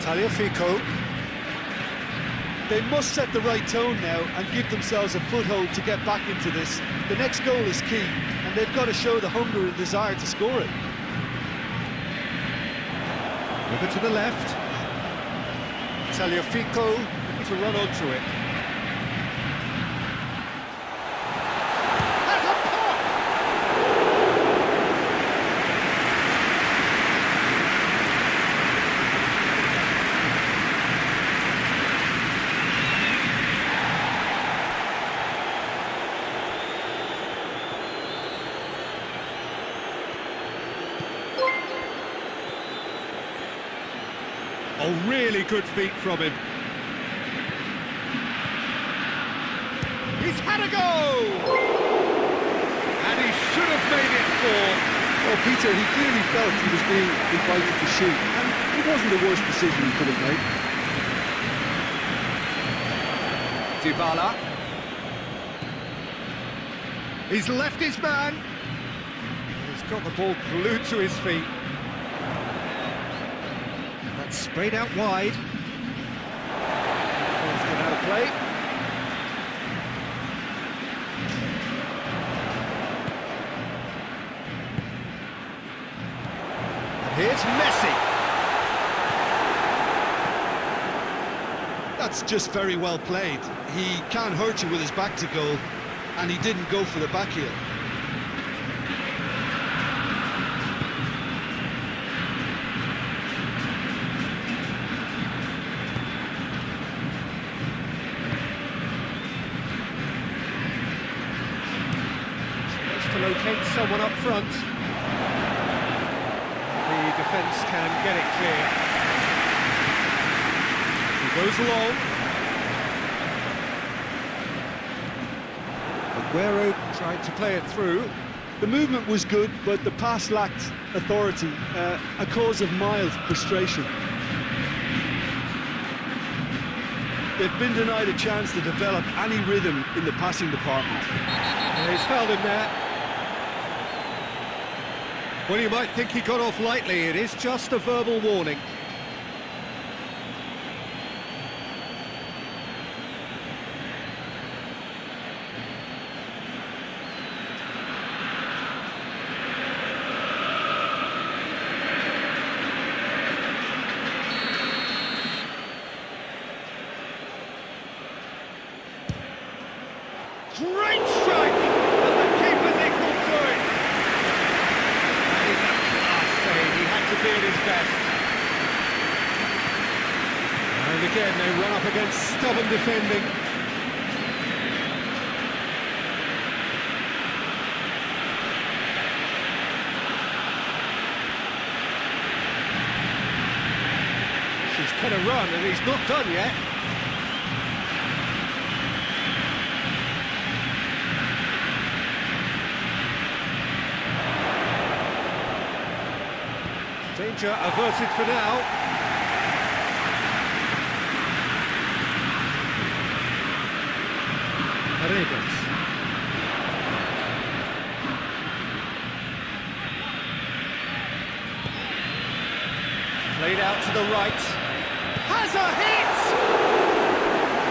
Speaker 1: Tagliafico.
Speaker 3: They must set the right tone now and give themselves a foothold to get back into this. The next goal is key, and they've got to show the hunger and desire to score it.
Speaker 1: Over to the left. Tagliafico to run onto it. Has a pop! Oh, really good feet from him. He's had a go! And he should have made it four.
Speaker 2: Well, Peter, he clearly felt he was being invited to shoot, and it wasn't the worst decision he could have made.
Speaker 1: Dybala. He's left his man. He's got the ball glued to his feet. That's sprayed out wide. Ball's gone out of play. And here's Messi.
Speaker 2: That's just very well played. He can't hurt you with his back to goal, and he didn't go for the back heel.
Speaker 1: To locate someone up front. The defence can get it clear. He goes long. Aguero tried to play it through.
Speaker 2: The movement was good, but the pass lacked authority, a cause of mild frustration. They've been denied a chance to develop any rhythm in the passing department.
Speaker 1: And he's fouled him there. Well, you might think he got off lightly. It is just a verbal warning. Great strike! And the keeper's equal to it. That is a class save. He had to be at his best. And again, they run up against stubborn defending. This is going to run, and he's not done yet. Danger averted for now. Paredes. Played out to the right. Has a hit!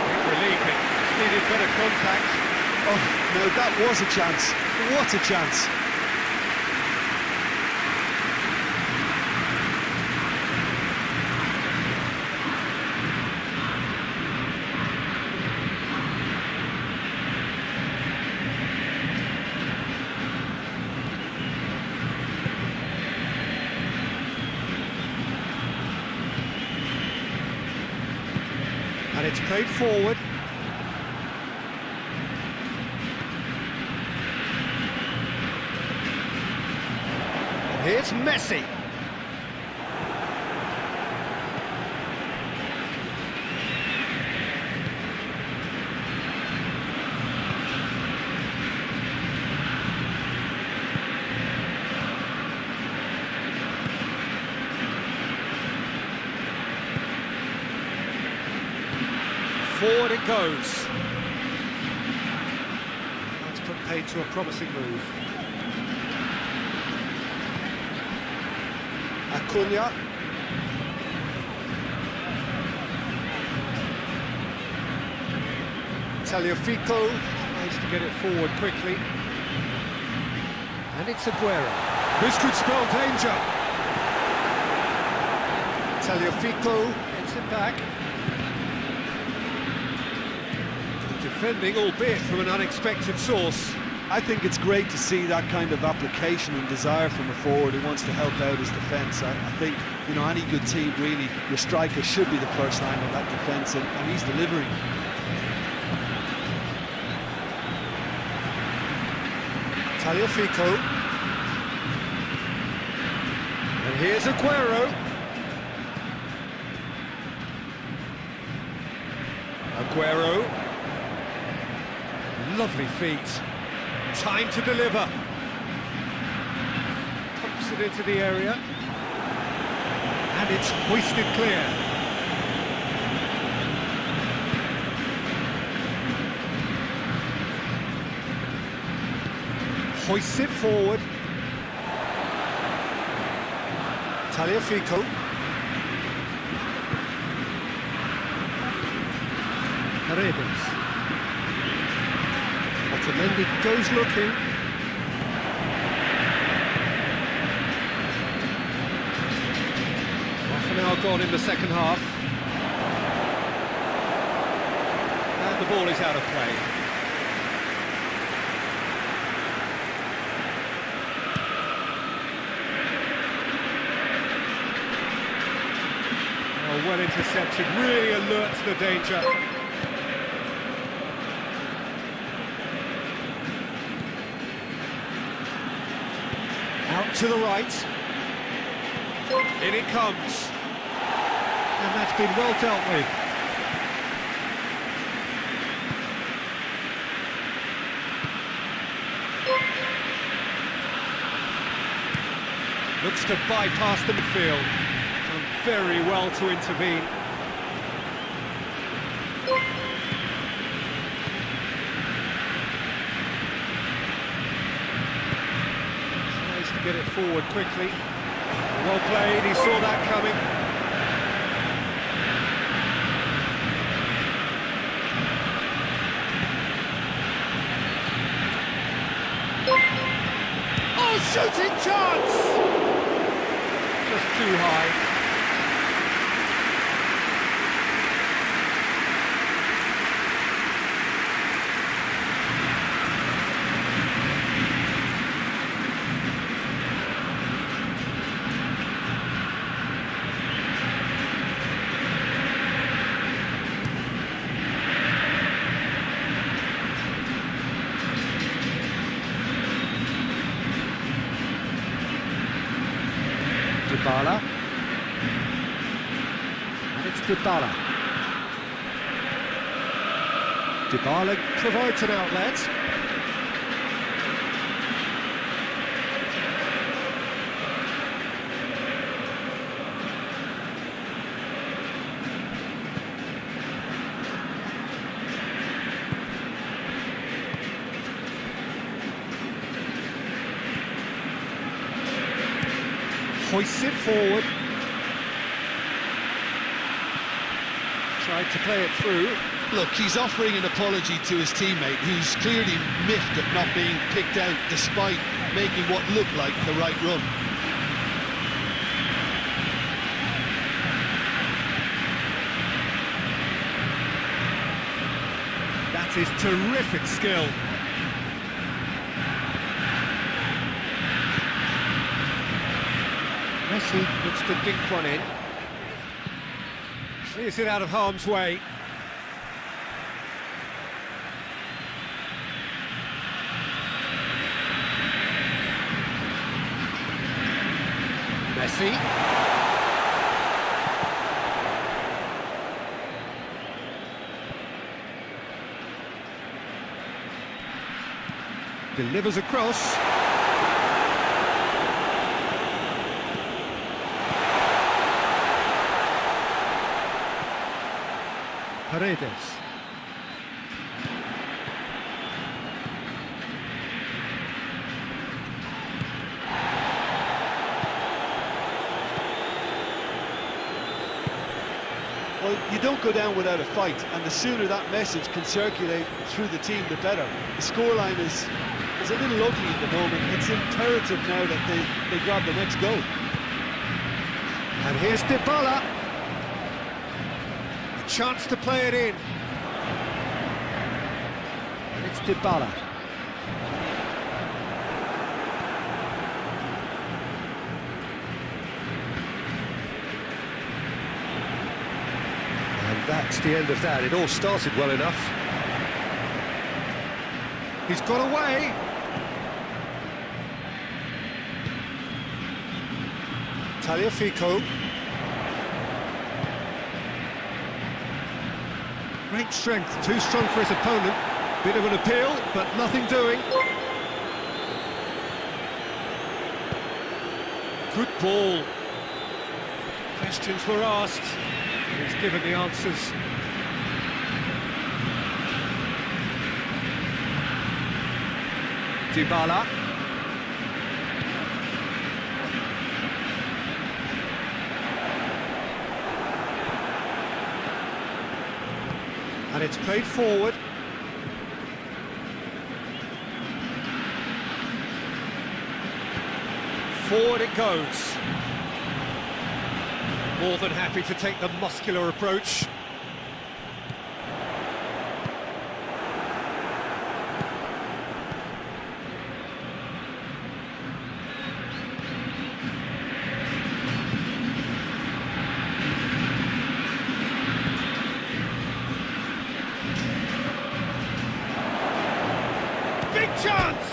Speaker 1: Big relief, it needed better contact.
Speaker 2: Oh, no, that was a chance. What a chance.
Speaker 1: And it's played forward. And here's Messi. Forward it goes. That's put paid to a promising move. Acuna. Tagliafico tries to get it forward quickly. And it's Aguero. This could spell danger. Tagliafico gets it back. Defending, albeit from an unexpected source.
Speaker 3: I think it's great to see that kind of application and desire from a forward who wants to help out his defence. I think, you know, any good team, really, your striker should be the first line of that defence, and he's delivering.
Speaker 1: Tagliafico. And here's Aguero. Aguero. Lovely feet. Time to deliver. Pumps it into the area. And it's hoisted clear. Hoists it forward. Tagliafico. Paredes. Mendy goes looking. Half an hour gone in the second half. And the ball is out of play. Oh, well intercepted, really alert to the danger. Out to the right. In it comes. And that's been well dealt with. Looks to bypass the midfield. Done very well to intervene. Get it forward quickly. Well played, he saw that coming. Oh, shooting chance! Just too high. Dybala. And it's Dybala. Dybala provides an outlet. Hoists it forward. Tried to play it through.
Speaker 2: Look, he's offering an apology to his teammate, who's clearly miffed at not being picked out despite making what looked like the right run.
Speaker 1: That is terrific skill. Messi looks to dink one in. Clears it out of harm's way. Messi. Delivers across. Paredes.
Speaker 3: Well, you don't go down without a fight, and the sooner that message can circulate through the team, the better. The scoreline is a little ugly at the moment. It's imperative now that they grab the next goal.
Speaker 1: And here's Dybala. A chance to play it in. And it's Dybala. And that's the end of that. It all started well enough. He's got away. Tagliafico. Great strength, too strong for his opponent. Bit of an appeal, but nothing doing. Good ball. Questions were asked. He's given the answers. Dybala. And it's played forward. Forward it goes. More than happy to take the muscular approach. Big chance!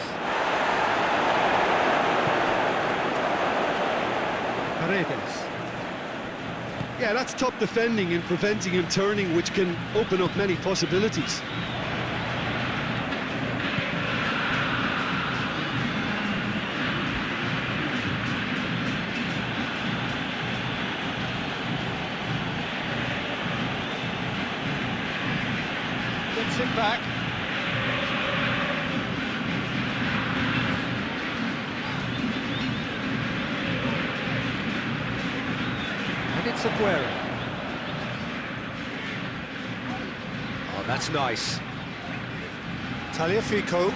Speaker 1: Paredes.
Speaker 2: Yeah, that's top defending and preventing him turning, which can open up many possibilities.
Speaker 1: Gets it back. And it's Aguero. Oh, that's nice. Tagliafico.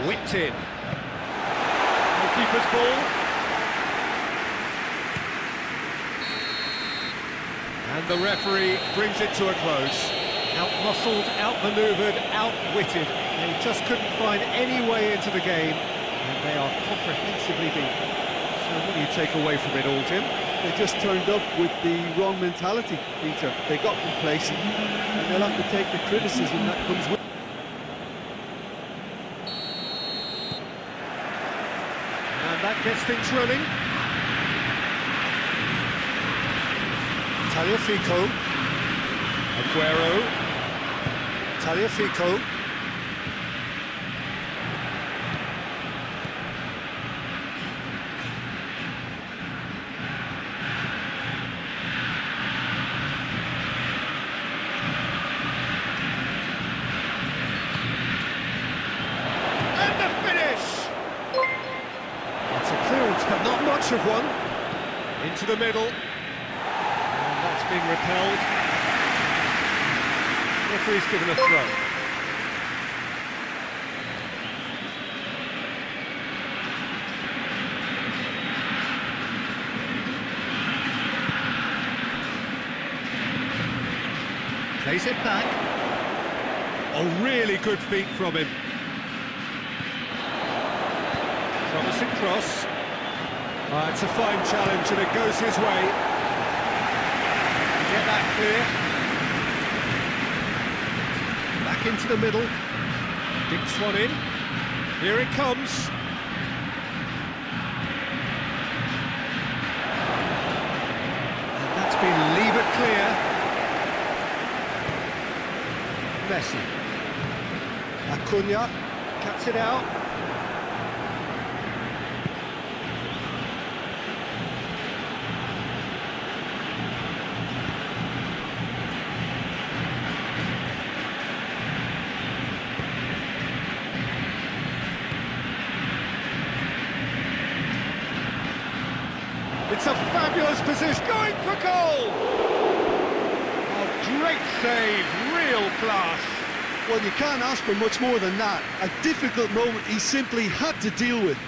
Speaker 1: Whipped in. Goalkeeper's ball. And the referee brings it to a close. Out-muscled, out-manoeuvred, out-witted. They just couldn't find any way into the game, and they are comprehensively beaten. So what do you take away from it all, Jim?
Speaker 3: They just turned up with the wrong mentality, Peter. They got complacent, and they'll have to take the criticism that comes with it.
Speaker 1: And that gets things running. Tagliafico. Aguero. Tagliafico. And the finish! It's a clearance, but not much of one. Into the middle. And that's been repelled. Referee's given a throw. Plays it back. A really good feat from him. Promising cross. It's a fine challenge and it goes his way. Get that clear. Back into the middle. Dinks one in. Here it comes. Messi. Acuna cuts it out. It's a fabulous position, going for goal! Oh, great save, real class.
Speaker 2: Well, you can't ask for much more than that. A difficult moment he simply had to deal with.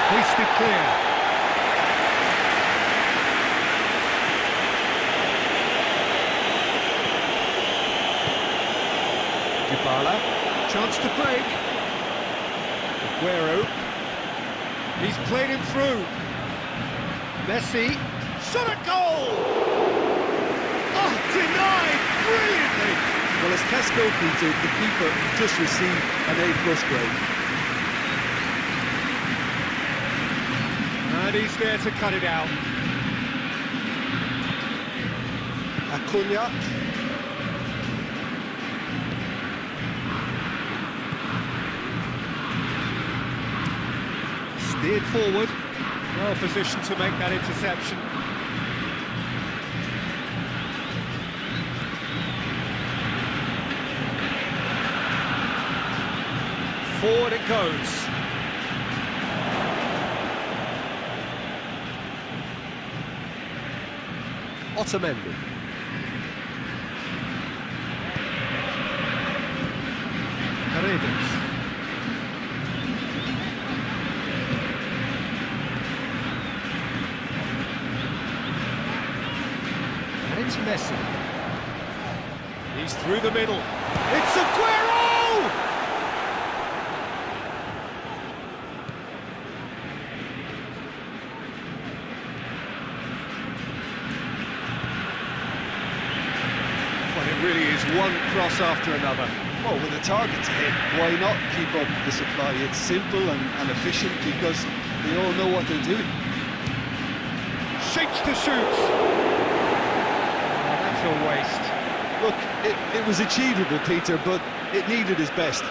Speaker 1: Hoisted clear. Dybala, chance to break. Aguero, he's played him through. Messi, shot at goal! Oh, denied brilliantly!
Speaker 3: Well, as tests go, Peter, the keeper just received an A+ grade.
Speaker 1: And he's there to cut it out. Acuna. Steered forward. Well positioned to make that interception. Forward it goes. Otamendi. Paredes. And it's Messi. He's through the middle. It's Aguero! Really is one cross after another.
Speaker 3: Well, with a target to hit, why not keep up the supply? It's simple and efficient because they all know what they're doing.
Speaker 1: Shapes to shoot. Oh, that's a waste.
Speaker 2: Look, it was achievable, Peter, but it needed his best.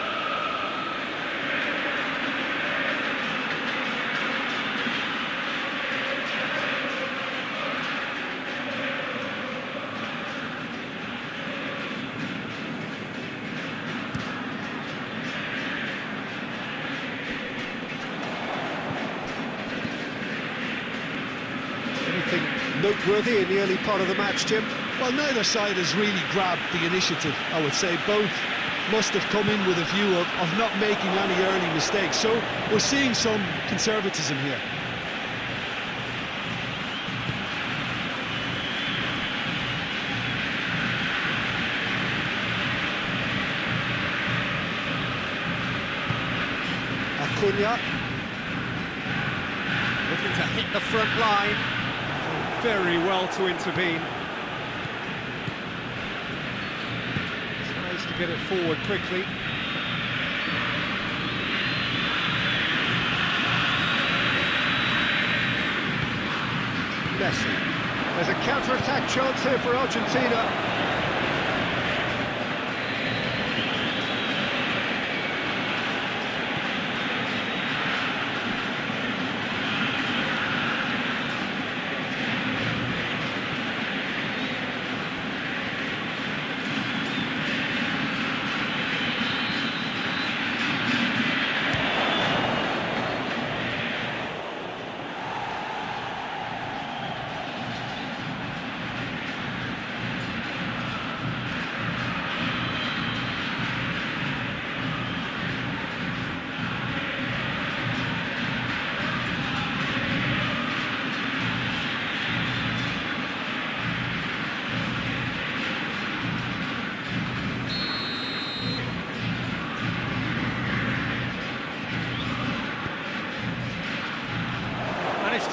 Speaker 1: Noteworthy in the early part of the match, Jim?
Speaker 2: Well, neither side has really grabbed the initiative, I would say. Both must have come in with a view of not making any early mistakes. So we're seeing some conservatism here.
Speaker 1: Acuna. Looking to hit the front line. Very well to intervene. Tries to get it forward quickly. Messi. There's a counter-attack chance here for Argentina.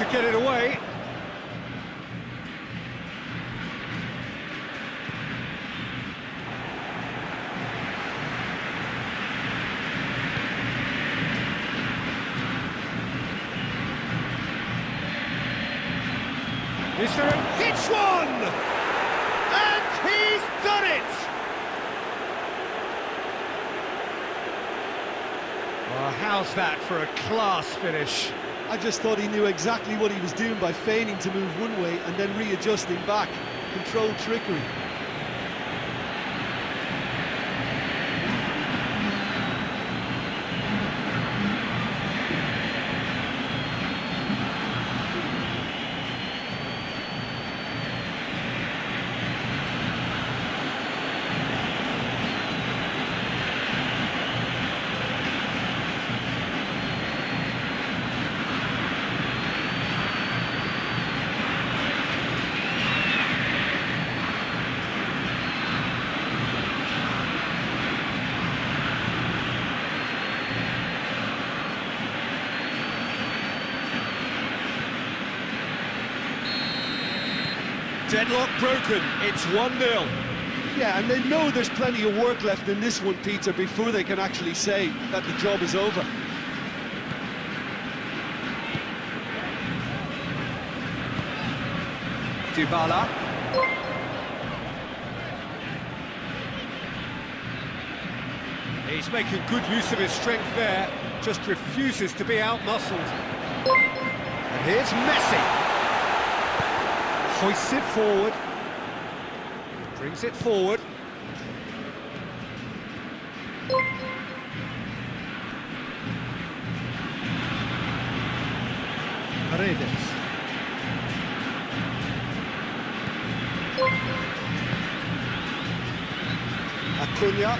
Speaker 1: to get it away. Is there a... Hits one! And he's done it! Well, how's that for a class finish?
Speaker 3: I just thought he knew exactly what he was doing by feigning to move one way and then readjusting back. Controlled trickery.
Speaker 1: Deadlock broken, it's 1-0.
Speaker 3: Yeah, and they know there's plenty of work left in this one, Peter, before they can actually say that the job is over.
Speaker 1: Dybala. He's making good use of his strength there, just refuses to be out-muscled. And here's Messi. Hoists it forward. Brings it forward. Paredes. Acuna.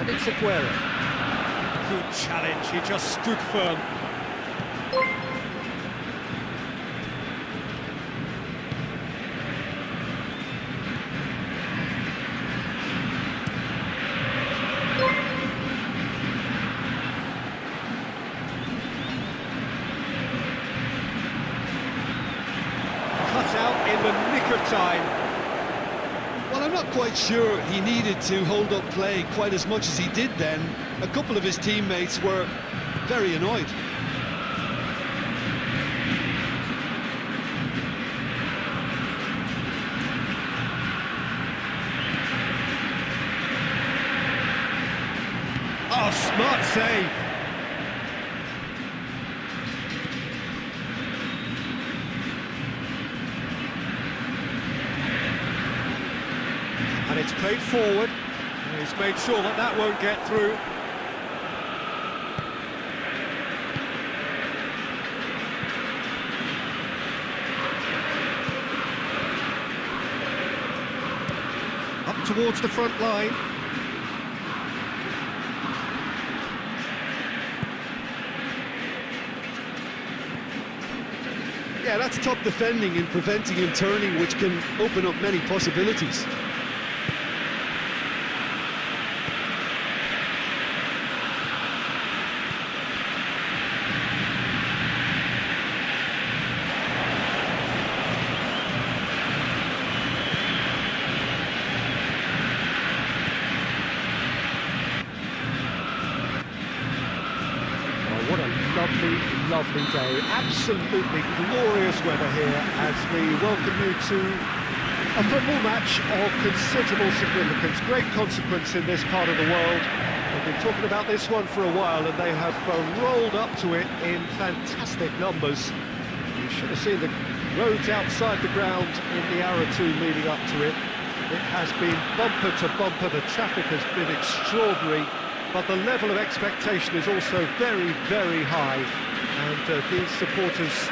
Speaker 1: And it's Aguero. Good challenge, he just stood firm. Cut out in the nick of time.
Speaker 2: Well, I'm not quite sure he needed to hold up play quite as much as he did then. A couple of his teammates were very annoyed.
Speaker 1: Oh, smart save. And it's played forward. And he's made sure that that won't get through. Up towards the front line.
Speaker 2: Yeah, that's top defending and preventing him turning, which can open up many possibilities.
Speaker 1: What a lovely, lovely day. Absolutely glorious weather here as we welcome you to a football match of considerable significance. Great consequence in this part of the world. We've been talking about this one for a while and they have rolled up to it in fantastic numbers. You should have seen the roads outside the ground in the hour or two leading up to it. It has been bumper to bumper. The traffic has been extraordinary. But the level of expectation is also very, very high. And these supporters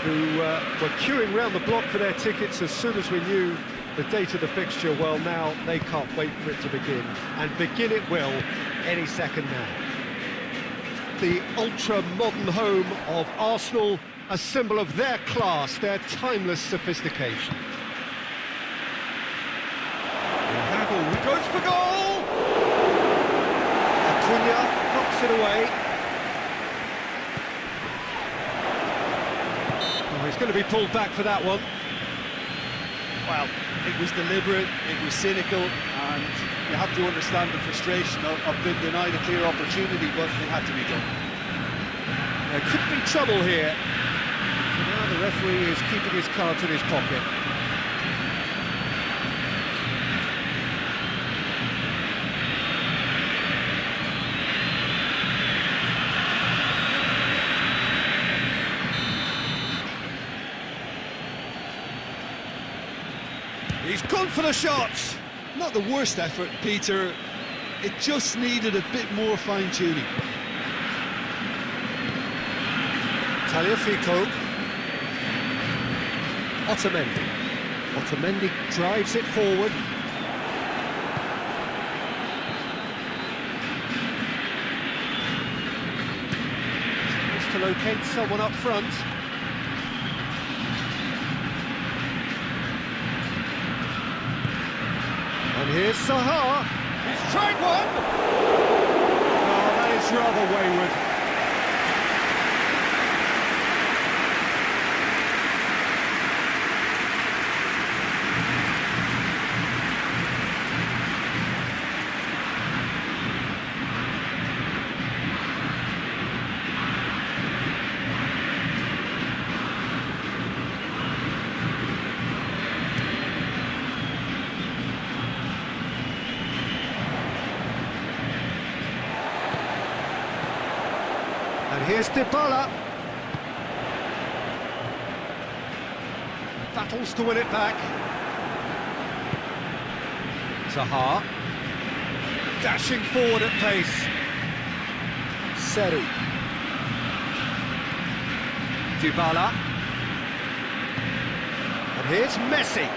Speaker 1: who were queuing round the block for their tickets as soon as we knew the date of the fixture, well, now they can't wait for it to begin. And begin it will any second now. The ultra-modern home of Arsenal, a symbol of their class, their timeless sophistication. He goes for goal! Acuna knocks it away. he's going to be pulled back for that one.
Speaker 3: Well, it was deliberate, it was cynical, and you have to understand the frustration of being denied a clear opportunity, but it had to be done.
Speaker 1: There could be trouble here. So now the referee is keeping his cards in his pocket. He's gone for the shots.
Speaker 2: Not the worst effort, Peter. It just needed a bit more fine-tuning.
Speaker 1: Tagliafico. Otamendi. Otamendi drives it forward. Tries to locate someone up front. And here's Saha. He's tried one! Oh, that is rather wayward. And here's Dybala. Battles to win it back. Zaha. Dashing forward at pace. Seri. Dybala. And here's Messi.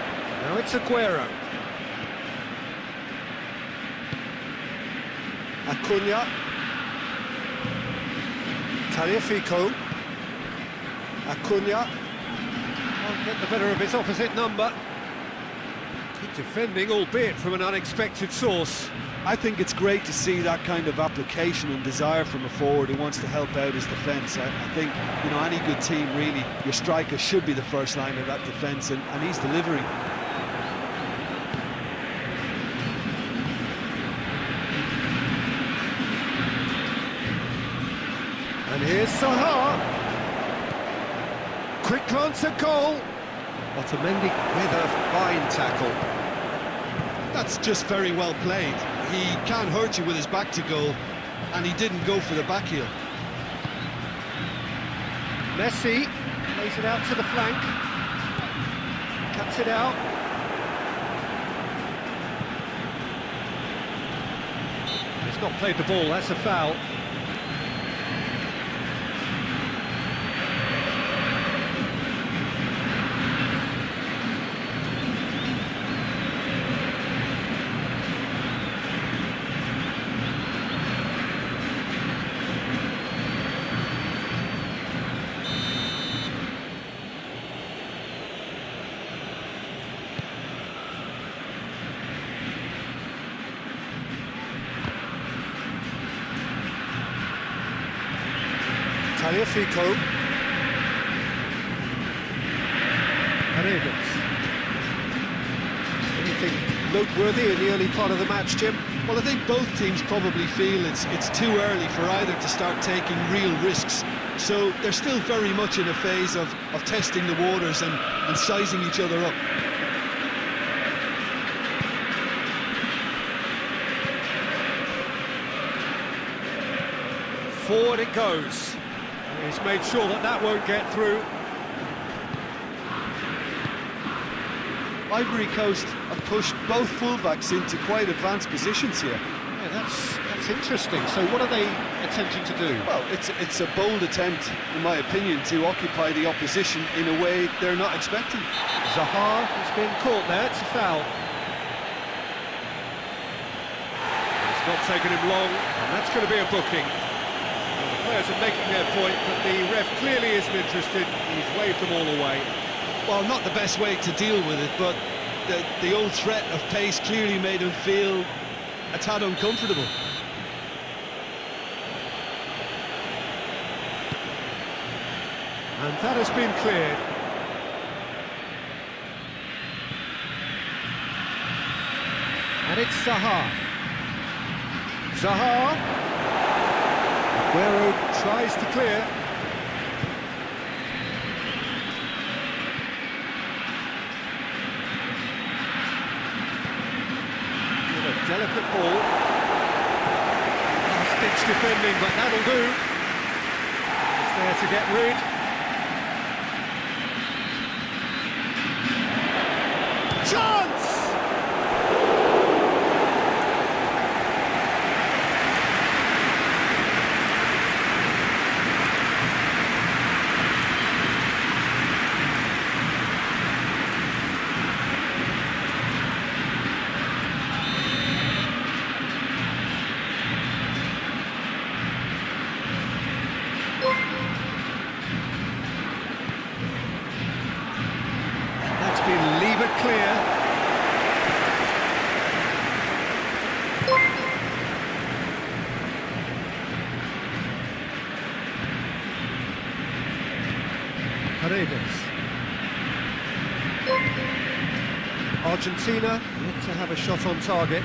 Speaker 1: Now it's Aguero. Acuna. Tagliafico. Acuna can't get the better of his opposite number. Good defending, albeit from an unexpected source.
Speaker 2: I think it's great to see that kind of application and desire from a forward who wants to help out his defence. I think, you know, any good team, really, your striker should be the first line of that defence, and he's delivering.
Speaker 1: And here's Saha. Quick glance at goal. Otamendi with a fine tackle.
Speaker 2: That's just very well played. He can't hurt you with his back to goal, and he didn't go for the back heel.
Speaker 1: Messi plays it out to the flank. Cuts it out. He's not played the ball, that's a foul. Tagliafico. Paredes. Anything noteworthy in the early part of the match, Jim?
Speaker 2: Well, I think both teams probably feel it's too early for either to start taking real risks. So they're still very much in a phase of testing the waters and sizing each other up.
Speaker 1: Forward it goes. He's made sure that that won't get through.
Speaker 2: Ivory Coast have pushed both fullbacks into quite advanced positions here.
Speaker 1: Yeah, that's interesting. So what are they attempting to do?
Speaker 2: Well, it's a bold attempt, in my opinion, to occupy the opposition in a way they're not expecting.
Speaker 1: Zaha has been caught there, it's a foul. It's not taken him long, and that's going to be a booking. The players are making their point, but the ref clearly isn't interested. He's waved them all away.
Speaker 2: Well, not the best way to deal with it, but the old threat of pace clearly made him feel a tad uncomfortable.
Speaker 1: And that has been cleared. And it's Zaha. Zaha. Aguero tries to clear. With a delicate ball. Last-ditch defending, but that'll do. It's there to get rid. Chance! That's been levered clear. Paredes. Argentina yet to have a shot on target.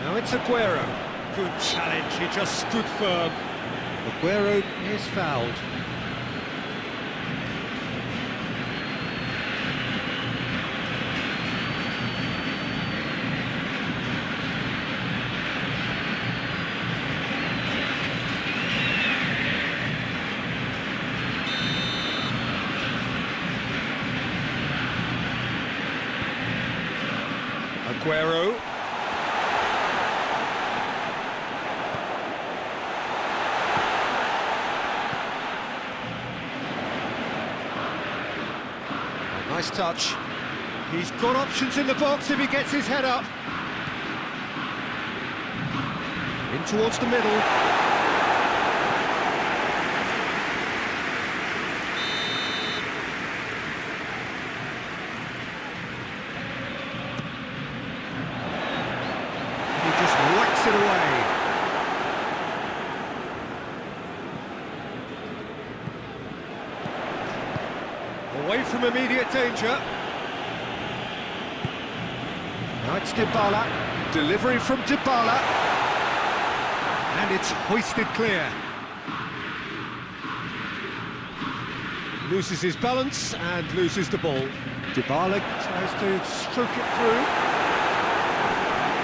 Speaker 1: Now it's Aguero. Good challenge, he just stood firm. Aguero is fouled. Aguero. Nice touch. He's got options in the box if he gets his head up. In towards the middle. It away. Away from immediate danger. Now it's Dybala. Delivery from Dybala. And it's hoisted clear. Loses his balance and loses the ball. Dybala tries to stroke it through.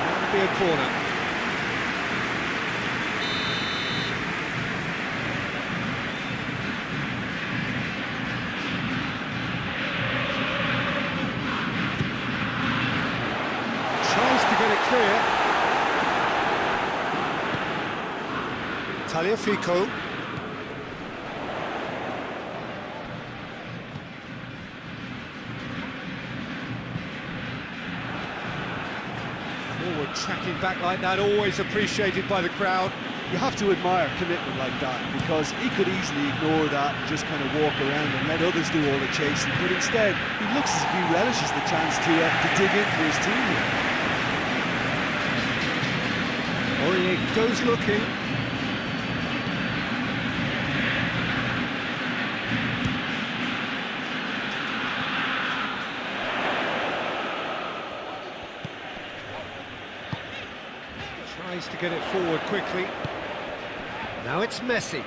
Speaker 1: That'll be a corner. Get it clear. Tagliafico. Forward tracking back like that, always appreciated by the crowd.
Speaker 3: You have to admire commitment like that, because he could easily ignore that and just kind of walk around and let others do all the chasing, but instead he looks as if he relishes the chance to dig in for his team here.
Speaker 1: Aurier goes looking. Tries to get it forward quickly. Now it's Messi.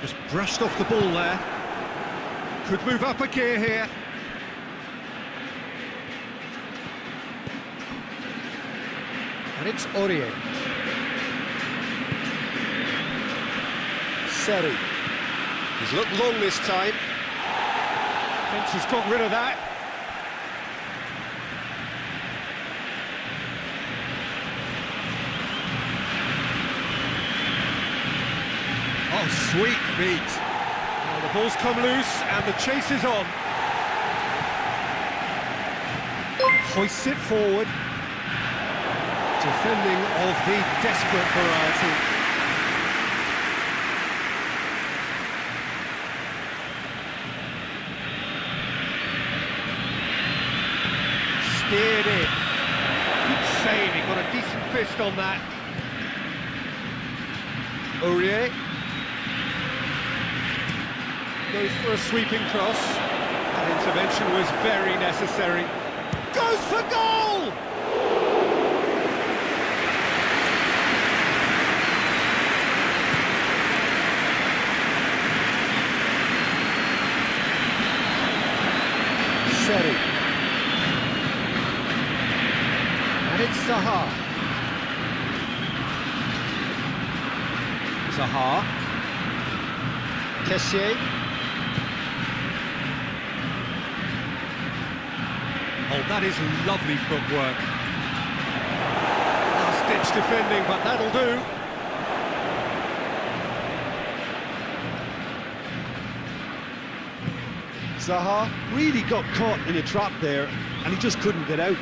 Speaker 1: Just brushed off the ball there. Could move up a gear here. And it's Aurier. Seri. He's looked long this time. Fence has got rid of that. Oh, sweet feet. Well, the ball's come loose and the chase is on. Hoists it forward. Defending of the desperate variety. Steered in. Good save, he got a decent fist on that. Aurier goes for a sweeping cross. And Intervention was very necessary. Goes for goal! Seri. And it's Zaha. Zaha. Kessié. Oh, that is lovely footwork. Last-ditch defending, but that'll do.
Speaker 2: Zaha really got caught in a trap there, and he just couldn't get out.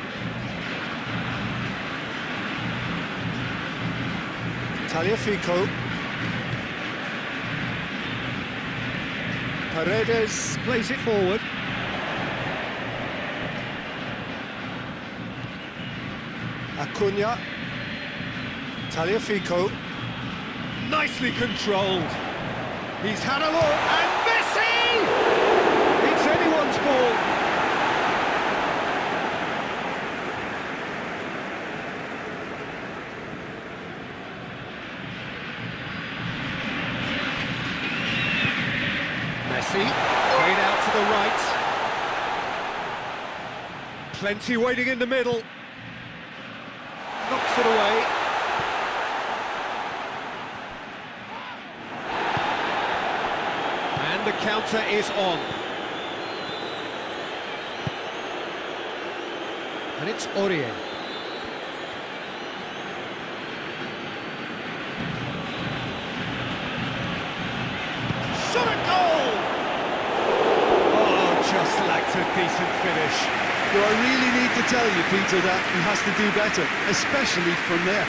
Speaker 1: Tagliafico. Paredes plays it forward. Acuna. Tagliafico. Nicely controlled. He's had a look, and Messi! It's anyone's ball. Messi, played out to the right. Plenty waiting in the middle. Knocks it away. And the counter is on. And it's Aurier. Shot a goal! Oh, just lacked a decent finish.
Speaker 2: Do I really need to tell you, Peter, that he has to do better, especially from there?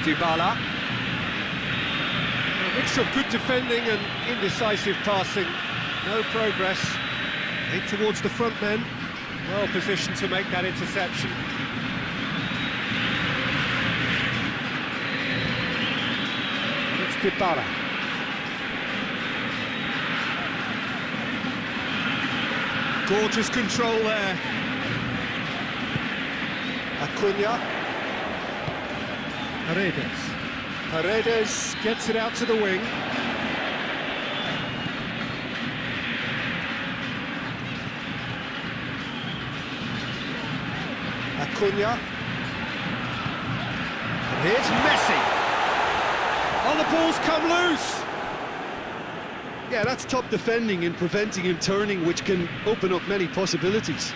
Speaker 1: Dybala. A mixture of good defending and indecisive passing. No progress. Head towards the front men. Well positioned to make that interception. It's Dybala. Gorgeous control there. Acuna. Paredes gets it out to the wing. Acuna. And here's Messi. Oh, the ball's come loose.
Speaker 2: Yeah, that's top defending and preventing him turning, which can open up many possibilities.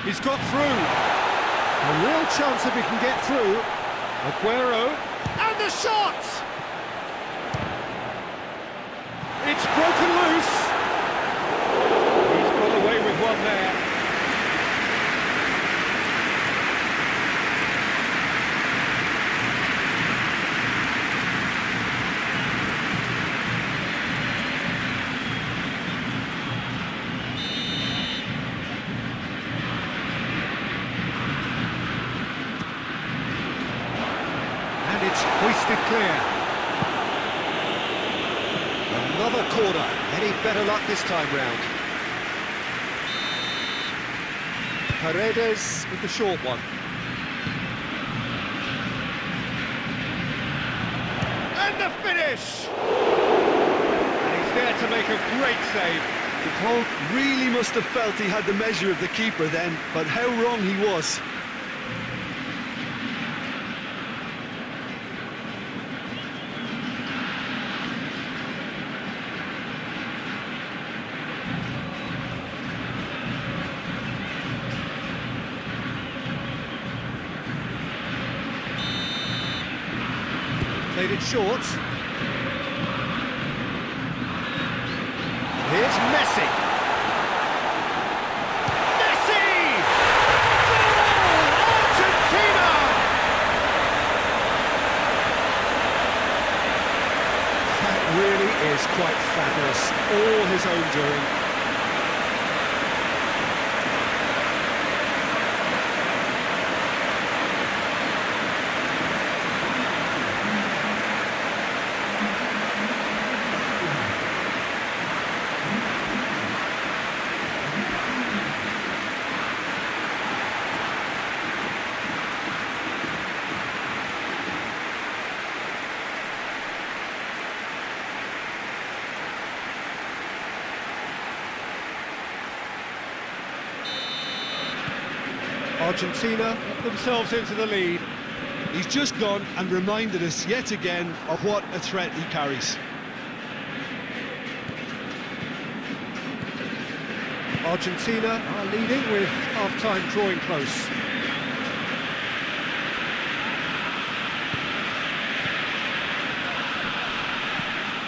Speaker 1: He's got through. A real chance if he can get through. Aguero. And the shot! It's broken loose. He's got away with one there. It's hoisted clear. Another corner. Any better luck this time round? Paredes with the short one. And the finish! And he's there to make a great save.
Speaker 2: The Pope really must have felt he had the measure of the keeper then, but how wrong he was.
Speaker 1: Played it short. And here's Messi. Messi! Goal! Argentina! That really is quite fabulous. All his own doing. Argentina put themselves into the lead.
Speaker 2: He's just gone and reminded us yet again of what a threat he carries.
Speaker 1: Argentina are leading with half-time drawing close.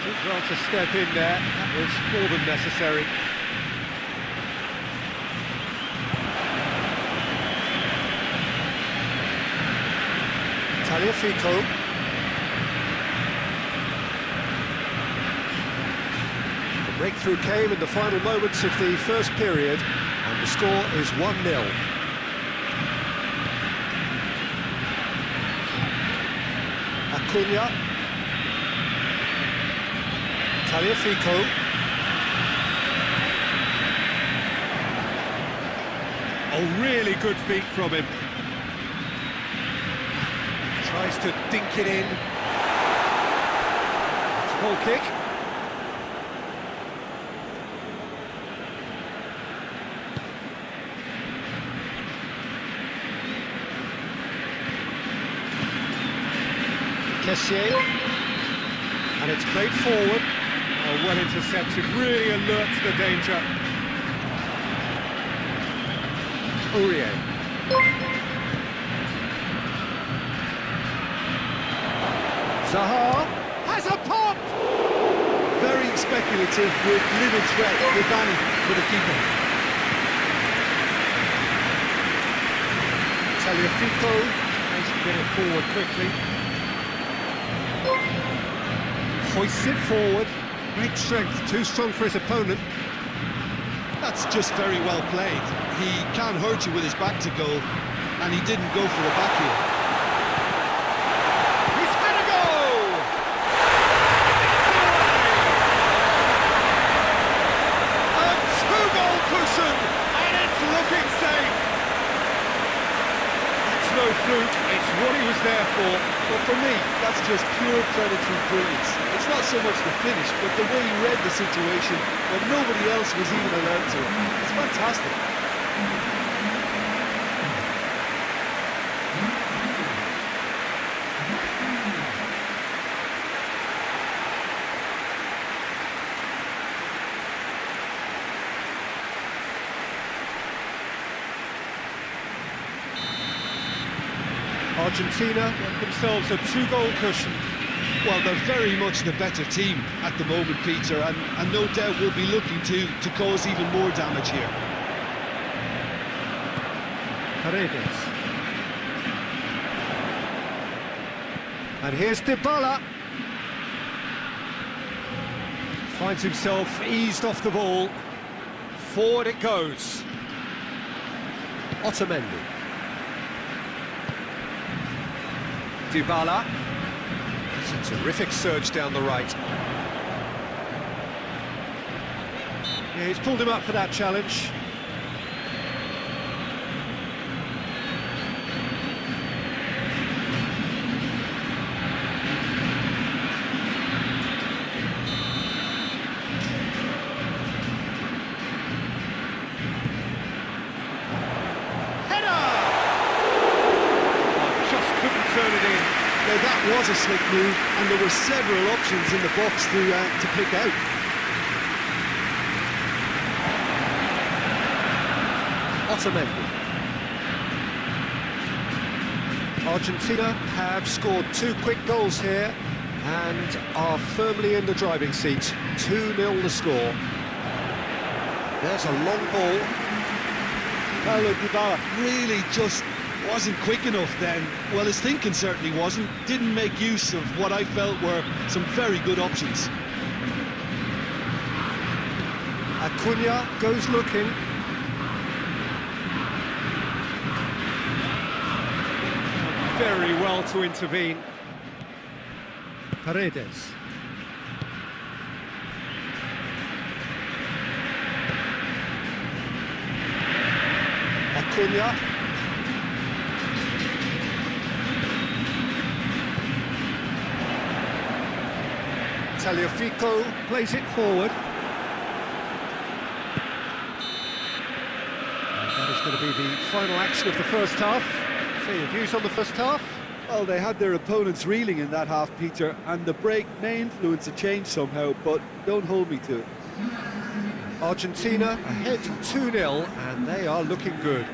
Speaker 1: Did well to step in there, that was more than necessary. Fico. The breakthrough came in the final moments of the first period, and the score is 1-0. Acuna. Fico. Oh, really good feet from him. Tries to dink it in. It's a goal kick. Kessier. And it's played forward. Oh, well intercepted, really alert to the danger. Aurier. Zaha has a pop!
Speaker 2: Very speculative with little threat, if any, for the keeper.
Speaker 1: Fico has to get it forward quickly. Hoists it forward. Great strength, too strong for his opponent.
Speaker 2: That's just very well played. He can hurt you with his back to goal, and he didn't go for the back heel.
Speaker 1: And it's looking safe. That's no fluke, it's what he was there for.
Speaker 3: But for me, that's just pure predatory brilliance. It's not so much the finish, but the way he read the situation when nobody else was even allowed to. It's fantastic.
Speaker 1: Argentina get themselves a 2-goal cushion.
Speaker 2: Well, they're very much the better team at the moment, Peter, and no doubt will be looking to cause even more damage here.
Speaker 1: Paredes. And here's Dybala. Finds himself eased off the ball. Forward it goes. Otamendi. Dybala. It's a terrific surge down the right. Yeah, he's pulled him up for that challenge.
Speaker 2: Now that was a slick move, and there were several options in the box to pick out.
Speaker 1: Otamendi. Argentina have scored 2 quick goals here and are firmly in the driving seat. 2-0 the score. There's a long ball.
Speaker 3: Paulo Dybala.
Speaker 2: Really just wasn't quick enough then. Well, his thinking certainly wasn't. Didn't make use of what I felt were some very good options.
Speaker 1: Acuna goes looking. Very well to intervene. Paredes. Acuna. Tagliafico plays it forward. And that is going to be the final action of the first half. So your views on the first half?
Speaker 3: Well, they had their opponents reeling in that half, Peter, and the break may influence a change somehow, but don't hold me to it.
Speaker 1: Argentina ahead 2-0, and they are looking good.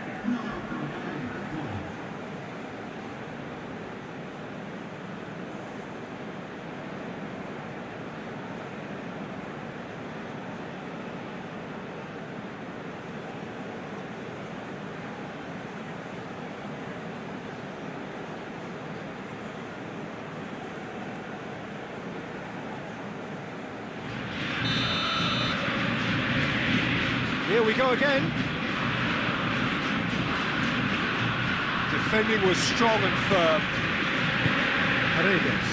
Speaker 1: Here we go again. Defending was strong and firm. Paredes.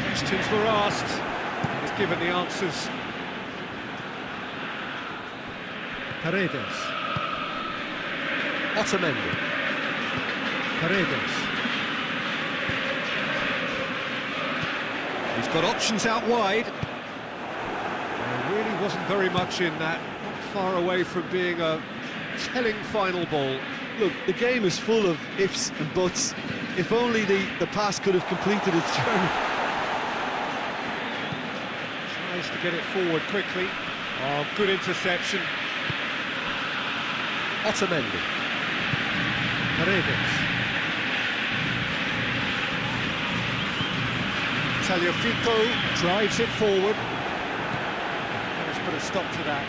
Speaker 1: Questions were asked. He's given the answers. Paredes. Otamendi. Paredes. He's got options out wide. There really wasn't very much in that, not far away from being a telling final ball.
Speaker 3: Look, the game is full of ifs and buts. If only the pass could have completed its journey.
Speaker 1: Tries to get it forward quickly. Oh, good interception. Otamendi. Paredes. Tagliafico drives it forward. Let's put a stop to that.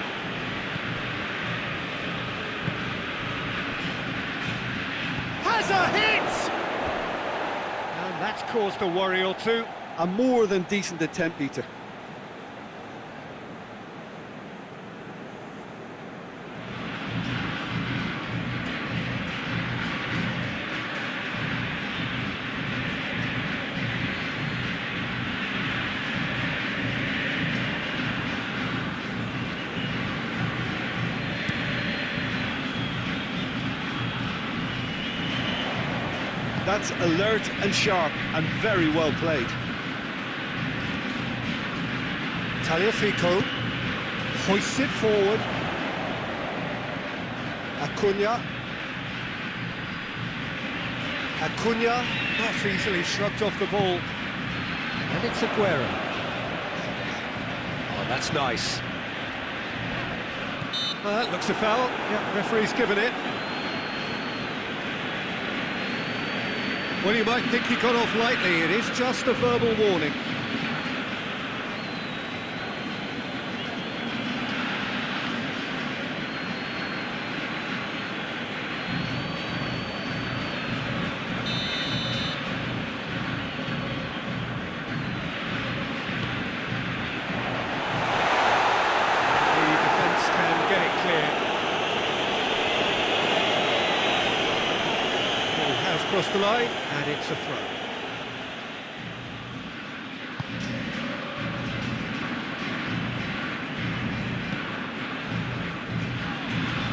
Speaker 1: Has a hit! And that's caused a worry or two.
Speaker 3: A more than decent attempt, Peter. That's alert and sharp and very well played.
Speaker 1: Tagliafico hoists it forward. Acuna. Acuna not easily shrugged off the ball. And it's Aguero. Oh, that's nice. That looks a foul. Yeah, referee's given it. Well, you might think he got off lightly. It is just a verbal warning. The defence can get it clear. Has crossed the line, and it's a throw.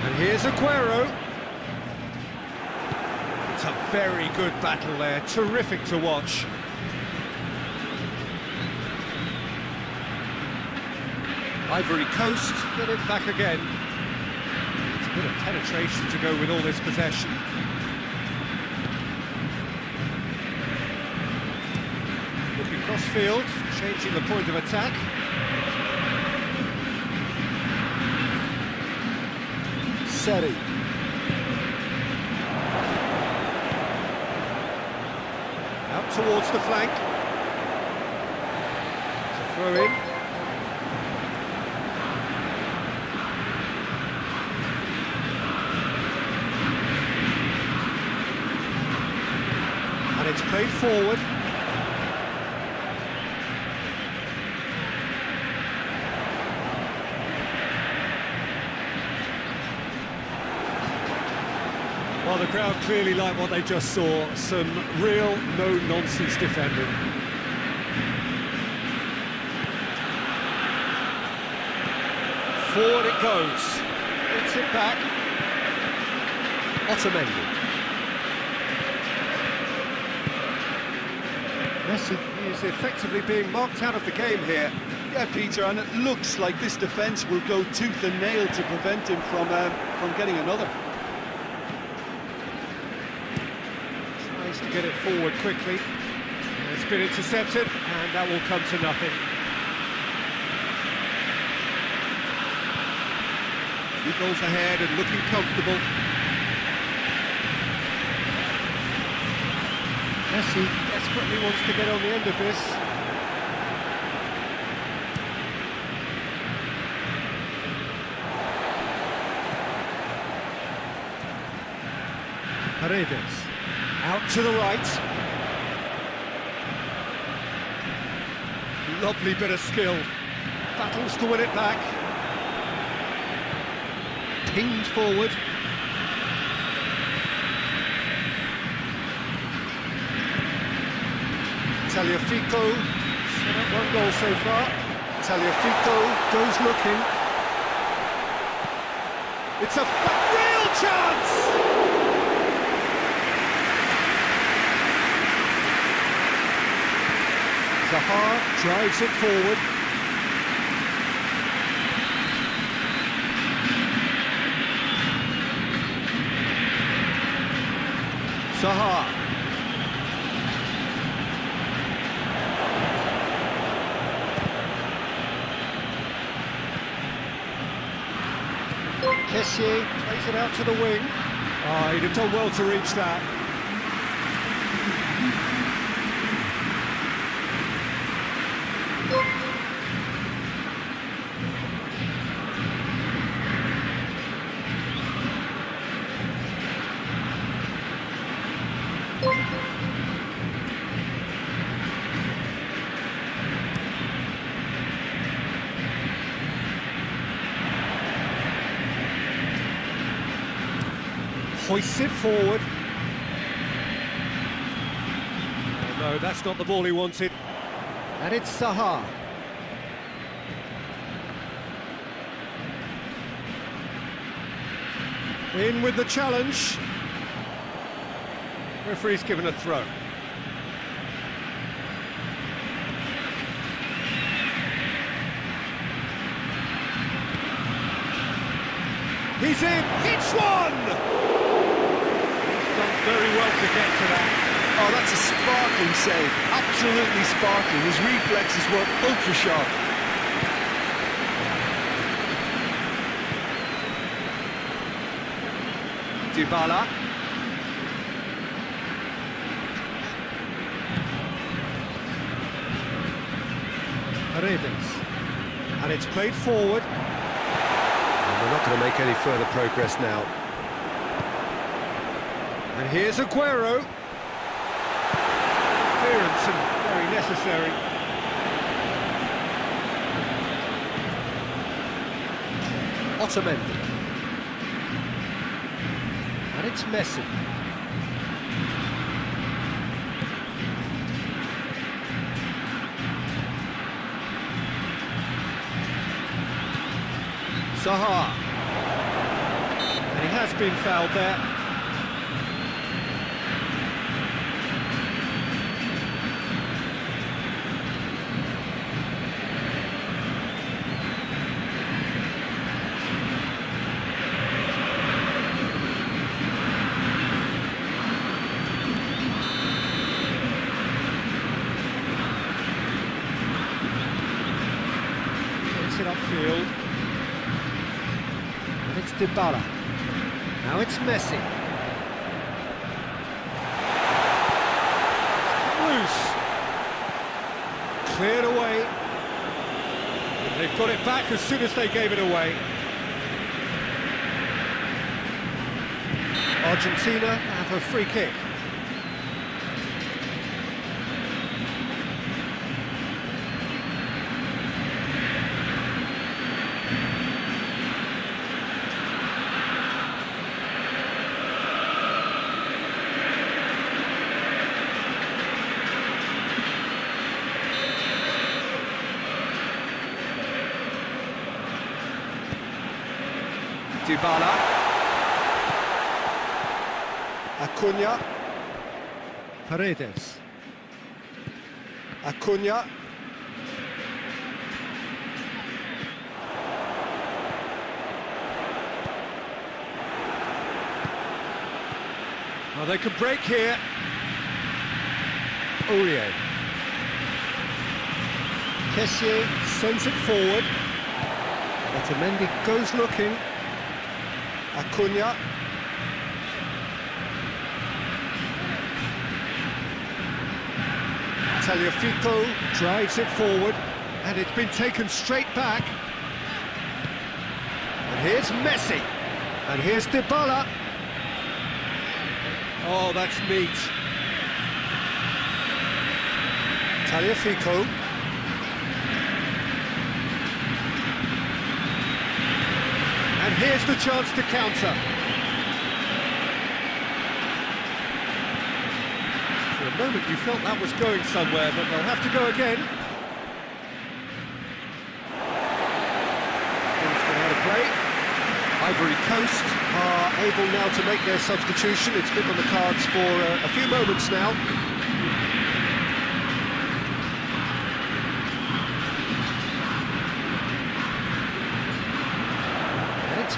Speaker 1: And here's Aguero. It's a very good battle there, terrific to watch. Ivory Coast get it back again. It's a bit of penetration to go with all this possession. Crossfield, changing the point of attack. Seri. towards the flank. It's a throw in. And it's played forward. Well, the crowd clearly like what they just saw. Some real no-nonsense defending. Forward it goes. It's it back. Otamendi. Messi is effectively being marked out of the game here.
Speaker 2: Yeah, Peter, and it looks like this defence will go tooth and nail to prevent him from getting another.
Speaker 1: Tries to get it forward quickly. It's been intercepted, and that will come to nothing. He goes ahead and looking comfortable. Messi desperately wants to get on the end of this. Paredes, out to the right. Lovely bit of skill. Battles to win it back. Pinged forward. Tagliafico, set up one goal so far. Tagliafico goes looking. It's a real chance! Zaha drives it forward. Zaha. Kessié plays it out to the wing. Oh, he'd have done well to reach that. Hoists it forward. Oh, no, that's not the ball he wanted. And it's Zaha. In with the challenge. Referee's given a throw. He's in. It's one! Done very well to get to that.
Speaker 2: Oh, that's a sparkling save. Absolutely sparkling. His reflexes were ultra sharp.
Speaker 1: Dybala. Paredes. And it's played forward. And we're not going to make any further progress now. And here's Aguero. Clearance and very necessary. Otamendi. And it's Messi. Zaha. And he has been fouled there. Takes it upfield. And it's Dybala. Now it's Messi. loose. Cleared away. And they've got it back as soon as they gave it away. Argentina have a free kick. Dybala.
Speaker 3: Acuna.
Speaker 1: Paredes.
Speaker 3: Acuna.
Speaker 1: Oh, they could break here. Aurier. Kessié sends it forward. Otamendi goes looking.
Speaker 3: Acuna.
Speaker 1: Tagliafico drives it forward, and it's been taken straight back. And here's Messi, and here's Dybala. Oh, that's neat. Tagliafico. And here's the chance to counter. For a moment you felt that was going somewhere, but they'll have to go again. Things gone out of play. Ivory Coast are able now to make their substitution. It's been on the cards for a few moments now.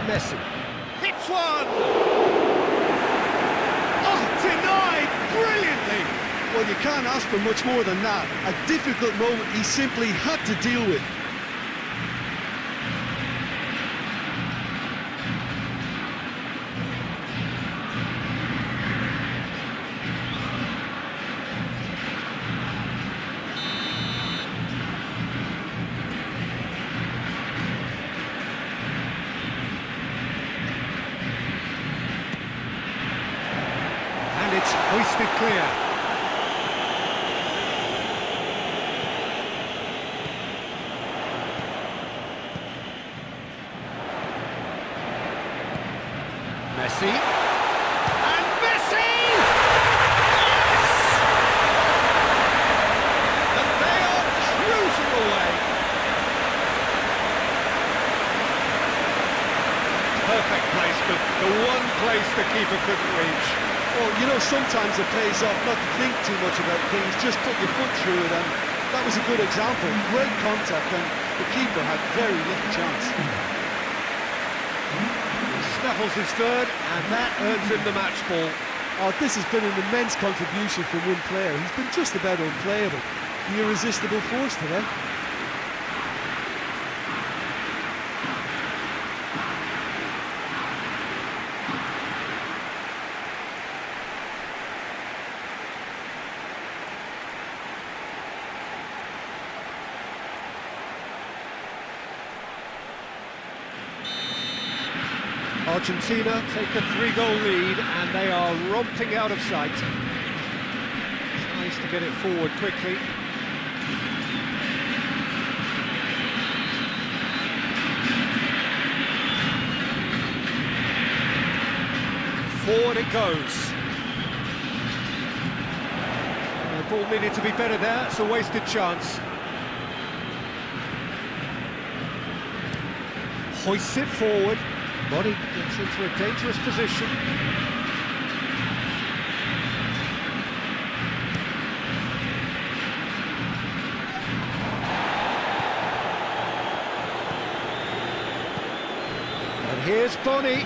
Speaker 1: Messi hits one! Oh, denied brilliantly!
Speaker 2: Well, you can't ask for much more than that. A difficult moment he simply had to deal with.
Speaker 1: It's hoisted clear. Messi. And Messi! Yes! And they are cruising away. Perfect placement, the one place the keeper couldn't reach.
Speaker 2: Well, you know, sometimes it pays off not to think too much about things, just put your foot through it, and that was a good example. Great contact, and the keeper had very little chance.
Speaker 1: He snaffles his third, and that earns him the match ball.
Speaker 3: Oh, this has been an immense contribution from one player. He's been just about unplayable. The irresistible force today.
Speaker 1: Argentina take a 3-goal lead, and they are romping out of sight. Tries to get it forward quickly. Forward it goes. The ball needed to be better there, it's a wasted chance. Hoists it forward. Body gets into a dangerous position. And here's Bonnie.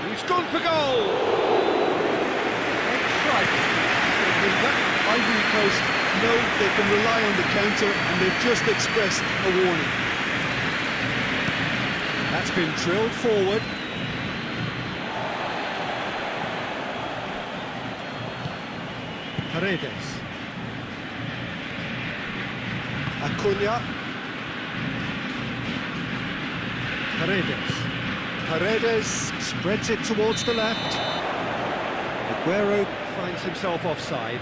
Speaker 1: He's gone for goal. Strike.
Speaker 2: Ivory Coast know they can rely on the counter, and they've just expressed a warning.
Speaker 1: That's been drilled forward. Paredes.
Speaker 3: Acuna.
Speaker 1: Paredes.
Speaker 3: Paredes spreads it towards the left.
Speaker 1: Aguero finds himself offside.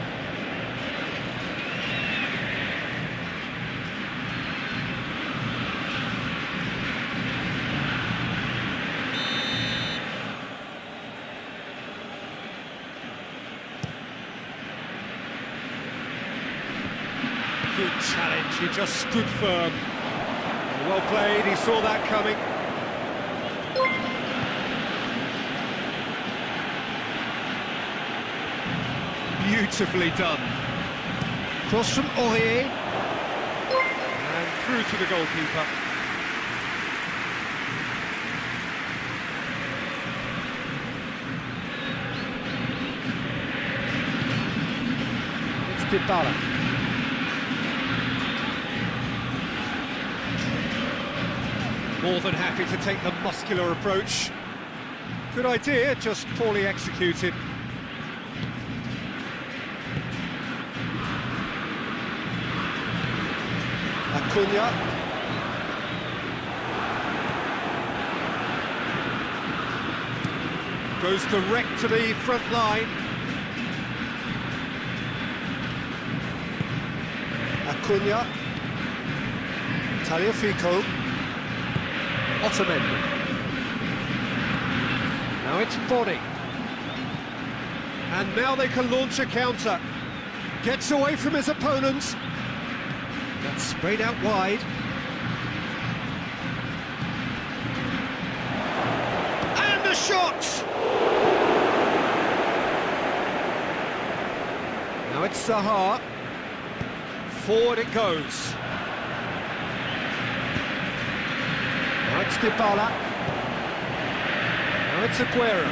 Speaker 1: Good challenge, he just stood firm. Well played, he saw that coming. Beautifully done. Cross from Aurier. And through to the goalkeeper. It's Dybala. More than happy to take the muscular approach. Good idea, just poorly executed.
Speaker 3: Acuna.
Speaker 1: Goes direct to the front line.
Speaker 3: Acuna. Tagliafico.
Speaker 1: Otamendi. Now it's Body. And now they can launch a counter. Gets away from his opponents. That's sprayed out wide. And a shot! Now it's Zaha. Forward it goes. Now it's Dybala. Now it's Aguero.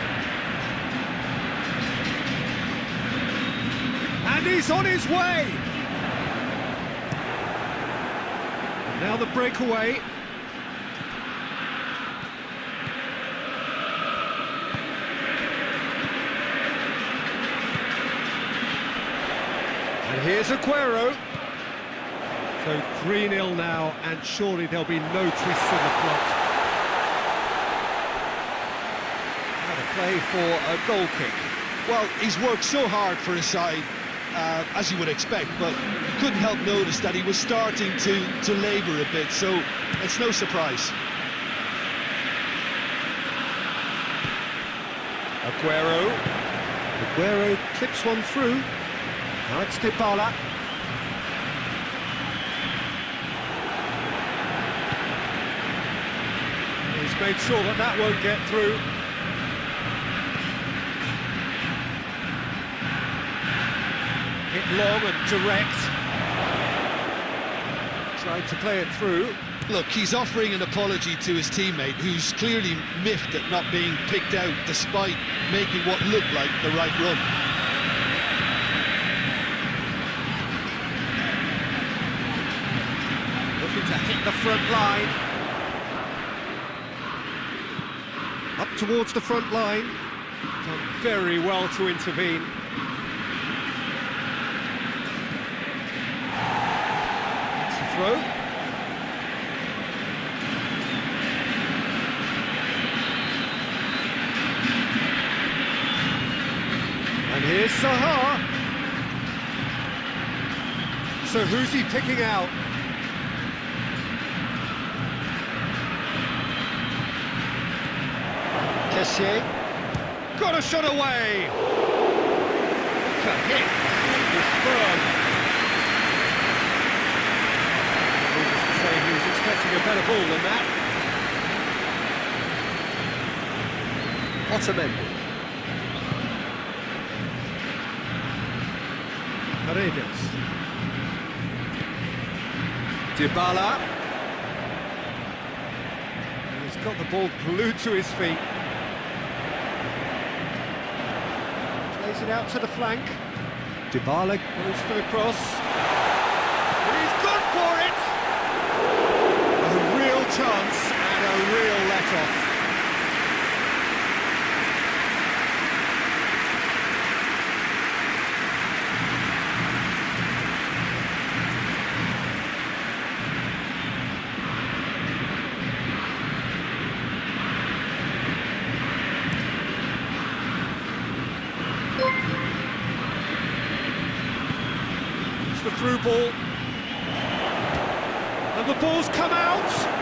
Speaker 1: And he's on his way! And now the breakaway. And here's Aguero. So 3-0 now, and surely there'll be no twists in the plot. Now to play for a goal kick.
Speaker 2: Well, he's worked so hard for his side, as you would expect, but couldn't help notice that he was starting to labour a bit, so it's no surprise.
Speaker 1: Aguero clips one through. Now it's Dybala. He's made sure that that won't get through. Hit long and direct. Tried to play it through.
Speaker 2: Look, he's offering an apology to his teammate, who's clearly miffed at not being picked out despite making what looked like the right run.
Speaker 1: Looking to hit the front line. Up towards the front line. Done very well to intervene. That's the throw. And here's Zaha. So who's he picking out?
Speaker 3: Kessié.
Speaker 1: Got a shot away! What a hit! It's firm. Needless to say, he was expecting a better ball than that. Otamendi. Paredes. Dybala. He's got the ball glued to his feet. Plays it out to the flank. Dybala goes for the cross. He's gone for it! A real chance and a real let-off. the through ball. And the ball's come out.